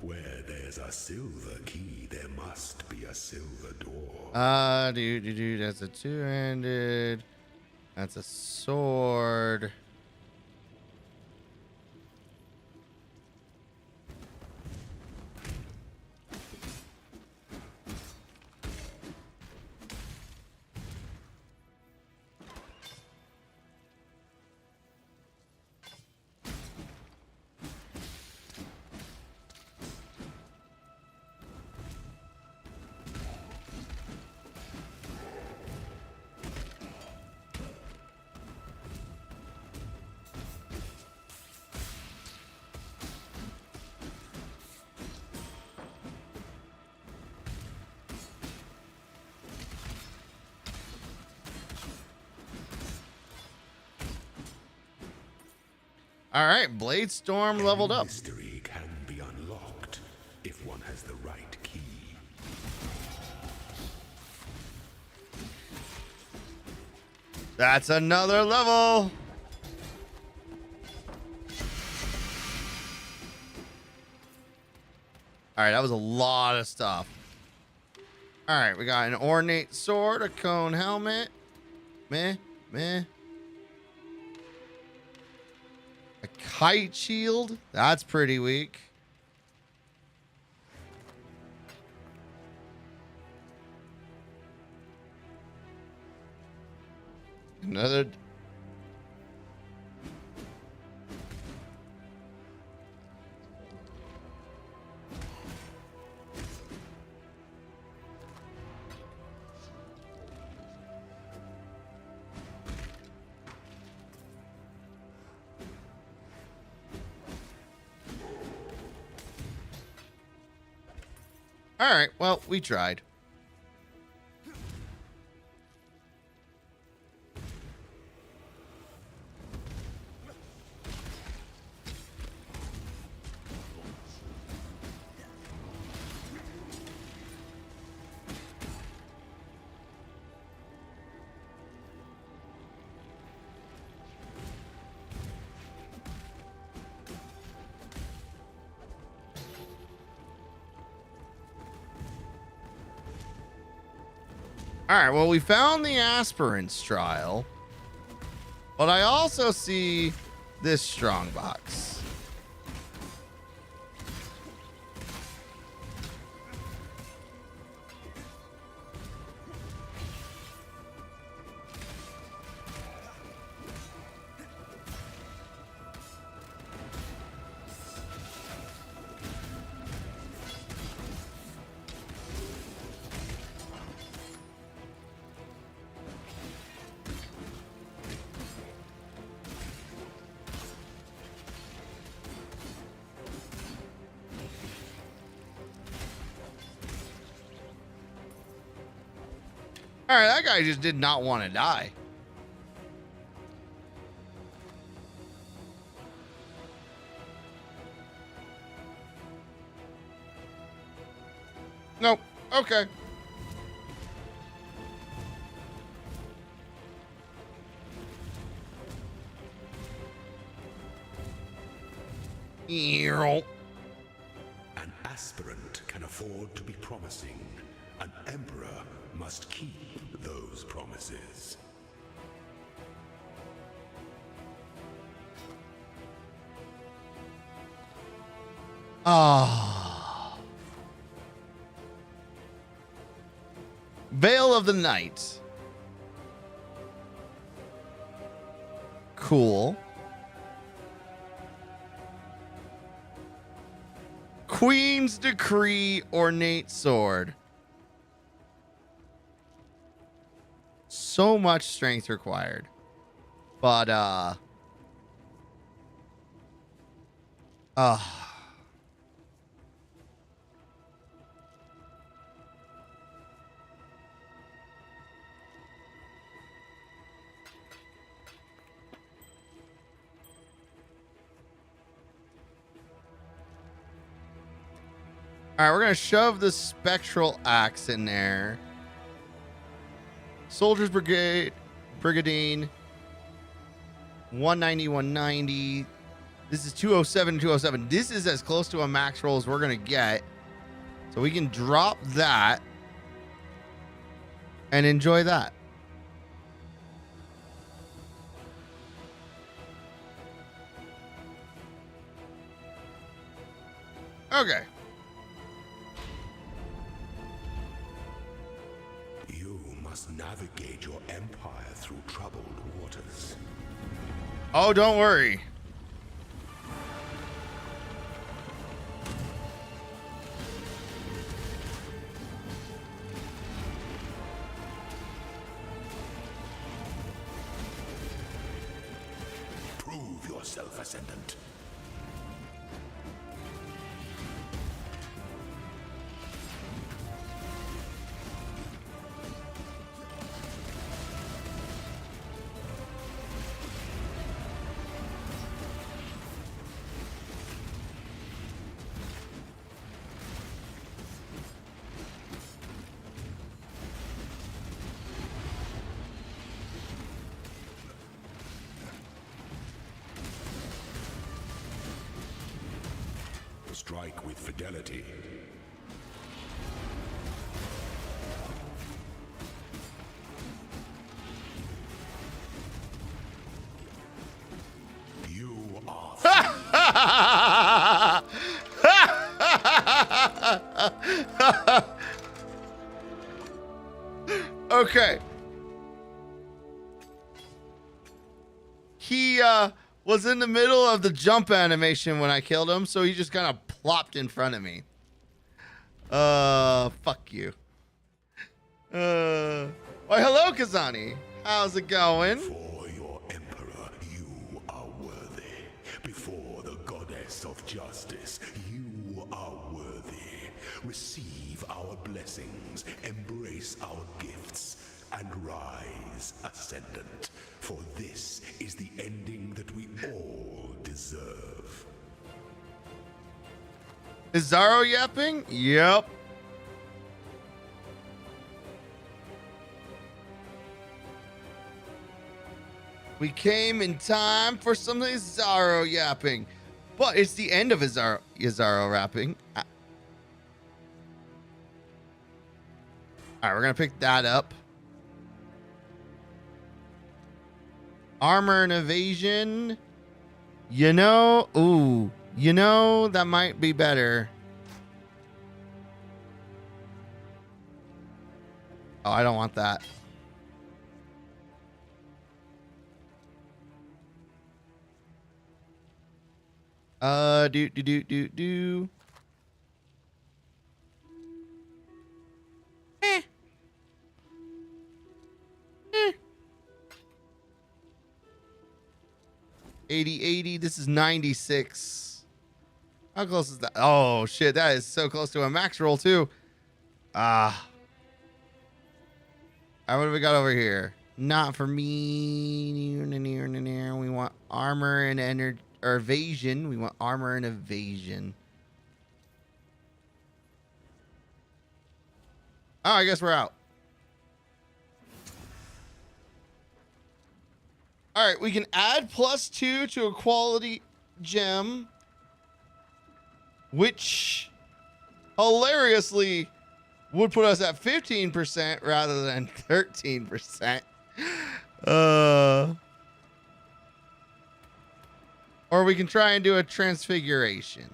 Where there's a silver key, there must be a silver door. That's a two-handed. That's a sword. All right, Blade Storm leveled up. Mystery can be unlocked if one has the right key. That's another level. All right, that was a lot of stuff. All right, we got an ornate sword, a cone helmet. Meh. A kite shield. That's pretty weak. Another. All right, well, we tried. All right, well, we found the aspirant's trial, but I also see this strong box. All right, that guy just did not want to die. Nope. Okay. Earl. An aspirant can afford to be promising. An emperor must keep those promises. Ah. Veil of the Night. Cool. Queen's Decree Ornate Sword. So much strength required. But, All right, we're going to shove the Spectral Axe in there. Soldiers Brigandine. 190, 190. This is 207, 207. This is as close to a max roll as we're going to get. So we can drop that and enjoy that. Okay. You must navigate your empire through troubled waters. Oh, don't worry. Prove yourself, Ascendant. Strike with fidelity. You are. Okay. he was in the middle of the jump animation when I killed him, so he just kind of plopped in front of me. Fuck you. Why, hello, Kazani. How's it going? For your emperor, you are worthy. Before the goddess of justice, you are worthy. Receive our blessings, embrace our gifts, and rise ascendant. For this is the ending that we all deserve. Is Zaro yapping? Yep. We came in time for some Zaro yapping. But it's the end of Zaro rapping. Alright, we're gonna pick that up. Armor and evasion. You know, ooh, you know, that might be better. Oh, I don't want that. Do. Eh. 80. This is 96. How close is that? Oh shit, that is so close to a max roll too. Alright, what do we got over here? Not for me. We want armor and energy or evasion. We want armor and evasion. Oh, I guess we're out. All right, we can add +2 to a quality gem, which hilariously would put us at 15% rather than 13%. Or we can try and do a transfiguration.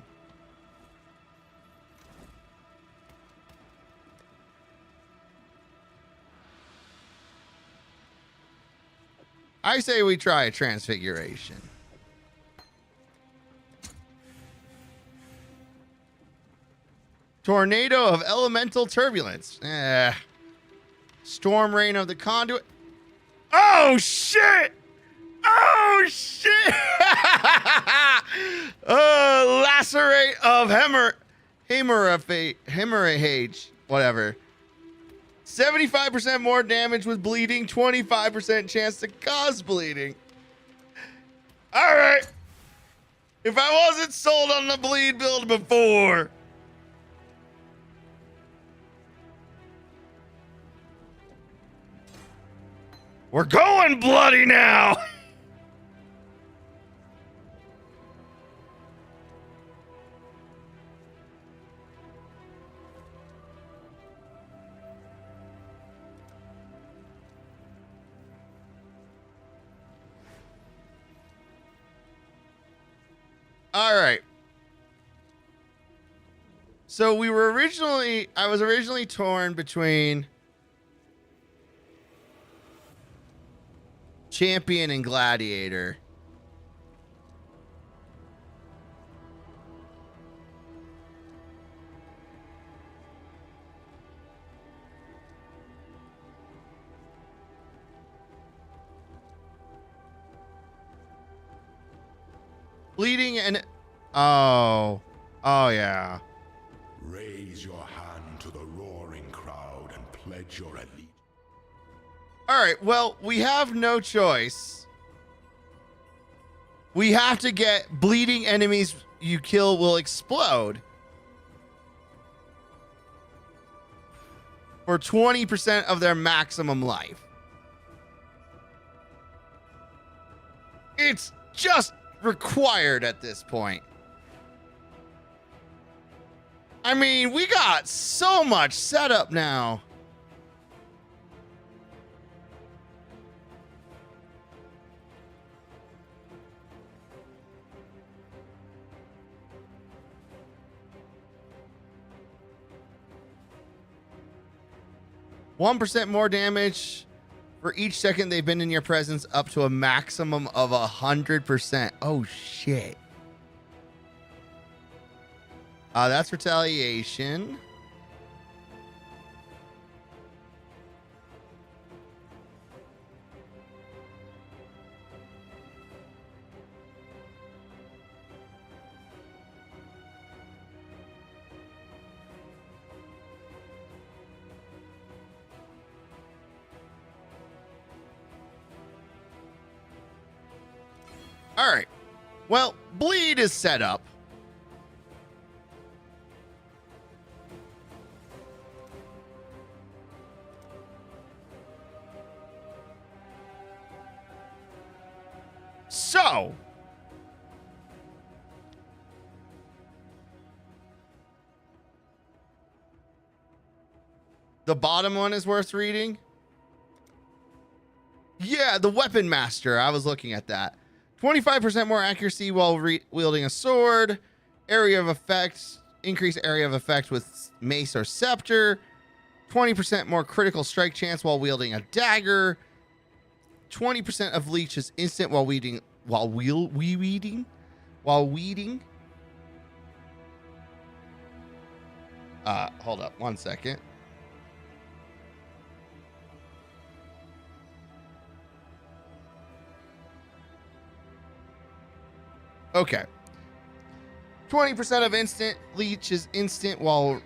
I say we try a transfiguration. Tornado of elemental turbulence. Storm rain of the conduit. Oh shit! Oh shit! Lacerate of hemorrhage. Whatever. 75% more damage with bleeding, 25% chance to cause bleeding. All right. If I wasn't sold on the bleed build before. We're going bloody now. All right. So I was originally torn between Champion and Gladiator. Bleeding and oh yeah. Raise your hand to the roaring crowd and pledge your allegiance. All right, well, we have no choice. We have to get bleeding enemies you kill will explode for 20% of their maximum life. It's just required at this point. I mean, we got so much setup now. One percent more damage for each second they've been in your presence up to a maximum of 100%. Oh, shit. That's retaliation. All right. Well, bleed is set up. So, the bottom one is worth reading. Yeah, the Weapon Master. I was looking at that. 25% more accuracy while wielding a sword. Area of effect. Increase area of effect with mace or scepter. 20% more critical strike chance while wielding a dagger. 20% of leech is instant while weeding. Weeding. Hold up 1 second. Okay. 20% of instant leech is instant while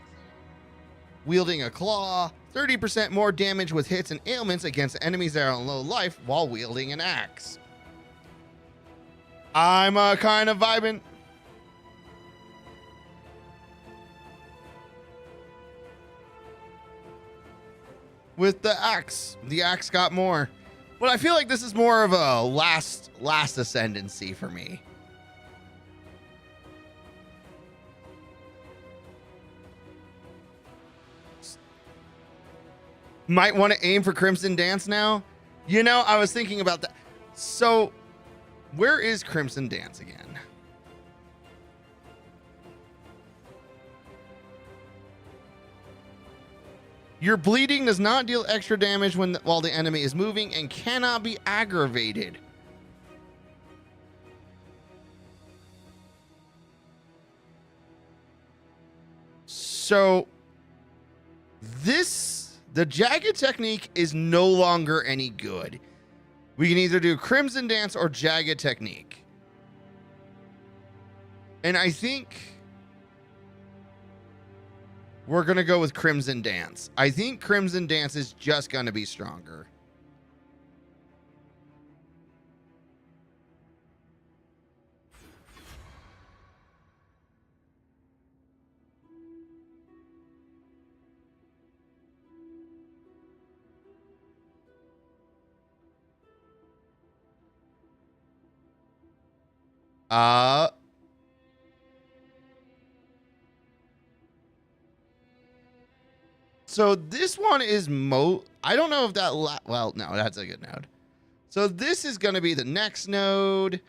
wielding a claw. 30% more damage with hits and ailments against enemies that are on low life while wielding an axe. I'm kind of vibing. With the axe. The axe got more. But I feel like this is more of a last ascendancy for me. Might want to aim for Crimson Dance now. You know, I was thinking about that. So, where is Crimson Dance again? Your bleeding does not deal extra damage while the enemy is moving and cannot be aggravated. So, the Jagged Technique is no longer any good. We can either do Crimson Dance or Jagged Technique. And I think we're going to go with Crimson Dance. I think Crimson Dance is just going to be stronger. So this one is I don't know if that well, no, that's a good node. So this is going to be the next node.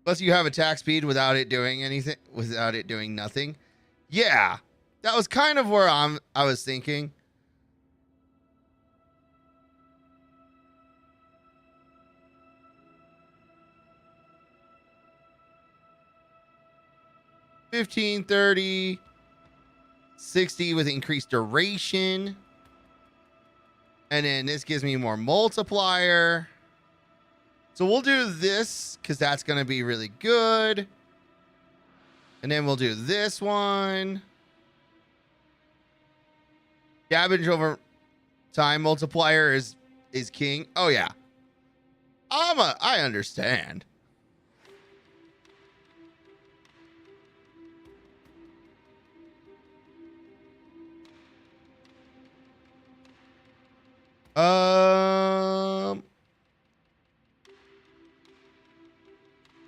Plus you have attack speed without it doing anything, without it doing nothing. Yeah, that was kind of where I was thinking. $15, $30, $60 with increased duration. And then this gives me more multiplier. So we'll do this because that's going to be really good. And then we'll do this one. Damage over time multiplier is king. Oh yeah. I understand.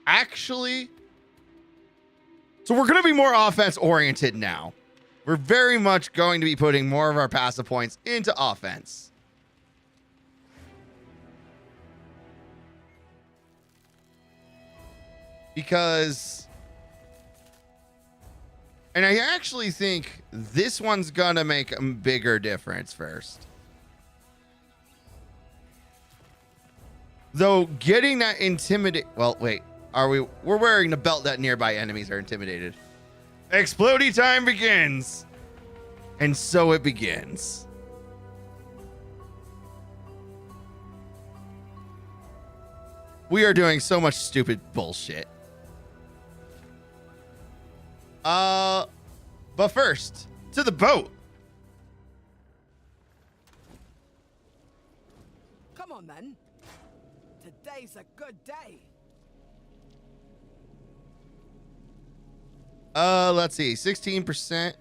Actually, so we're going to be more offense oriented now. We're very much going to be putting more of our passive points into offense. Because And I actually think this one's gonna make a bigger difference first. Though getting that intimidate. Well, wait. Are we? We're wearing the belt that nearby enemies are intimidated. Explodey time begins. And so it begins. We are doing so much stupid bullshit. But first, to the boat. Come on, then. Today's a good day. Let's see. 16%.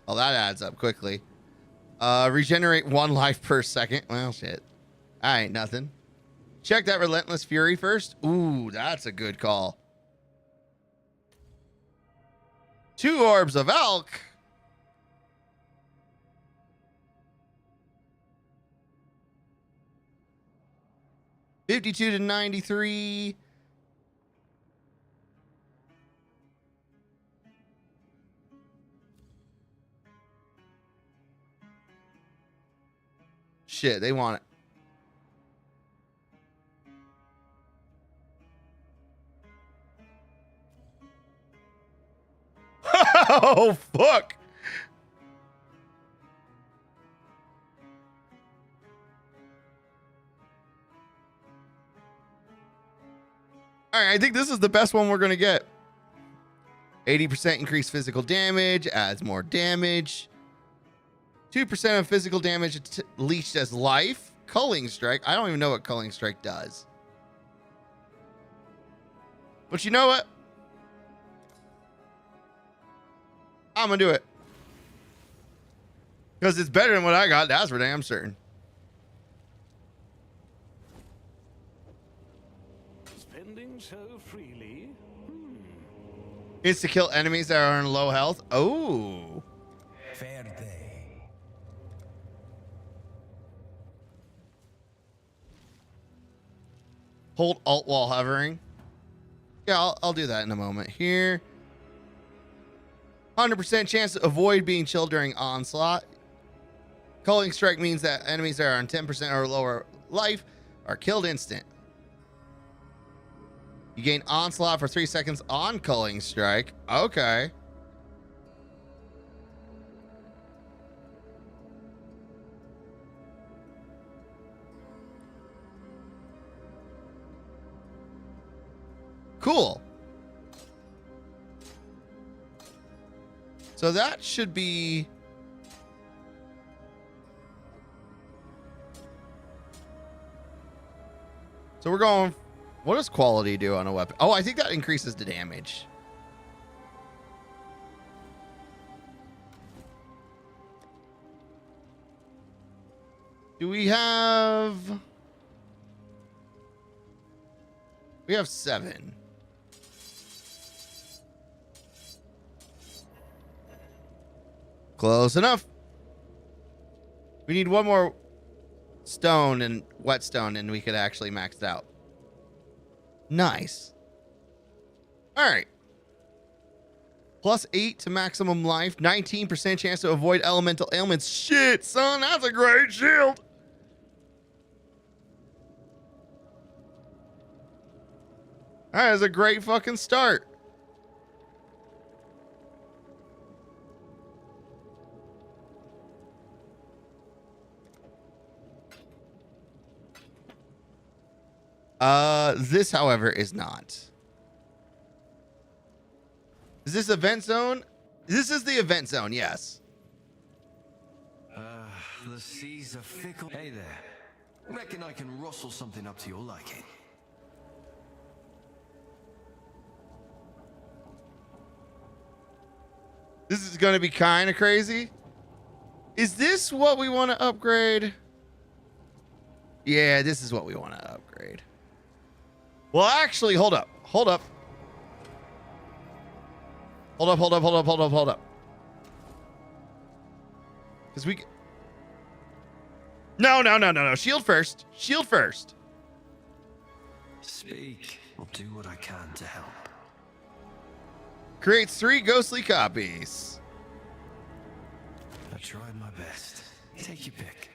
Oh, that adds up quickly. Regenerate 1 life per second. Well, shit. I ain't nothing. Check that Relentless Fury first. Ooh, that's a good call. 2 orbs of elk. $52 to $93. Shit, they want it. Oh, fuck. All right, I think this is the best one we're going to get. 80% increased physical damage, adds more damage. 2% of physical damage leached as life. Culling Strike. I don't even know what Culling Strike does. But you know what? I'm going to do it. Because it's better than what I got. That's for damn certain. Spending so freely. Insta kill enemies that are in low health. Oh. Fair day. Hold Alt while hovering. Yeah, I'll do that in a moment here. 100% chance to avoid being chilled during onslaught. Culling Strike means that enemies that are on 10% or lower life are killed instant. You gain onslaught for 3 seconds on Culling Strike. Okay. Cool. So that should be... So we're going... What does quality do on a weapon? Oh, I think that increases the damage. Do we have... We have 7. Close enough. We need 1 more stone and whetstone and we could actually max it out. Nice. All right. +8 to maximum life. 19% chance to avoid elemental ailments. Shit, son, that's a great shield. That is a great fucking start. This, however, is not. Is this event zone? This is the event zone, yes. The seas are fickle. Hey there. Reckon I can rustle something up to your liking. This is going to be kind of crazy. Is this what we want to upgrade? Yeah, this is what we want to upgrade. Well, actually, hold up. Hold up. Hold up, hold up, hold up, hold up, hold up. Because we... No. Shield first. Shield first. Speak. I'll do what I can to help. Creates 3 ghostly copies. I tried my best. Take your pick.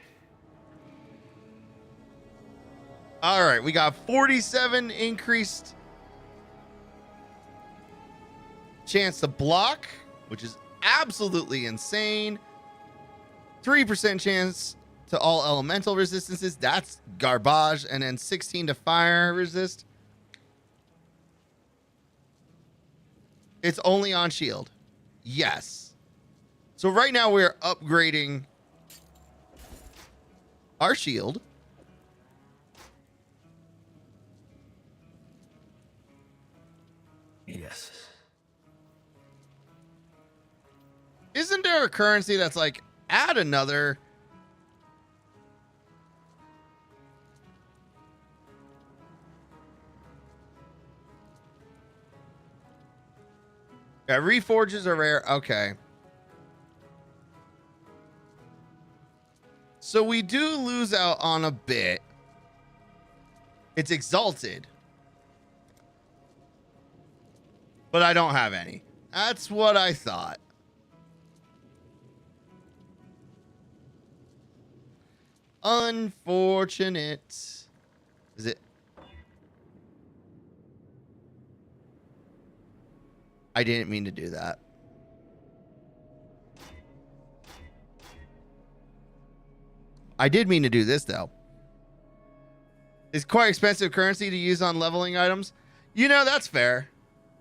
All right, we got 47 increased chance to block, which is absolutely insane. 3% chance to all elemental resistances. That's garbage. And then 16 to fire resist. It's only on shield. Yes. So right now we're upgrading our shield. Yes. Isn't there a currency that's like, add another? Yeah, reforges are rare. Okay. So we do lose out on a bit. It's exalted. But I don't have any. That's what I thought. Unfortunate. Is it? I didn't mean to do that. I did mean to do this, though. It's quite expensive currency to use on leveling items. You know, that's fair.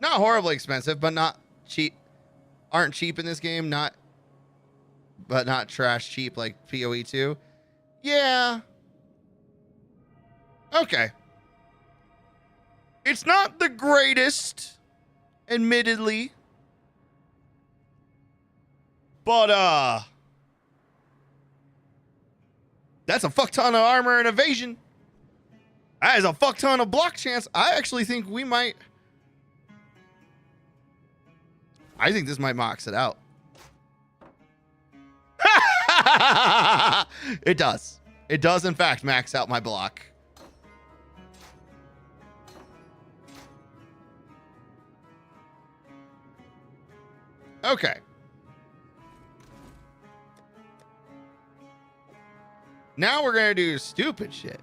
Not horribly expensive, but not cheap. Aren't cheap in this game. But not trash cheap like PoE 2. Yeah. Okay. It's not the greatest, admittedly. But, that's a fuck ton of armor and evasion. That is a fuck ton of block chance. I actually think we might... I think this might max it out. It does. It does, in fact, max out my block. Okay. Now we're going to do stupid shit.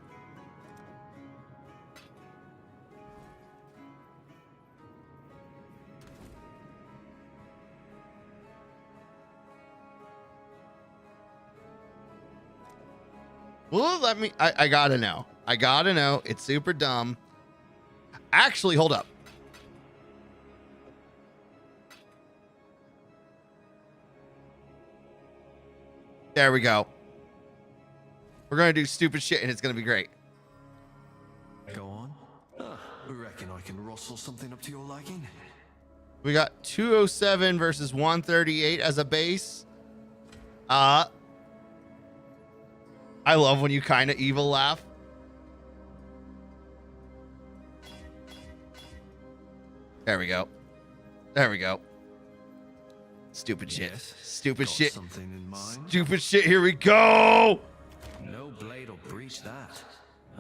Well, let me... I gotta know. I gotta know. It's super dumb. Actually, hold up. There we go. We're going to do stupid shit, and it's going to be great. Go on. Reckon I can rustle something up to your liking? We got 207 versus 138 as a base. I love when you kind of evil laugh. There we go. There we go. Stupid shit. Yes. Stupid Got shit. Something in mind? Stupid shit. Here we go. No blade will breach that,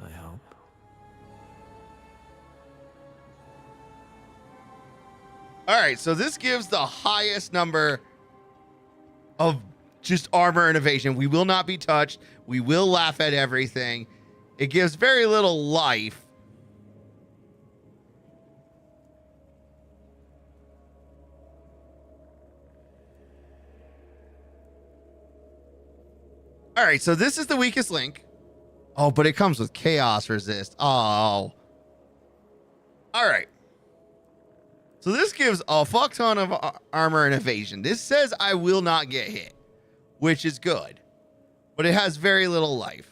I hope. All right, so this gives the highest number of just armor and evasion. We will not be touched. We will laugh at everything. It gives very little life. All right, so this is the weakest link. Oh, but it comes with chaos resist. Oh. All right. So this gives a fuck ton of armor and evasion. This says I will not get hit, which is good. But it has very little life.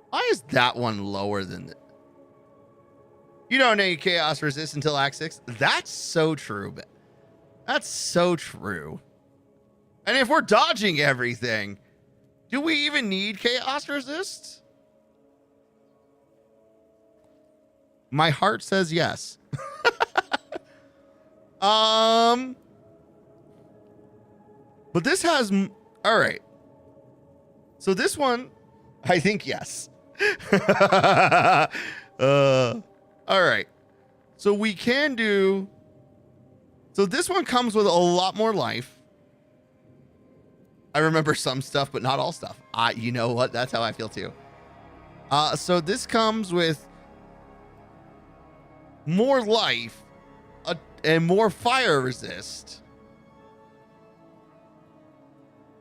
Why is that one lower than the... You don't need chaos resist until Act 6. That's so true. But that's so true. And if we're dodging everything, do we even need chaos resist? My heart says yes. But this has... All right. So this one, I think yes. All right. So we can do. So this one comes with a lot more life. I remember some stuff, but not all stuff. You know what? That's how I feel too. So this comes with more life and more fire resist.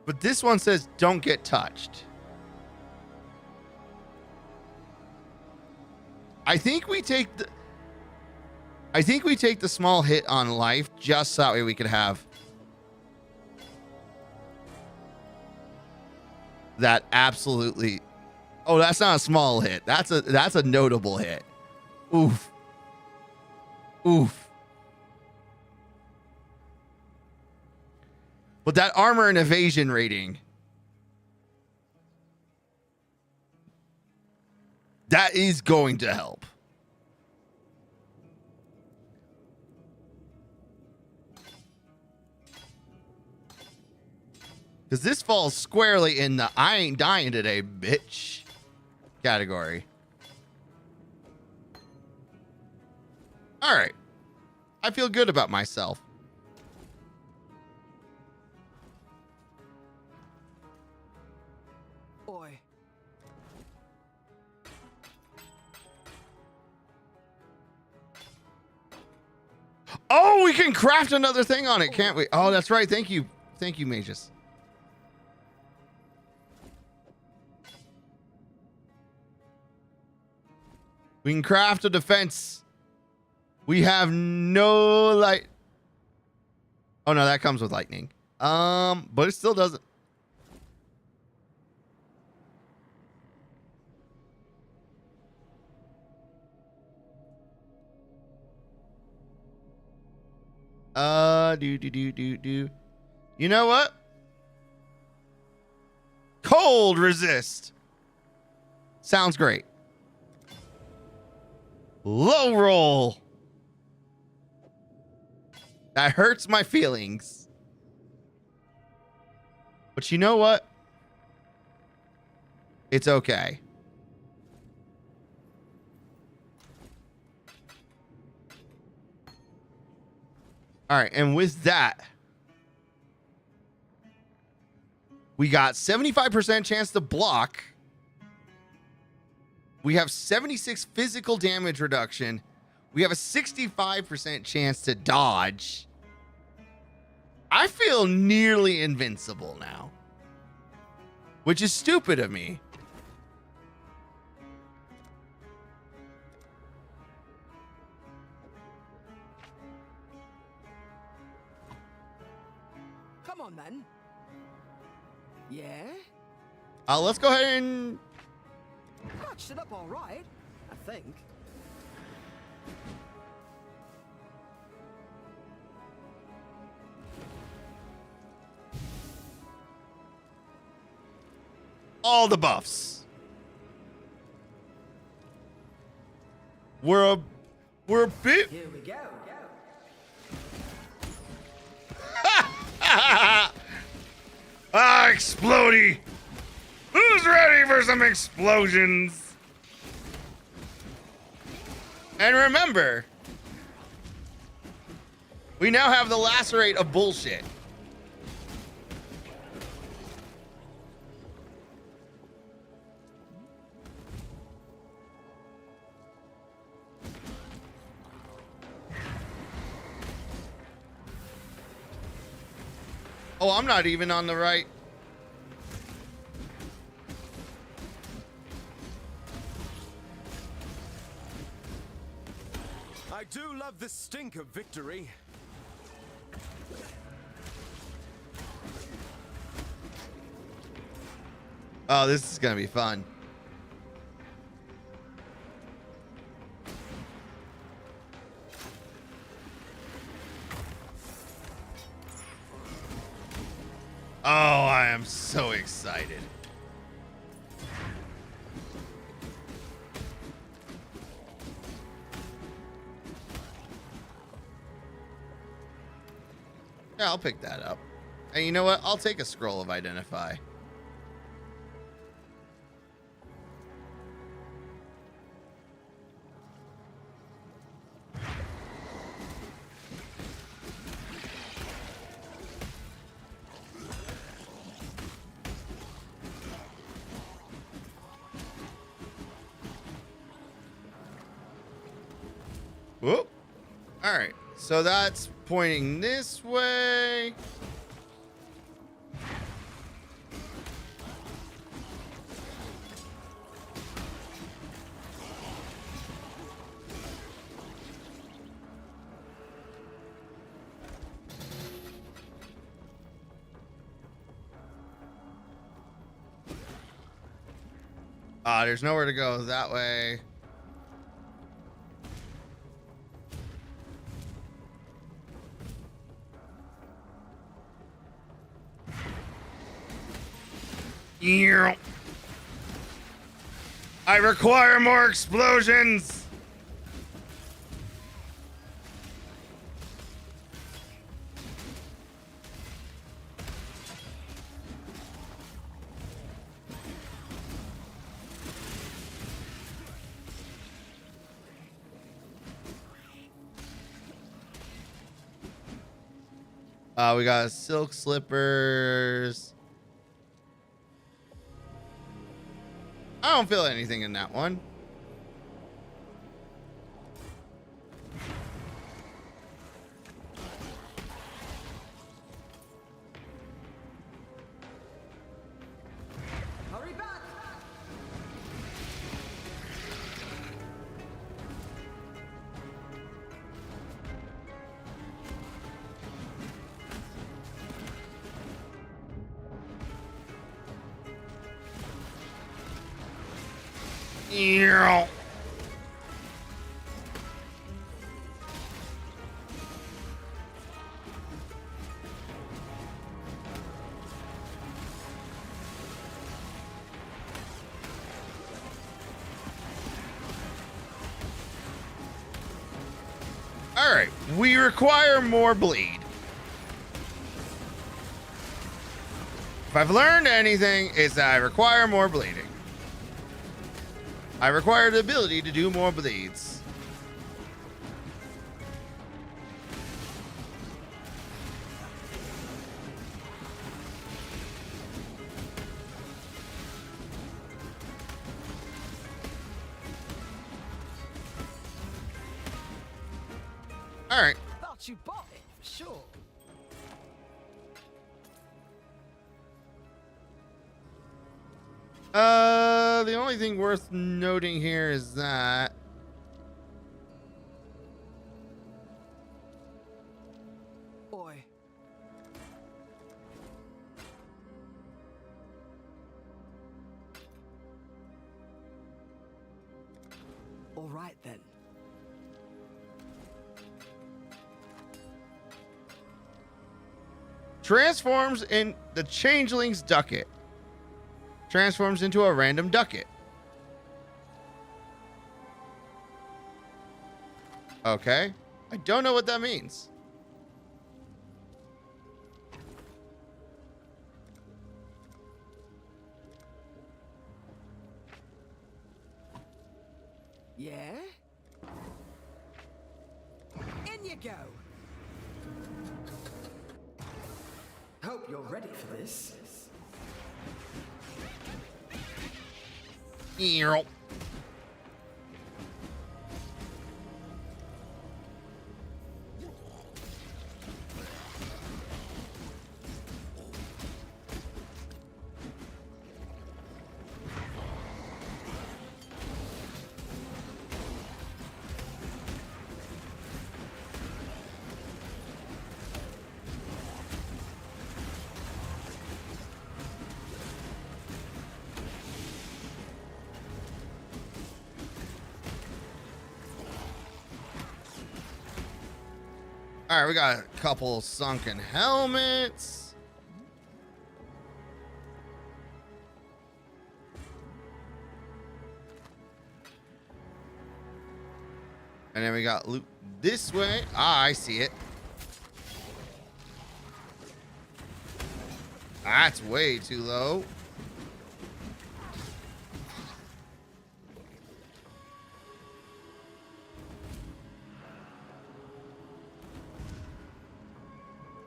But this one says don't get touched. I think we take the small hit on life just so that way we could have that absolutely. Oh, that's not a small hit. That's a notable hit. Oof. Oof. But that armor and evasion rating, that is going to help. Because this falls squarely in the I ain't dying today, bitch category. All right. I feel good about myself. Oi. Oh, we can craft another thing on it, can't we? Oh, that's right. Thank you. Thank you, Magus. We can craft a defense. We have no light. Oh no, that comes with lightning. But it still doesn't. Do. You know what? Cold resist. Sounds great. Low roll. That hurts my feelings. But you know what? It's okay. All right, and with that, we got 75% chance to block. We have 76 physical damage reduction. We have a 65% chance to dodge. I feel nearly invincible now, which is stupid of me. Come on, then. Yeah? Let's go ahead and... Patched it up all right, I think. all the buffs. We're a bit. Here we go. Explodey! Who's ready for some explosions? And remember, we now have the lacerate of bullshit. Oh, I'm not even on the right. I do love the stink of victory. Oh, this is gonna be fun. Oh, I am so excited. Yeah, I'll pick that up. And you know what? I'll take a scroll of identify. Whoop. All right. So that's pointing this way. There's nowhere to go that way. Yeah. I require more explosions. We got silk slippers. I don't feel anything in that one. Hurry back! Yeah. All right, we require more bleed. If I've learned anything, it's that I require more bleeding. I require the ability to do more bleeds. All right. Thought you bought it, for sure. The only thing worth noting here is that Boy. All right then. transforms in the changeling's ducat. Transforms into a random ducat. Okay. I don't know what that means. Yeah? In you go. Hope you're ready for this. Earl. All right, we got a couple sunken helmets. And then we got loot this way. Ah, I see it. That's way too low.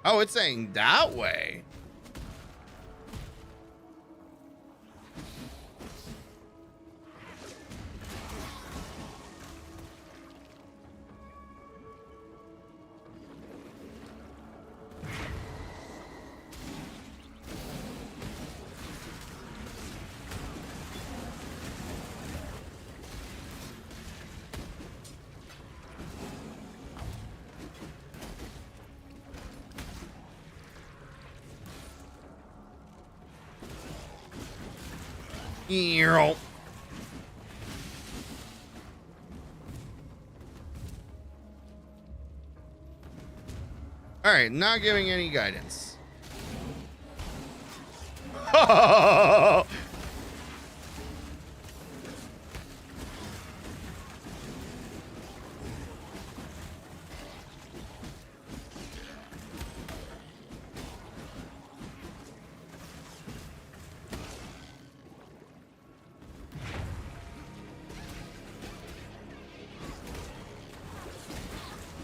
Oh, it's saying that way. Earl. All right, not giving any guidance.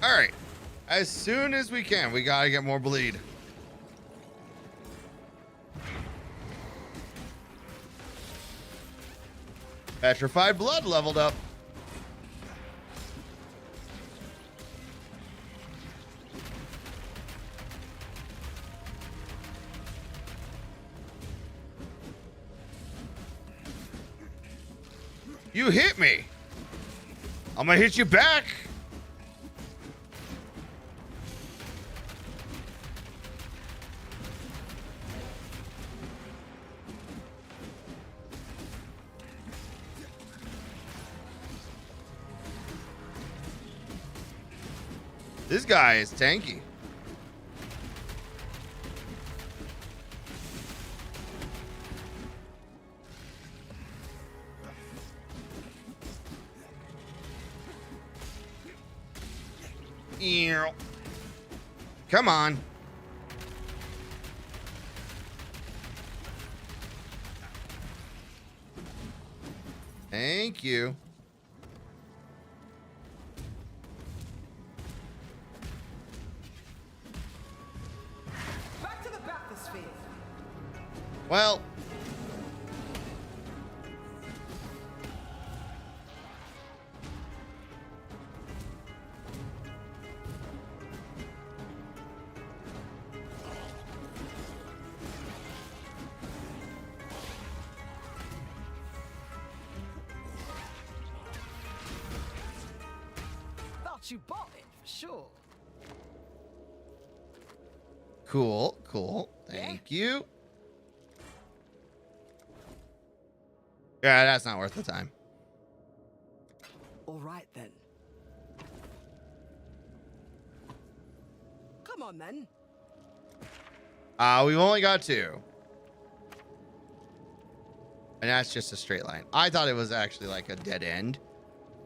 All right, as soon as we can, we gotta get more bleed. Petrified blood leveled up. You hit me. I'm gonna hit you back. This guy is tanky. Ew. Come on. Thank you. Back to the bathysphere. Well, Thought you bought it for sure. cool, cool. Thank you. Yeah, that's not worth the time. All right then. Come on then. We've only got 2. And that's just a straight line. I thought it was actually like a dead end.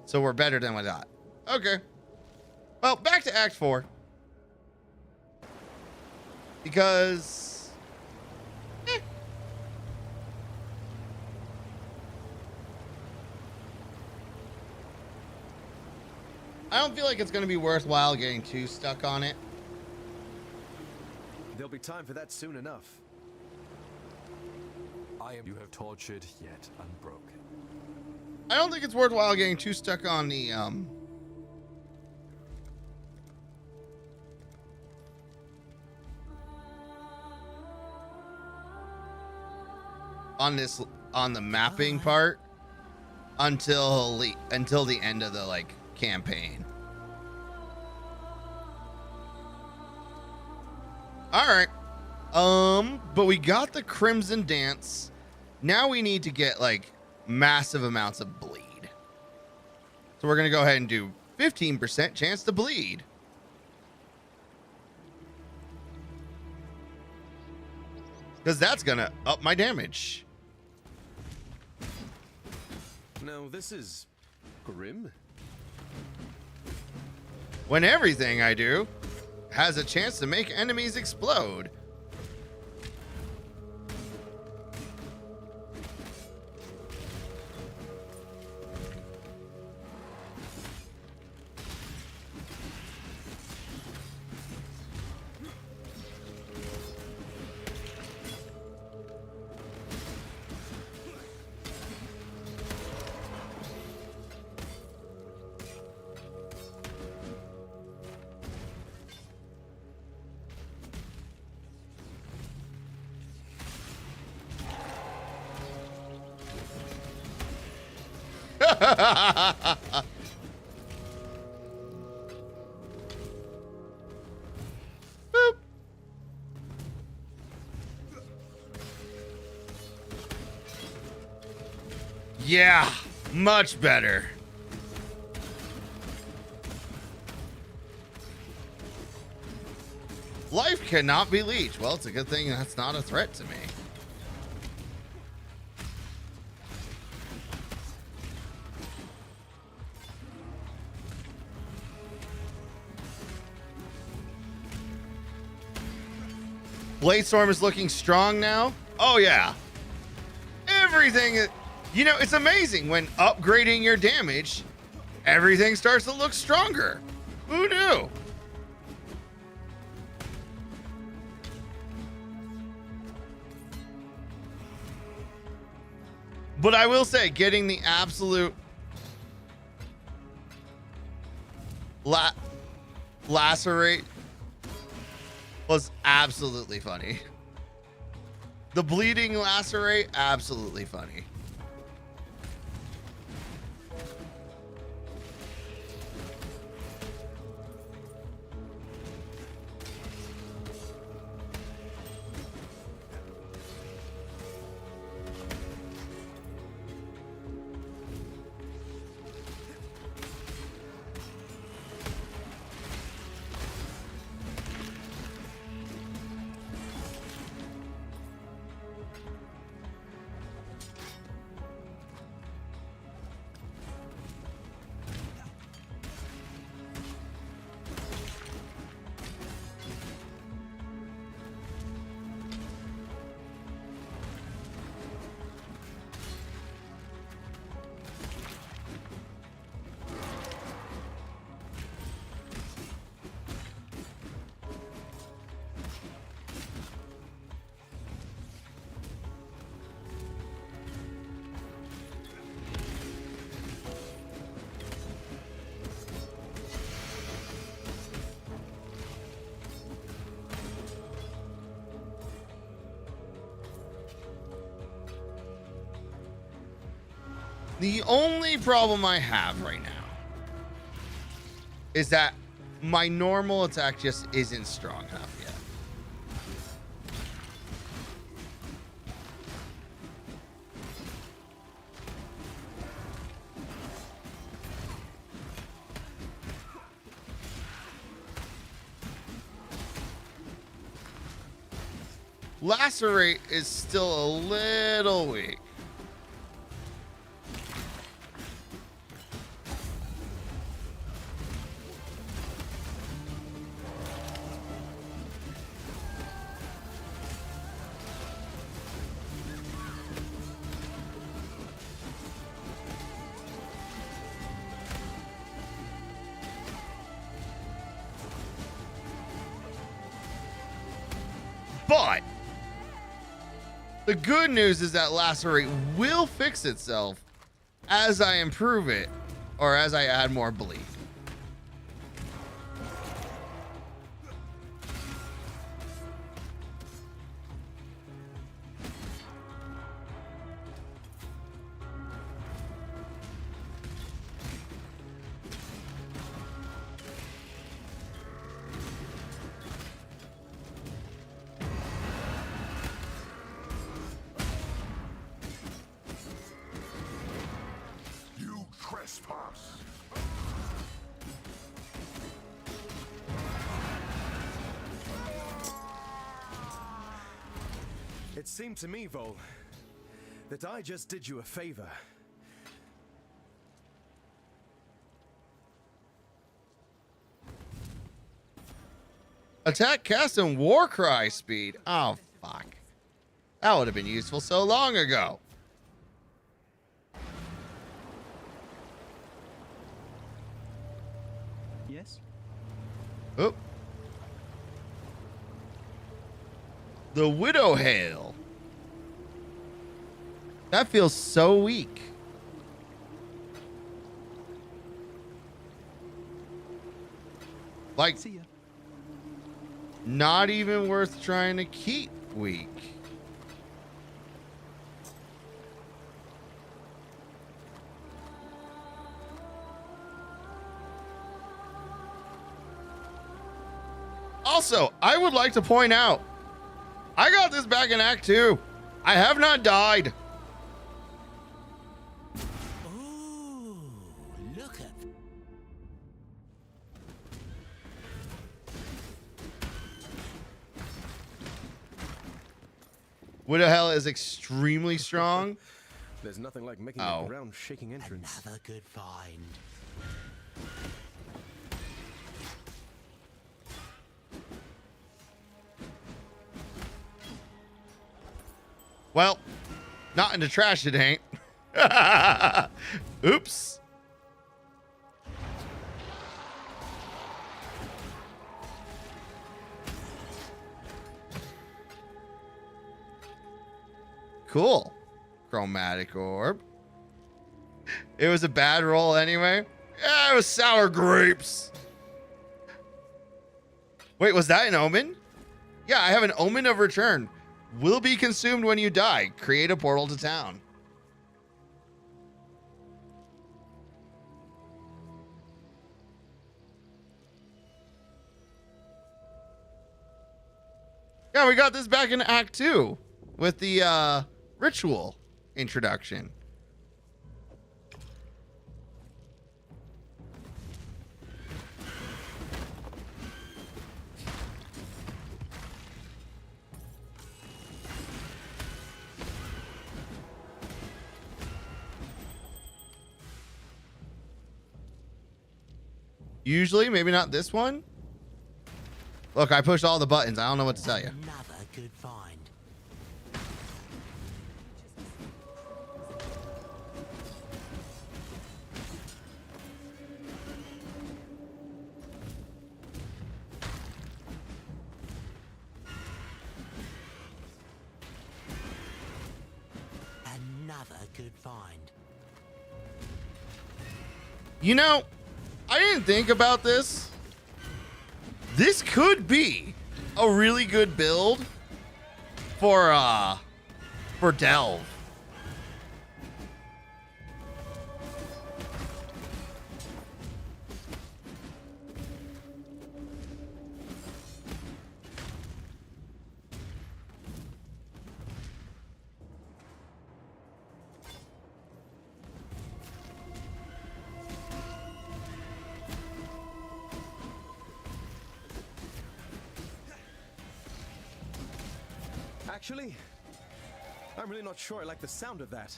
So we're better than we thought. Okay. Well, back to Act 4. Because... I don't feel like it's going to be worthwhile getting too stuck on it. There'll be time for that soon enough. You have tortured yet unbroken. I don't think it's worthwhile getting too stuck on the on the mapping part until the end of the like campaign. All right. But we got the Crimson Dance. Now we need to get like massive amounts of bleed. So we're going to go ahead and do 15% chance to bleed. Because that's going to up my damage. No, this is grim. When everything I do has a chance to make enemies explode. Boop. Yeah, much better. Life cannot be leech. Well, it's a good thing that's not a threat to me. Bladestorm is looking strong now. Oh yeah. Everything, you know, it's amazing when upgrading your damage, everything starts to look stronger. Who knew? But I will say, getting the absolute lacerate was absolutely funny. The bleeding lacerate, absolutely funny. The only problem I have right now is that my normal attack just isn't strong enough yet. Lacerate is still a little weak. But the good news is that lacerate will fix itself as I improve it or as I add more bleed. It seemed to me, Vol, that I just did you a favor. Attack, cast, and Warcry speed. Oh, fuck. That would have been useful so long ago. Yes? Oh. The Widow Hail. That feels so weak. Like, See ya. Not even worth trying to keep weak. Also, I would like to point out, I got this back in Act 2. I have not died. Widow Hell is extremely strong. There's nothing like making a ground-shaking entrance. Another good find. Well, not in the trash it ain't. Oops. Cool. Chromatic orb. It was a bad roll anyway. Yeah, it was sour grapes. Wait, was that an omen? Yeah, I have an omen of return. Will be consumed when you die. Create a portal to town. Yeah, we got this back in Act 2 with the ritual introduction. Usually, maybe not this one. Look, I pushed all the buttons. I don't know what to tell you. Another good find. Another good find. You know, I didn't think about this. This could be a really good build for Delve. Actually, I'm really not sure I like the sound of that.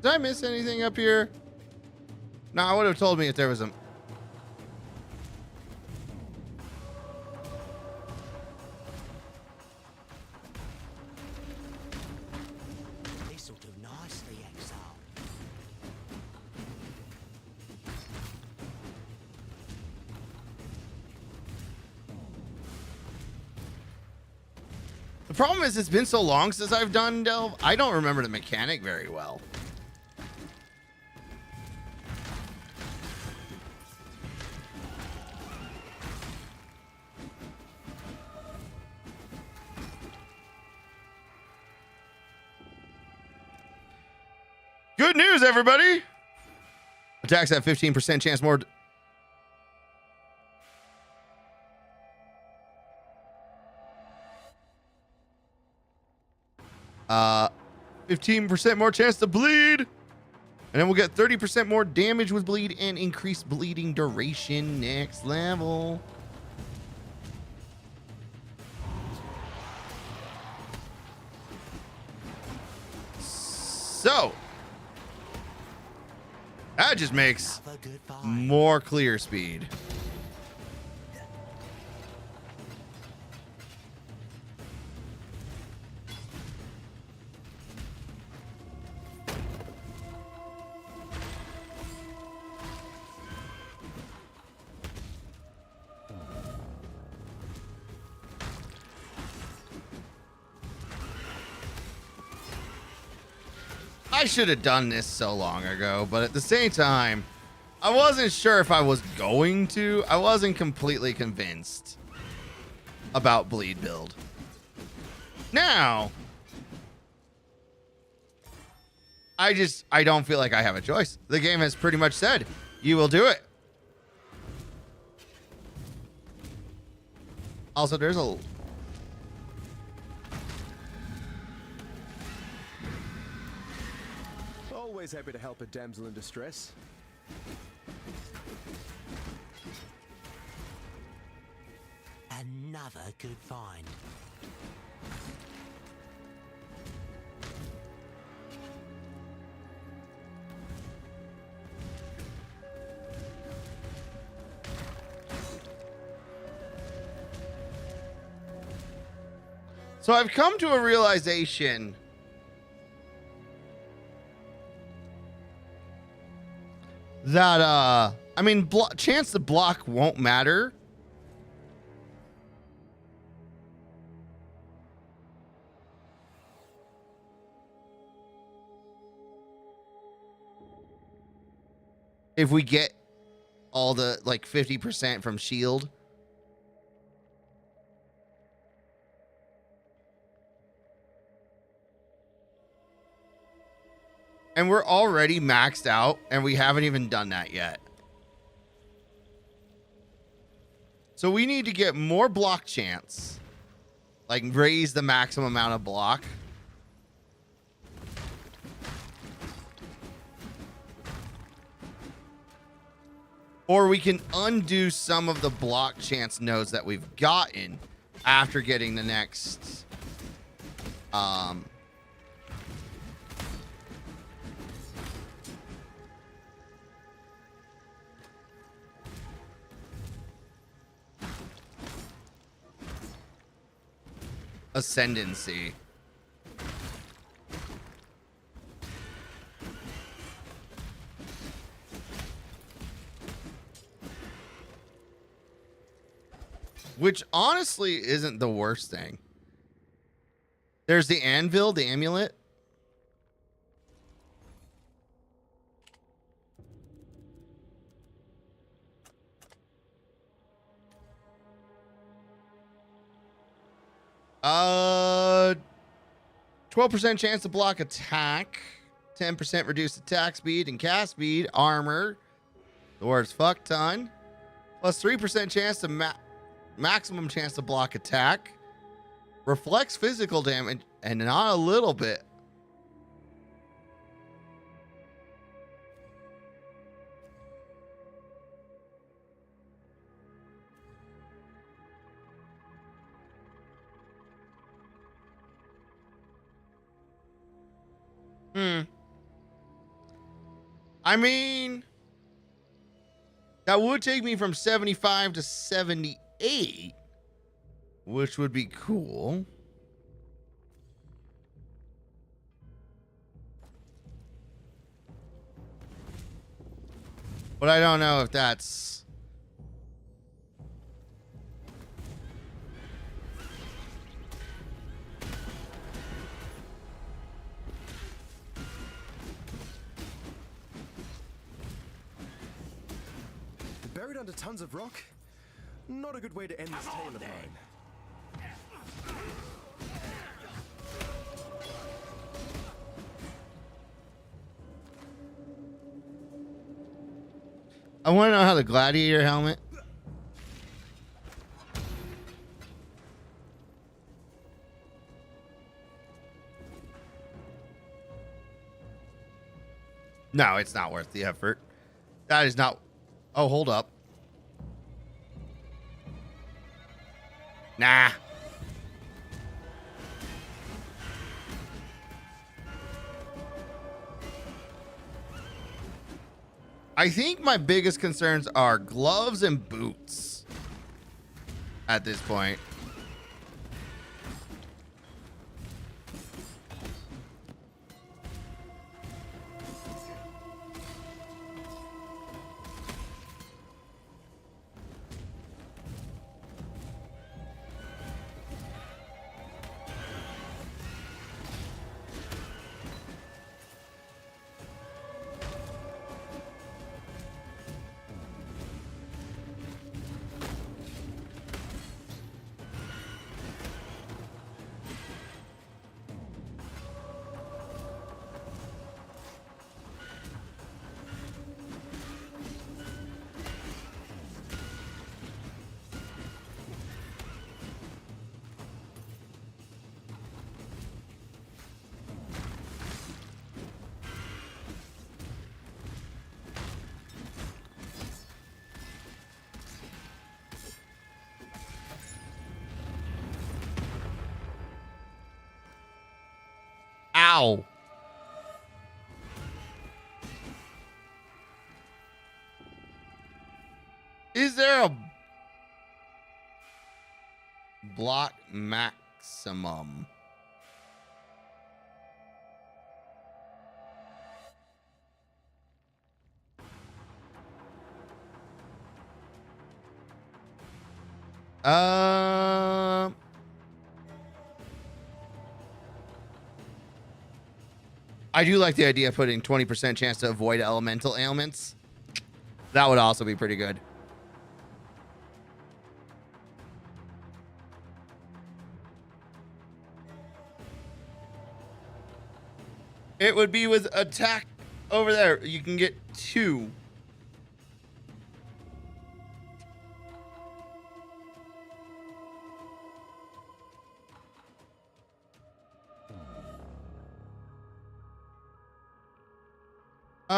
Did I miss anything up here? No, I would have told me if there was a... This'll do nicely, Exile. The problem is it's been so long since I've done Delve, I don't remember the mechanic very well. Good news, everybody! Attacks have 15% chance more... 15% more chance to bleed. And then we'll get 30% more damage with bleed and increased bleeding duration. Next level. So that just makes more clear speed. I should have done this so long ago, but at the same time, I wasn't sure if I was going to. I wasn't completely convinced about bleed build. Now, I don't feel like I have a choice. The game has pretty much said, you will do it. Also, there's a... Always happy to help a damsel in distress. another good find. So I've come to a realization that I mean, chance to block won't matter. If we get all the like 50% from shield. And we're already maxed out, and we haven't even done that yet. So we need to get more block chance. Like, raise the maximum amount of block. Or we can undo some of the block chance nodes that we've gotten after getting the next... ascendancy. Which honestly isn't the worst thing. There's the anvil, the amulet. Uh, 12% chance to block attack, 10% reduced attack speed and cast speed, armor, the word's fuck ton, plus 3% chance to maximum chance to block attack, reflects physical damage, and not a little bit. I mean, that would take me from 75 to 78, which would be cool. But I don't know if that's... Buried under tons of rock? Not a good way to end this tale of mine. I want to know how the gladiator helmet... No, it's not worth the effort. That is not... Oh, hold up. Nah. I think my biggest concerns are gloves and boots at this point. Ow! Is there a block maximum? I do like the idea of putting 20% chance to avoid elemental ailments. That would also be pretty good. It would be with attack over there. You can get 2.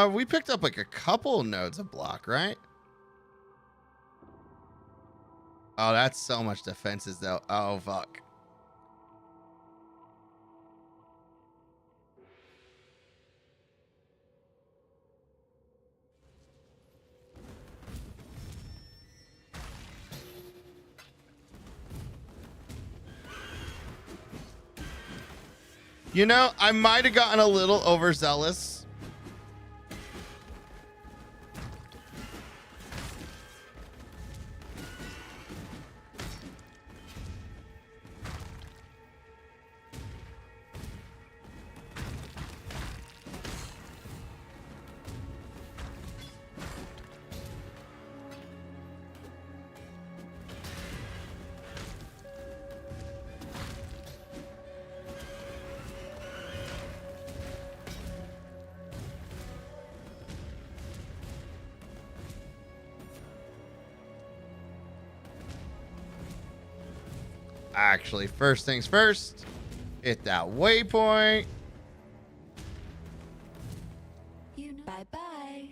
We picked up like a couple nodes of block, right? Oh, that's so much defenses though. Oh, fuck. You know, I might have gotten a little overzealous. Actually, first things first, hit that waypoint. Bye bye.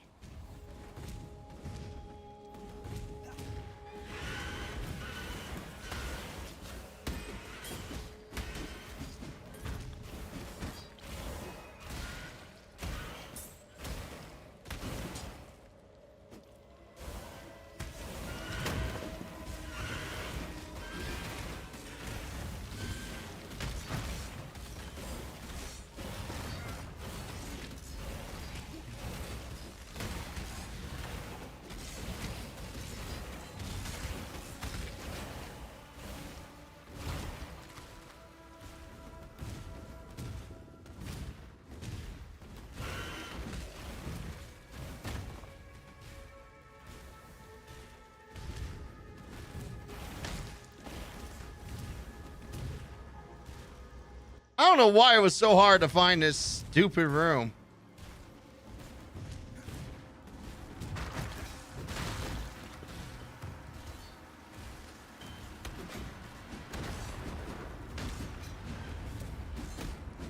I don't know why it was so hard to find this stupid room.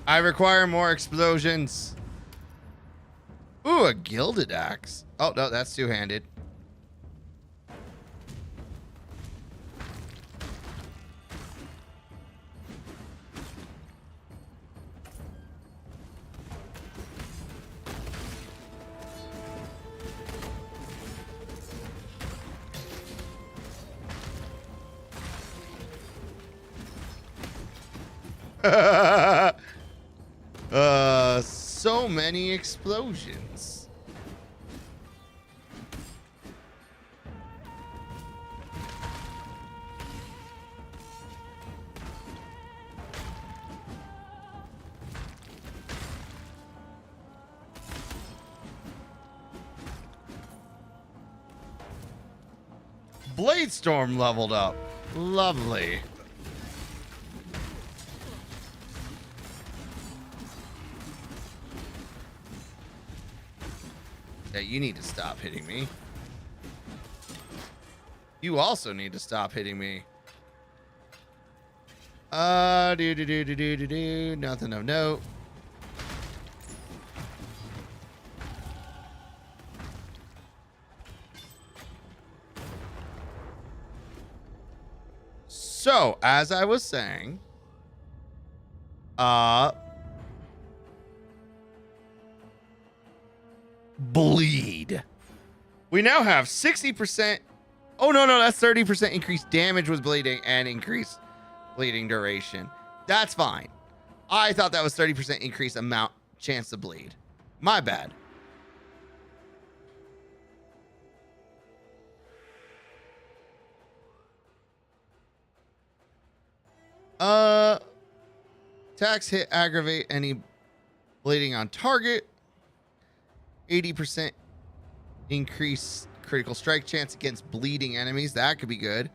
I require more explosions. Ooh, a gilded axe. Oh, no, that's two-handed. So many explosions. Bladestorm leveled up. Lovely. Yeah, you need to stop hitting me. You also need to stop hitting me. Nothing of note. So, as I was saying, bleed. We now have 60%. Oh, no, that's 30% increased damage with bleeding and increased bleeding duration. That's fine. I thought that was 30% increased amount chance to bleed. My bad. Attacks hit aggravate any bleeding on target. 80% increase critical strike chance against bleeding enemies. That could be good.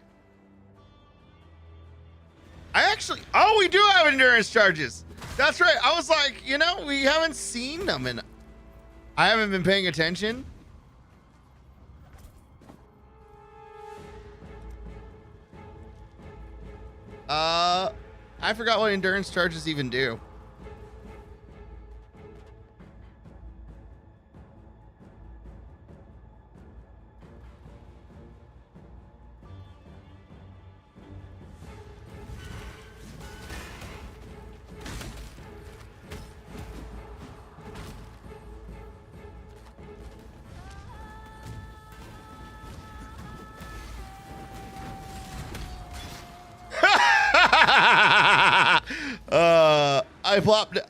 Oh, we do have endurance charges. That's right. I was like, we haven't seen them and I haven't been paying attention. I forgot what endurance charges even do.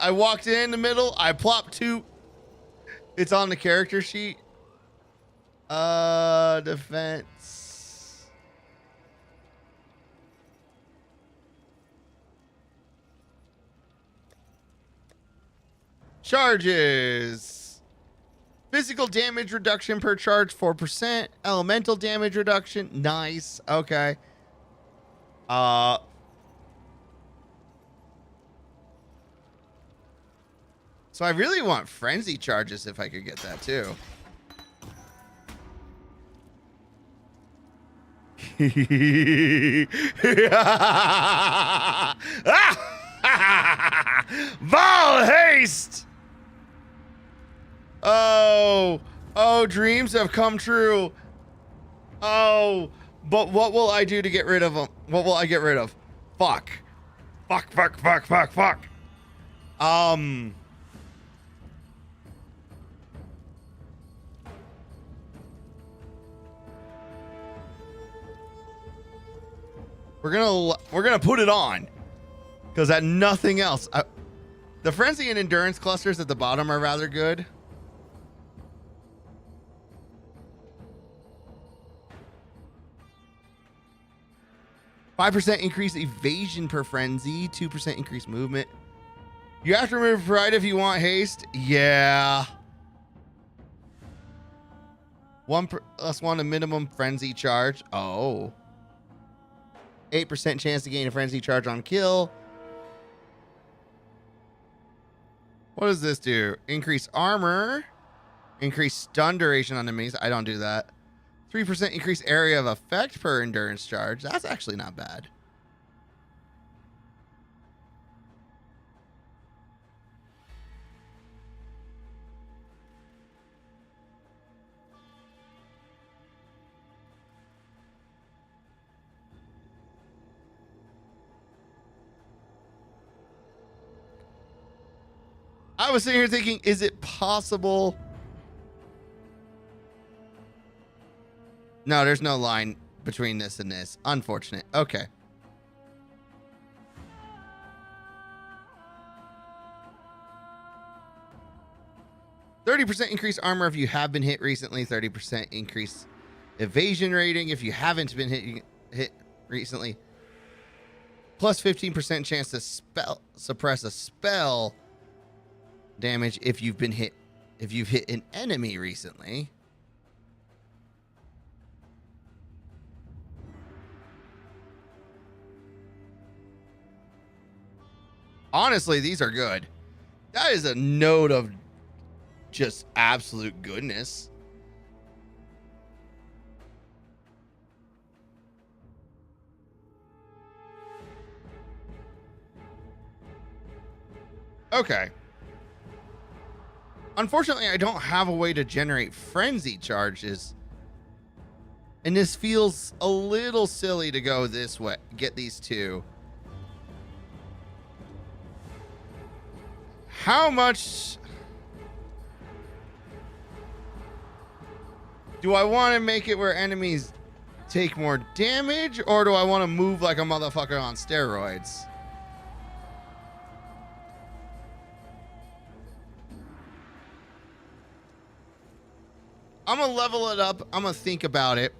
I walked in the middle. I plopped 2. It's on the character sheet. Defense. Charges. Physical damage reduction per charge, 4%. Elemental damage reduction. Nice. Okay. So I really want frenzy charges if I could get that too. Vol haste. Oh, dreams have come true. Oh, but what will I do to get rid of them? What will I get rid of? Fuck. We're gonna put it on because that nothing else. The frenzy and endurance clusters at the bottom are rather good. %5 increase evasion per frenzy, 2% increase movement. You have to remove pride if you want haste. Yeah. 1+1 a minimum frenzy charge. Oh. 8% chance to gain a frenzy charge on kill. What does this do? Increase armor. Increase stun duration on enemies. I don't do that. 3% increase area of effect per endurance charge. That's actually not bad. I was sitting here thinking, is it possible? No, there's no line between this and this. Unfortunate. Okay. %30 increase armor if you have been hit recently. 30% increase evasion rating if you haven't been hit recently. Plus 15% chance to suppress a spell damage if you've hit an enemy recently. Honestly, these are good. That is a note of just absolute goodness. Okay. Unfortunately, I don't have a way to generate frenzy charges. And this feels a little silly to go this way. Get these two. How much? Do I want to make it where enemies take more damage, or do I want to move like a motherfucker on steroids? I'm gonna level it up. I'm gonna think about it.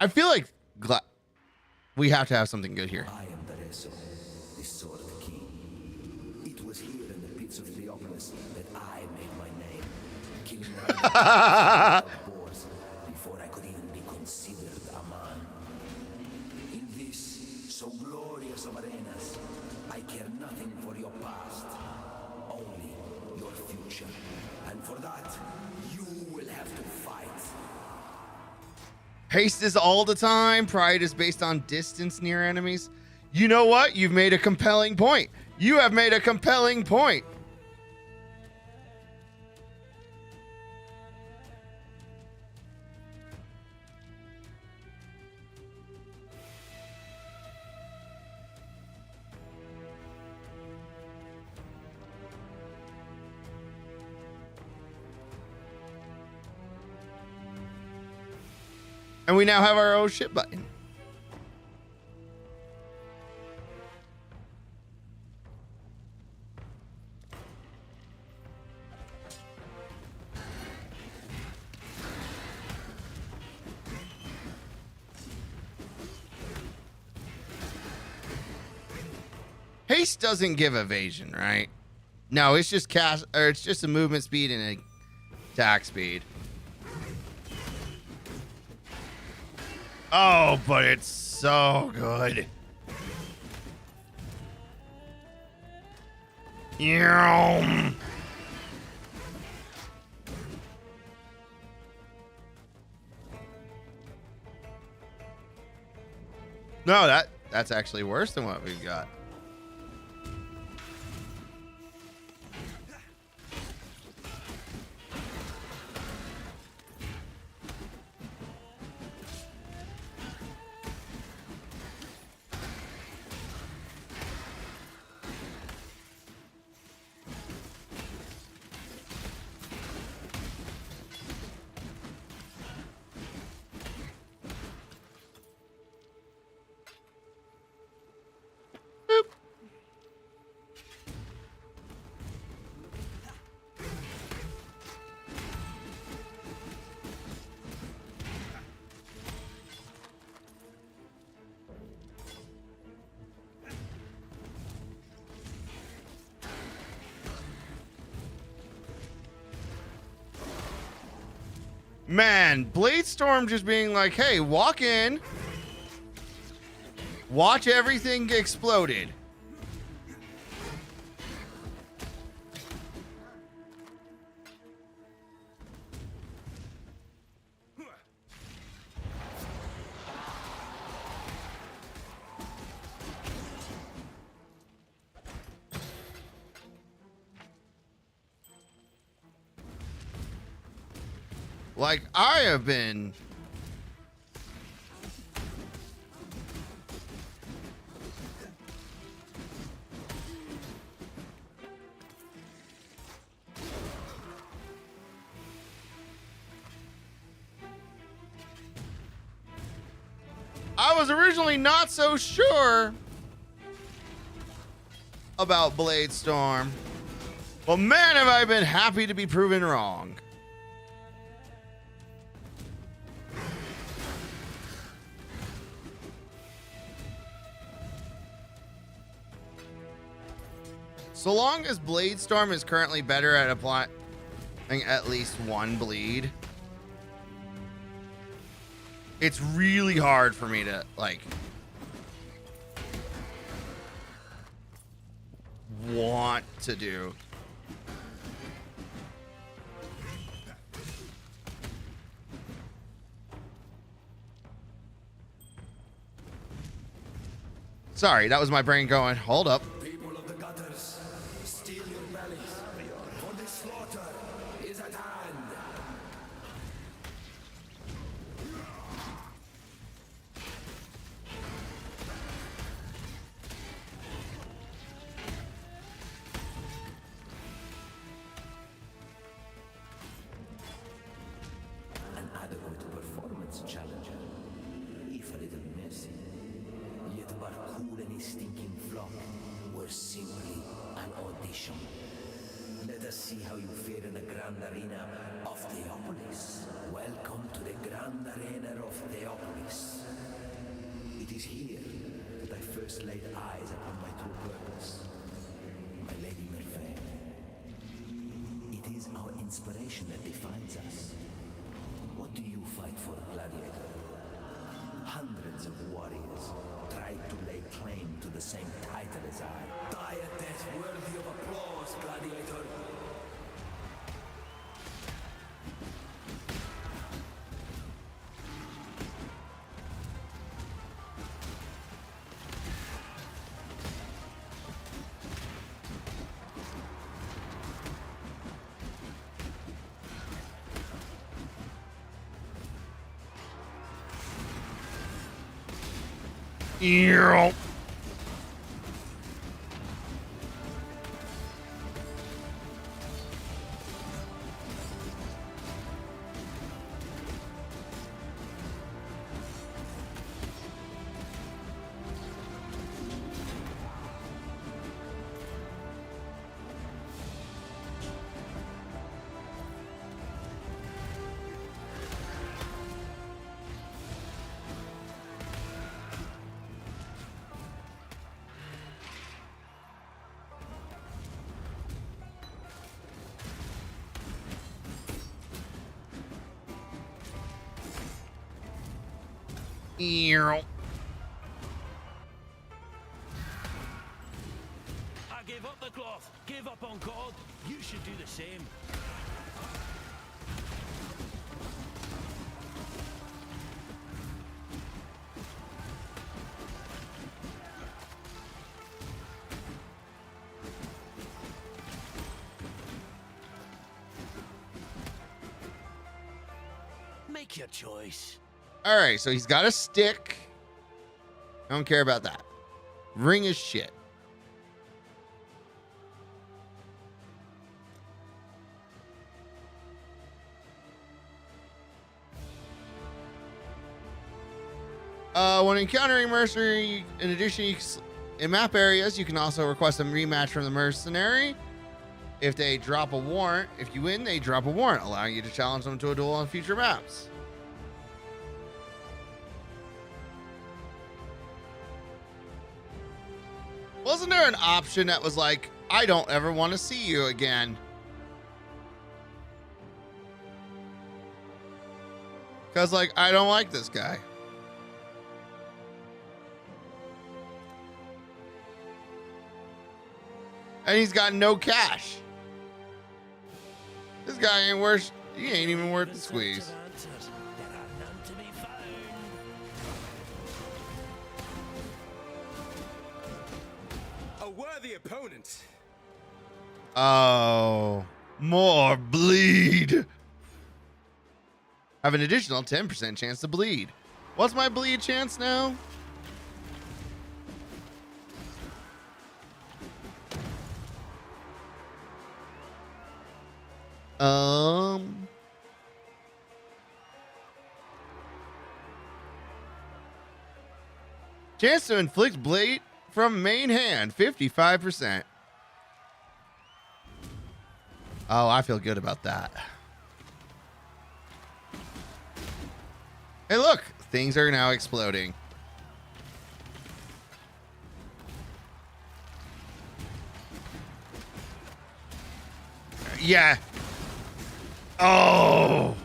I feel like we have to have something good here. I am Bereso, the Sword King. It was here in the pits of Theopolis that I made my name, killing boars before I could even be considered a man. In this so glorious of arenas, I care nothing for your past, only your future. And for that, you will have to fight. Haste is all the time. Pride is based on distance near enemies. You know what? You've made a compelling point. You have made a compelling point. And we now have our oh shit button. Haste doesn't give evasion, right? No, it's just cast, or it's just a movement speed and a attack speed. Oh, but it's so good. Yum. No, that's actually worse than what we've got. Man, Bladestorm just being like, hey, walk in, watch everything get exploded. Like, I have been... I was originally not so sure about Bladestorm, but man, have I been happy to be proven wrong. So long as Bladestorm is currently better at applying at least one bleed, it's really hard for me to, like, want to do. Sorry, that was my brain going, hold up. formation. Let us see how you fare in the Grand Arena of Theopolis. Welcome to the Grand Arena of Theopolis. It is here that I first laid eyes upon my true purpose, my Lady Merveille. It is our inspiration that defines us. What do you fight for, Gladiator? Hundreds of warriors tried to lay claim to the same title as I. Die a death worthy of applause, Gladiator. Ew. Ew. I gave up the cloth, gave up on God. You should do the same. Make your choice. All right, so he's got a stick. I don't care about that. Ring is shit. When encountering mercenary, in addition, in map areas, you can also request a rematch from the mercenary. If they drop a warrant, if you win, they drop a warrant, allowing you to challenge them to a duel on future maps. Wasn't there an option that was like, I don't ever want to see you again? Because, like, I don't like this guy. And he's got no cash. This guy ain't worth, he ain't even worth the squeeze. The opponent. Oh, more bleed. Have an additional 10% chance to bleed. What's my bleed chance now? Chance to inflict bleed from main hand, 55%. Oh, I feel good about that. Hey, look, things are now exploding. Yeah. Oh.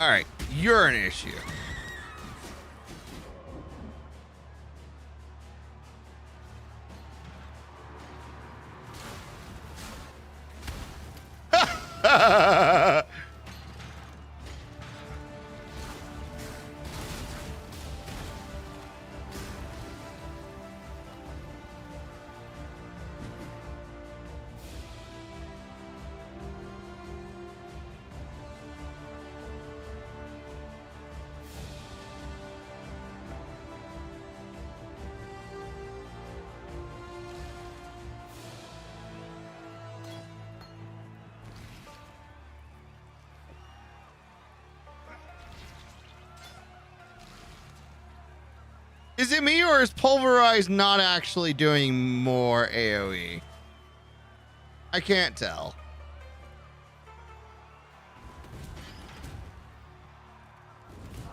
All right, you're an issue. Is it me or is Pulverize not actually doing more AoE? I can't tell.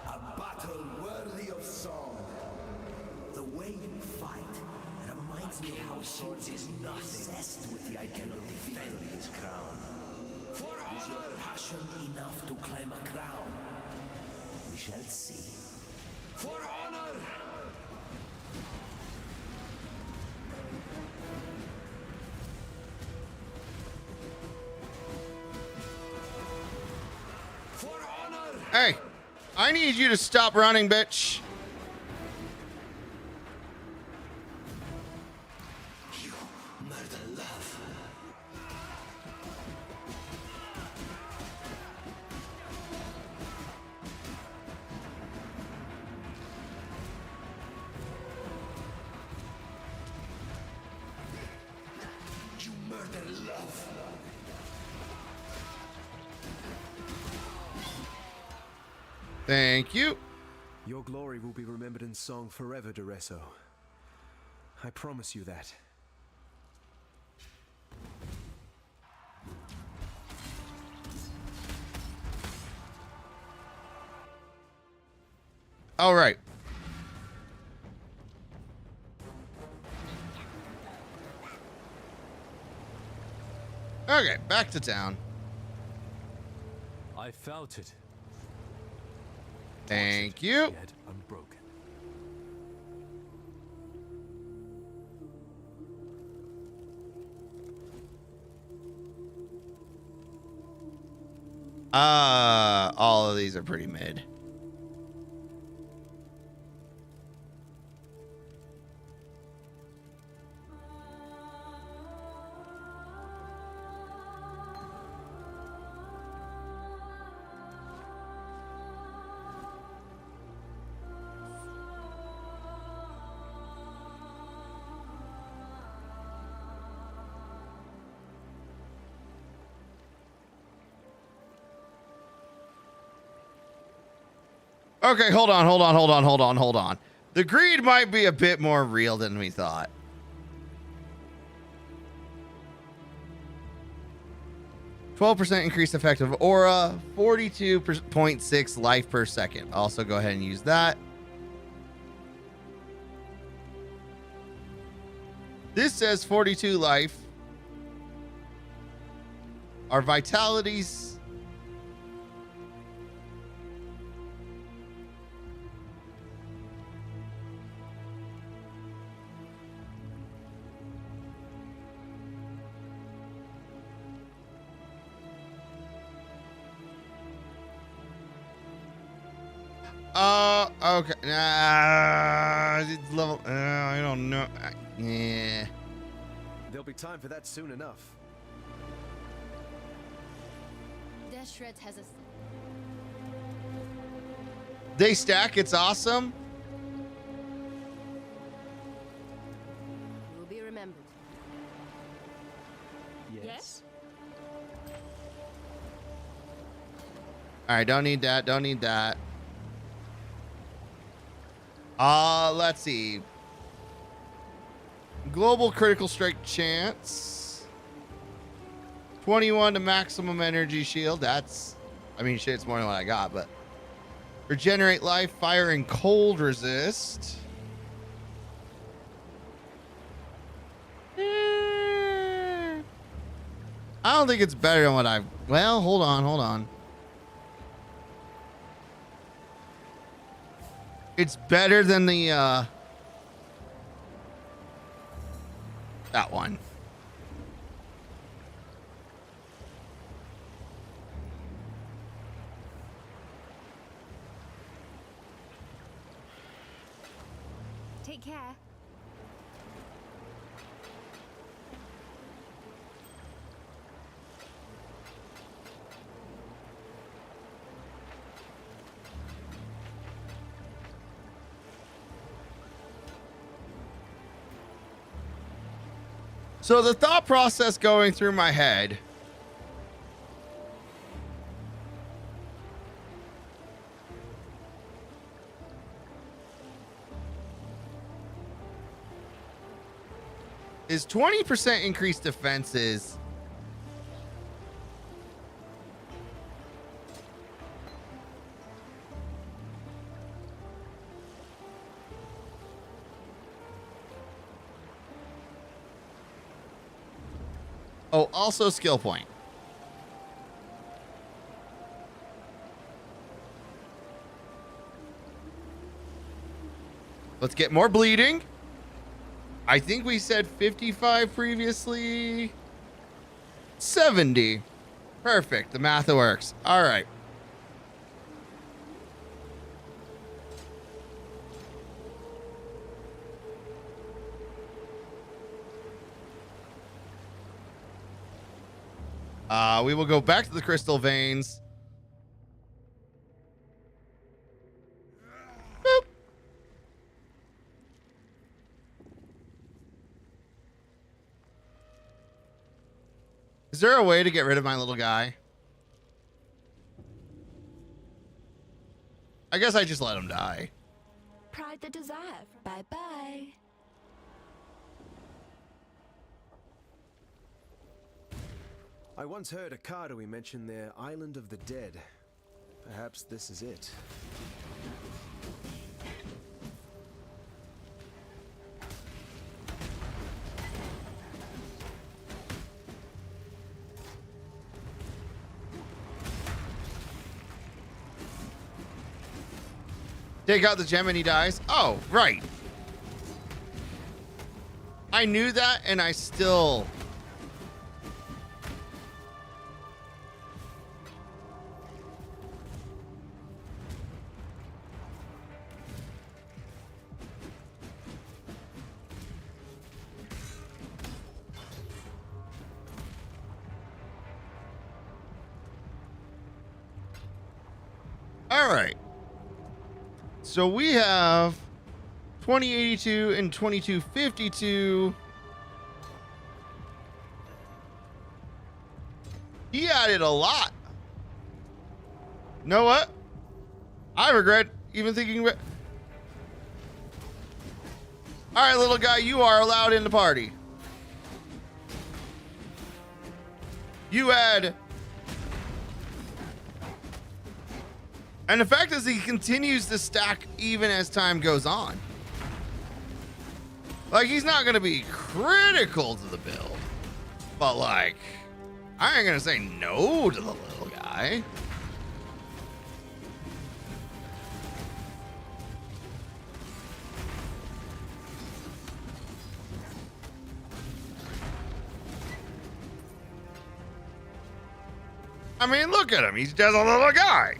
A battle worthy of song. The way you fight reminds me how Swords is not obsessed with the idea of defending his crown. Is your passion enough to claim a crown? We shall see. For honor! For honor! Hey, I need you to stop running, bitch. You murder love. You murder love. Thank you. Your glory will be remembered in song forever, Dureso. I promise you that. All right. Okay, back to town. I felt it. Thank you. Yet unbroken. All of these are pretty mid. Okay, hold on. The greed might be a bit more real than we thought. %, increased effective aura, 42.6 life per second. Also go ahead and use that. This says 42 life. Our vitalities. Okay. It's level. I don't know. Yeah. There'll be time for that soon enough. Deshret has a. They stack. It's awesome. You will be remembered. Yes? All right. Don't need that. Don't need that. Let's see. Global critical strike chance. 21 to maximum energy shield. That's, I mean, shit, it's more than what I got, but regenerate life, fire and cold resist. I don't think it's better than what I've, well, hold on. It's better than the, that one. Take care. So the thought process going through my head Is 20% increased defenses. Oh, also skill point. Let's get more bleeding. I think we said 55 previously. 70. Perfect. The math works. All right. We will go back to the crystal veins. Boop. Is there a way to get rid of my little guy? I guess I just let him die. Pride the desire. Bye bye. I once heard a Kardui mention their Island of the Dead. Perhaps this is it. Take out the gem and he dies. Oh, right. I knew that and I still... All right. So we have 2082 and 2252. He added a lot. Know what? I regret even thinking about... All right, little guy, you are allowed in the party. You add... And the fact is he continues to stack even as time goes on. Like, he's not going to be critical to the build. But, like, I ain't going to say no to the little guy. I mean, look at him. He's just a little guy.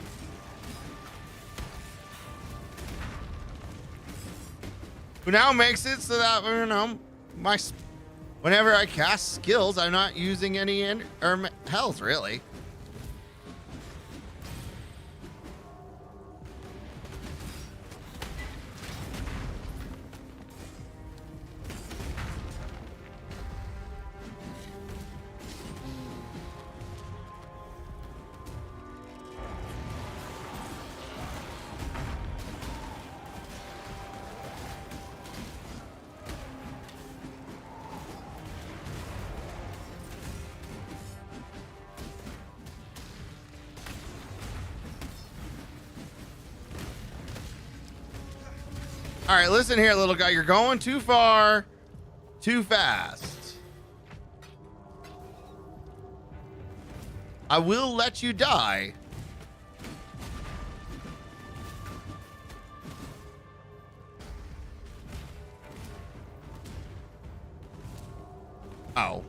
Who now makes it so that, you know, whenever I cast skills, I'm not using any health, really. All right, listen here, little guy. You're going too far, too fast. I will let you die. Oh.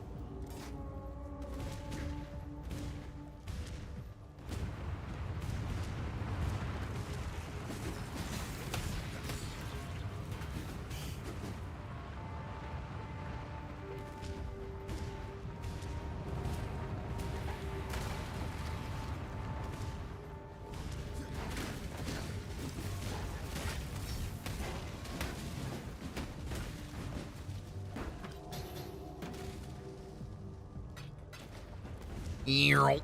Earl.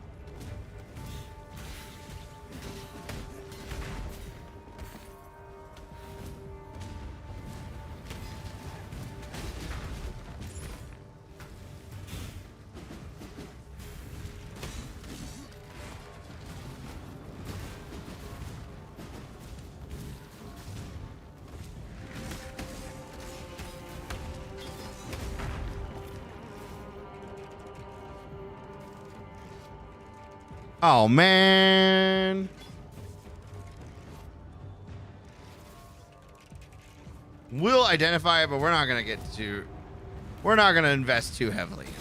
Oh, man. We'll identify it, but we're not going to invest too heavily in it.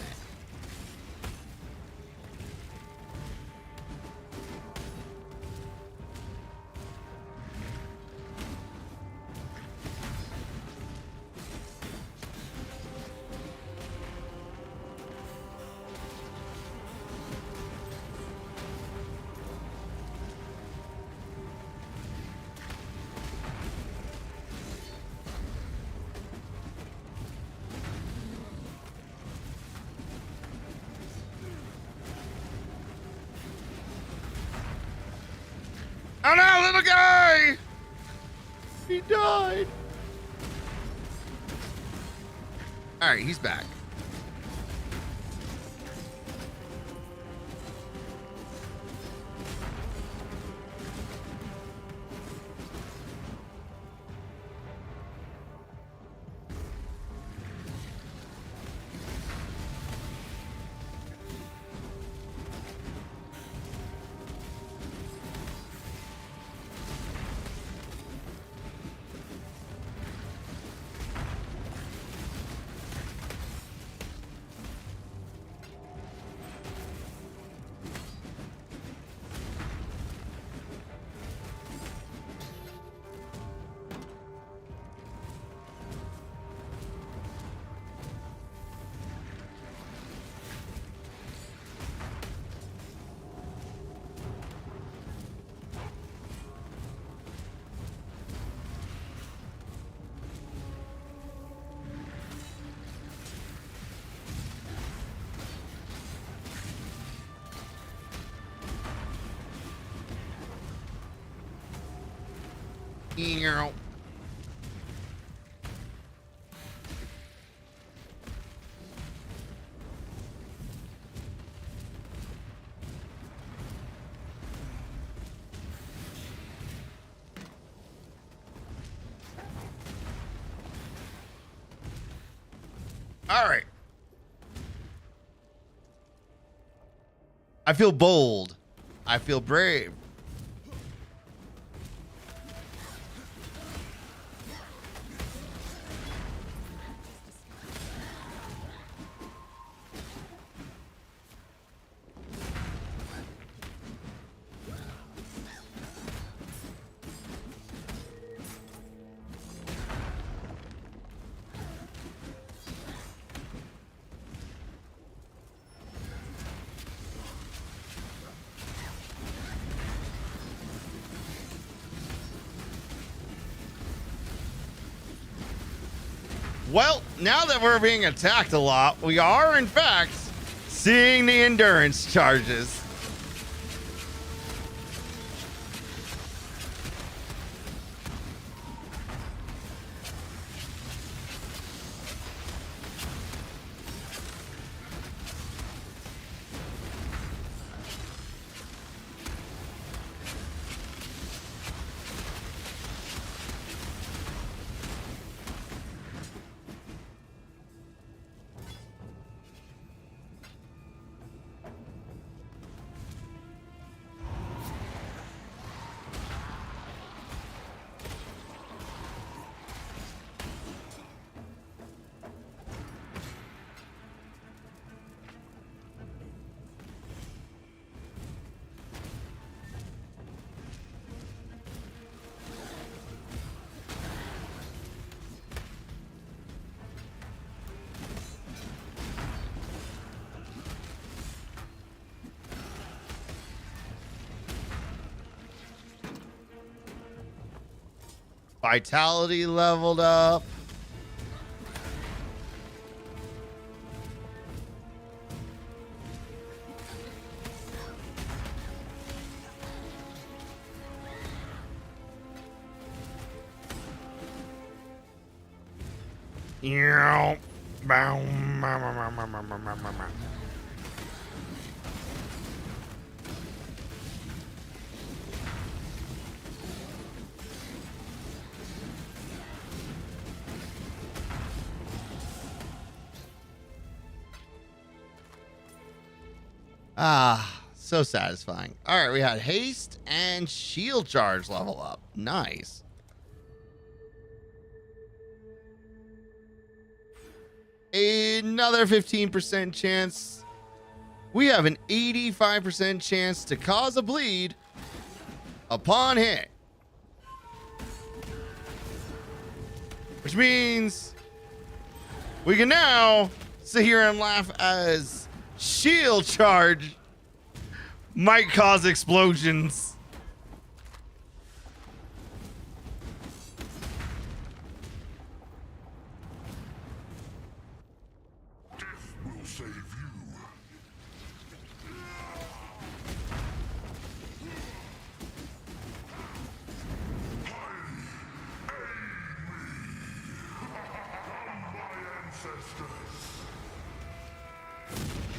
Oh no, little guy! He died. All right, he's back. All right. I feel bold. I feel brave. Well, now that we're being attacked a lot, we are, in fact, seeing the endurance charges. Vitality leveled up. So satisfying. All right, we had haste and shield charge level up. Nice. Another 15% chance. We have an 85% chance to cause a bleed upon hit. Which means we can now sit here and laugh as shield charge might cause explosions. Death will save you.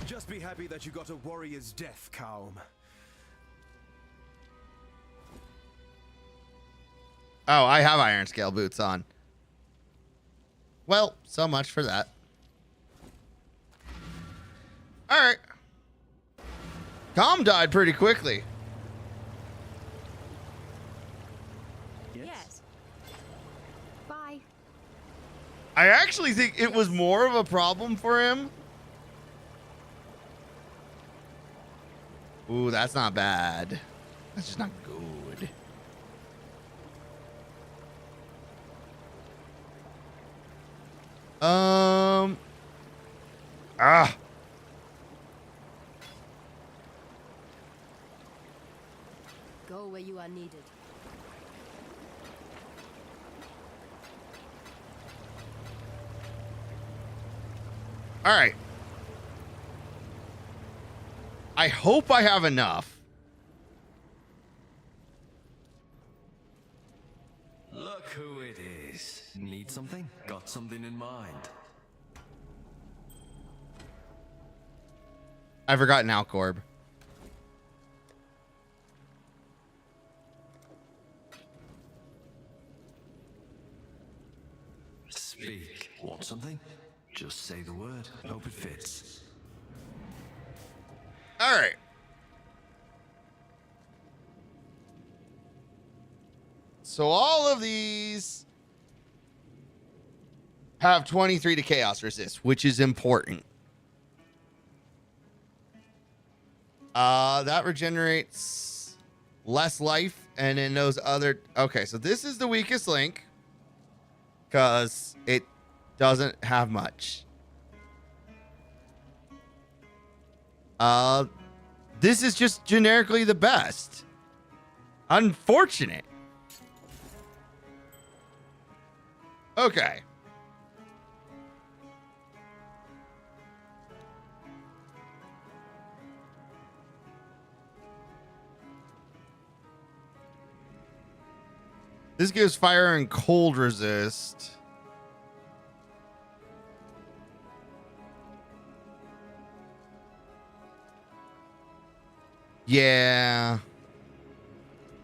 Just be happy that you got a warrior's death, Calm. Oh, I have iron scale boots on. Well, so much for that. All right. Calm died pretty quickly. Yes. Bye. I actually think it was more of a problem for him. Ooh, that's not bad. That's just not good. Go where you are needed. All right. I hope I have enough. Look who it is. Need something? Got something in mind. I forgot an Alcorb. Speak. Want something? Just say the word. Hope it fits. All right. So all of these have 23 to chaos resist, which is important. That regenerates less life, and then those other... Okay, so this is the weakest link because it doesn't have much. This is just generically the best. Unfortunate. Okay. This gives fire and cold resist. Yeah.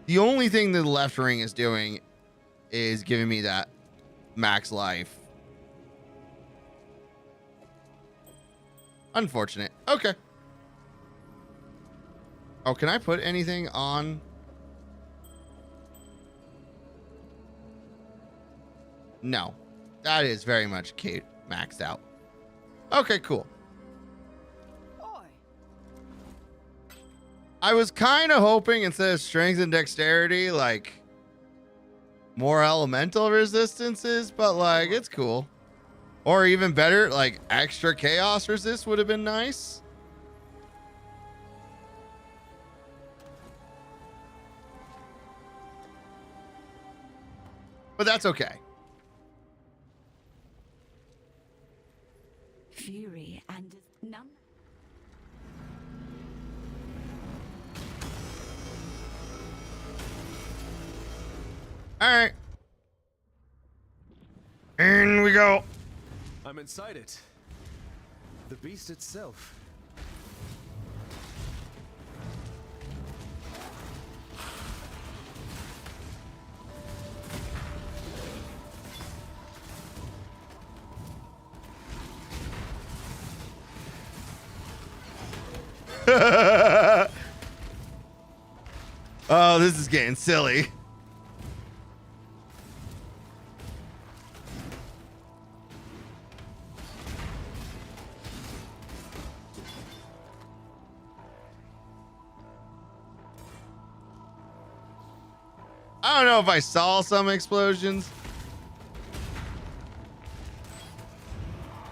The only thing the left ring is doing is giving me that max life. Unfortunate. Okay. Oh, can I put anything on? No. That is very much maxed out. Okay, cool. I was kind of hoping instead of strength and dexterity, like more elemental resistances, but like it's cool. Or even better, like extra chaos resist would have been nice. But that's okay. Fury and none. All right. In we go. I'm inside it. The beast itself. Oh, this is getting silly. I don't know if I saw some explosions,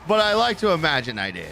but I like to imagine I did.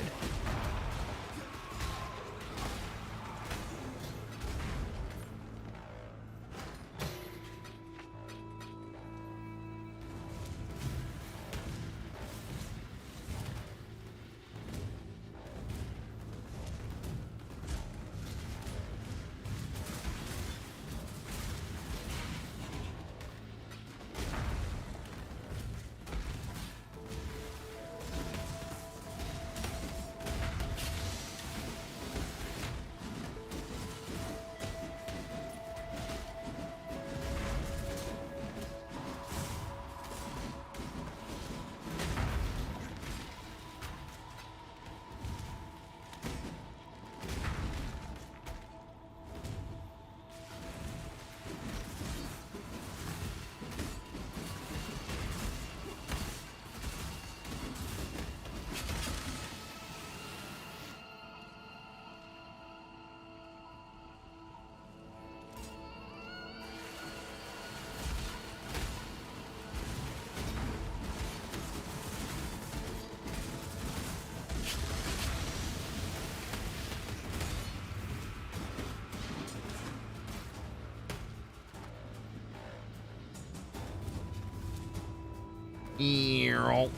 Earl.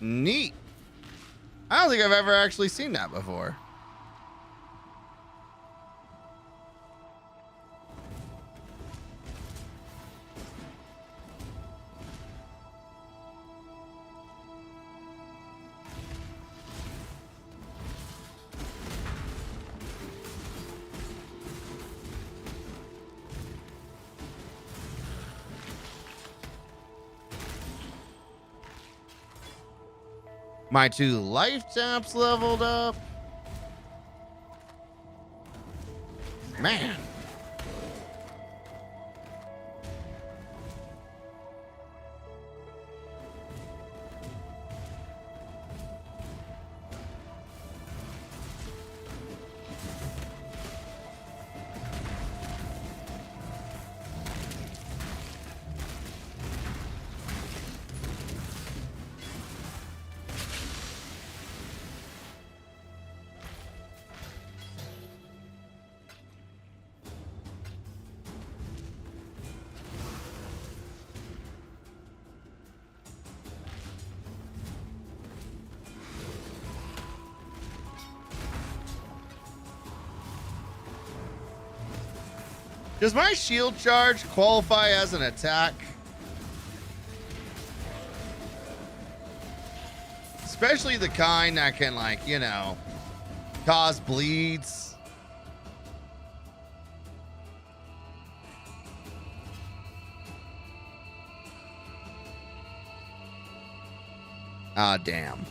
Neat. I don't think I've ever actually seen that before. My 2 life taps leveled up. Man. Does my shield charge qualify as an attack? Especially the kind that can, like, you know, cause bleeds. Ah, damn.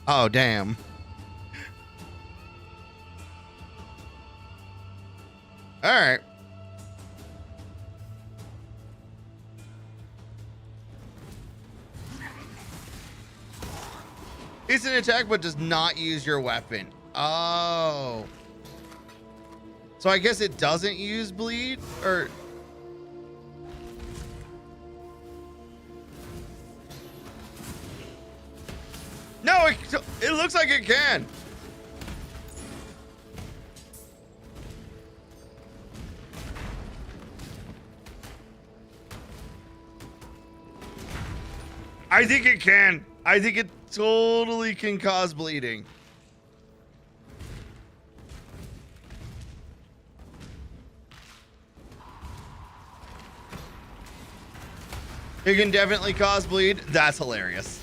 Oh, damn. All right. It's an attack, but does not use your weapon. Oh. So I guess it doesn't use bleed, or... No, it looks like it can. I think it can. I think it totally can cause bleeding. It can definitely cause bleed. That's hilarious.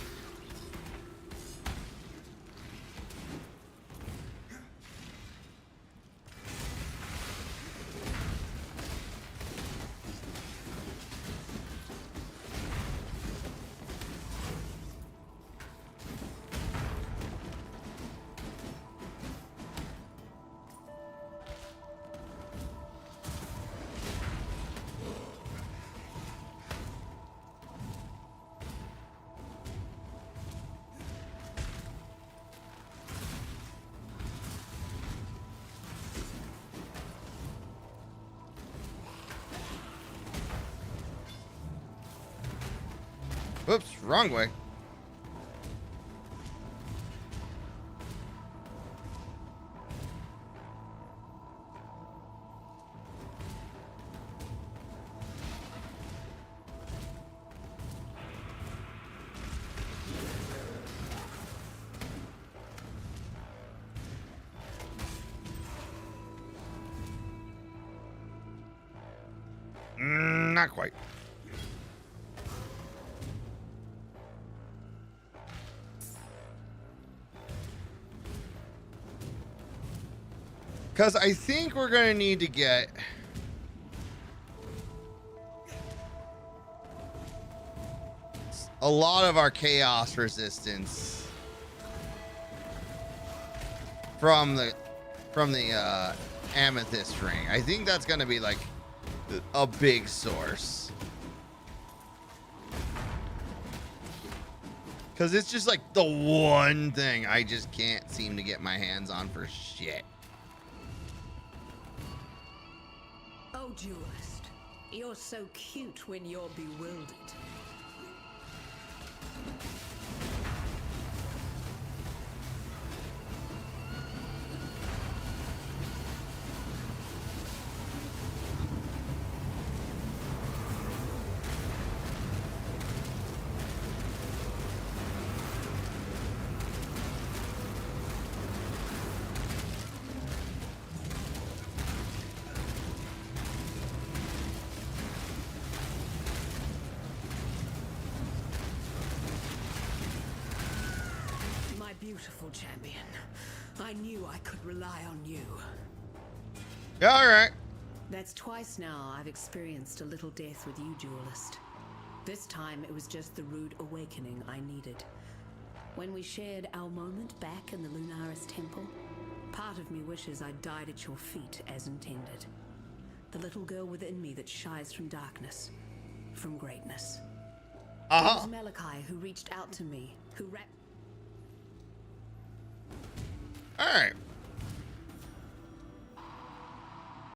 Whoops, wrong way. Not quite. Because I think we're going to need to get a lot of our chaos resistance from the amethyst ring. I think that's going to be like a big source. Because it's just like the one thing I just can't seem to get my hands on for shit. Oh, duelist, you're so cute when you're bewildered. Beautiful champion. I knew I could rely on you. Yeah, all right. That's twice now I've experienced a little death with you, duelist. This time it was just the rude awakening I needed. When we shared our moment back in the Lunaris temple, part of me wishes I died at your feet as intended. The little girl within me that shies from darkness, from greatness. It was Malachi who reached out to me, who wrapped... All right.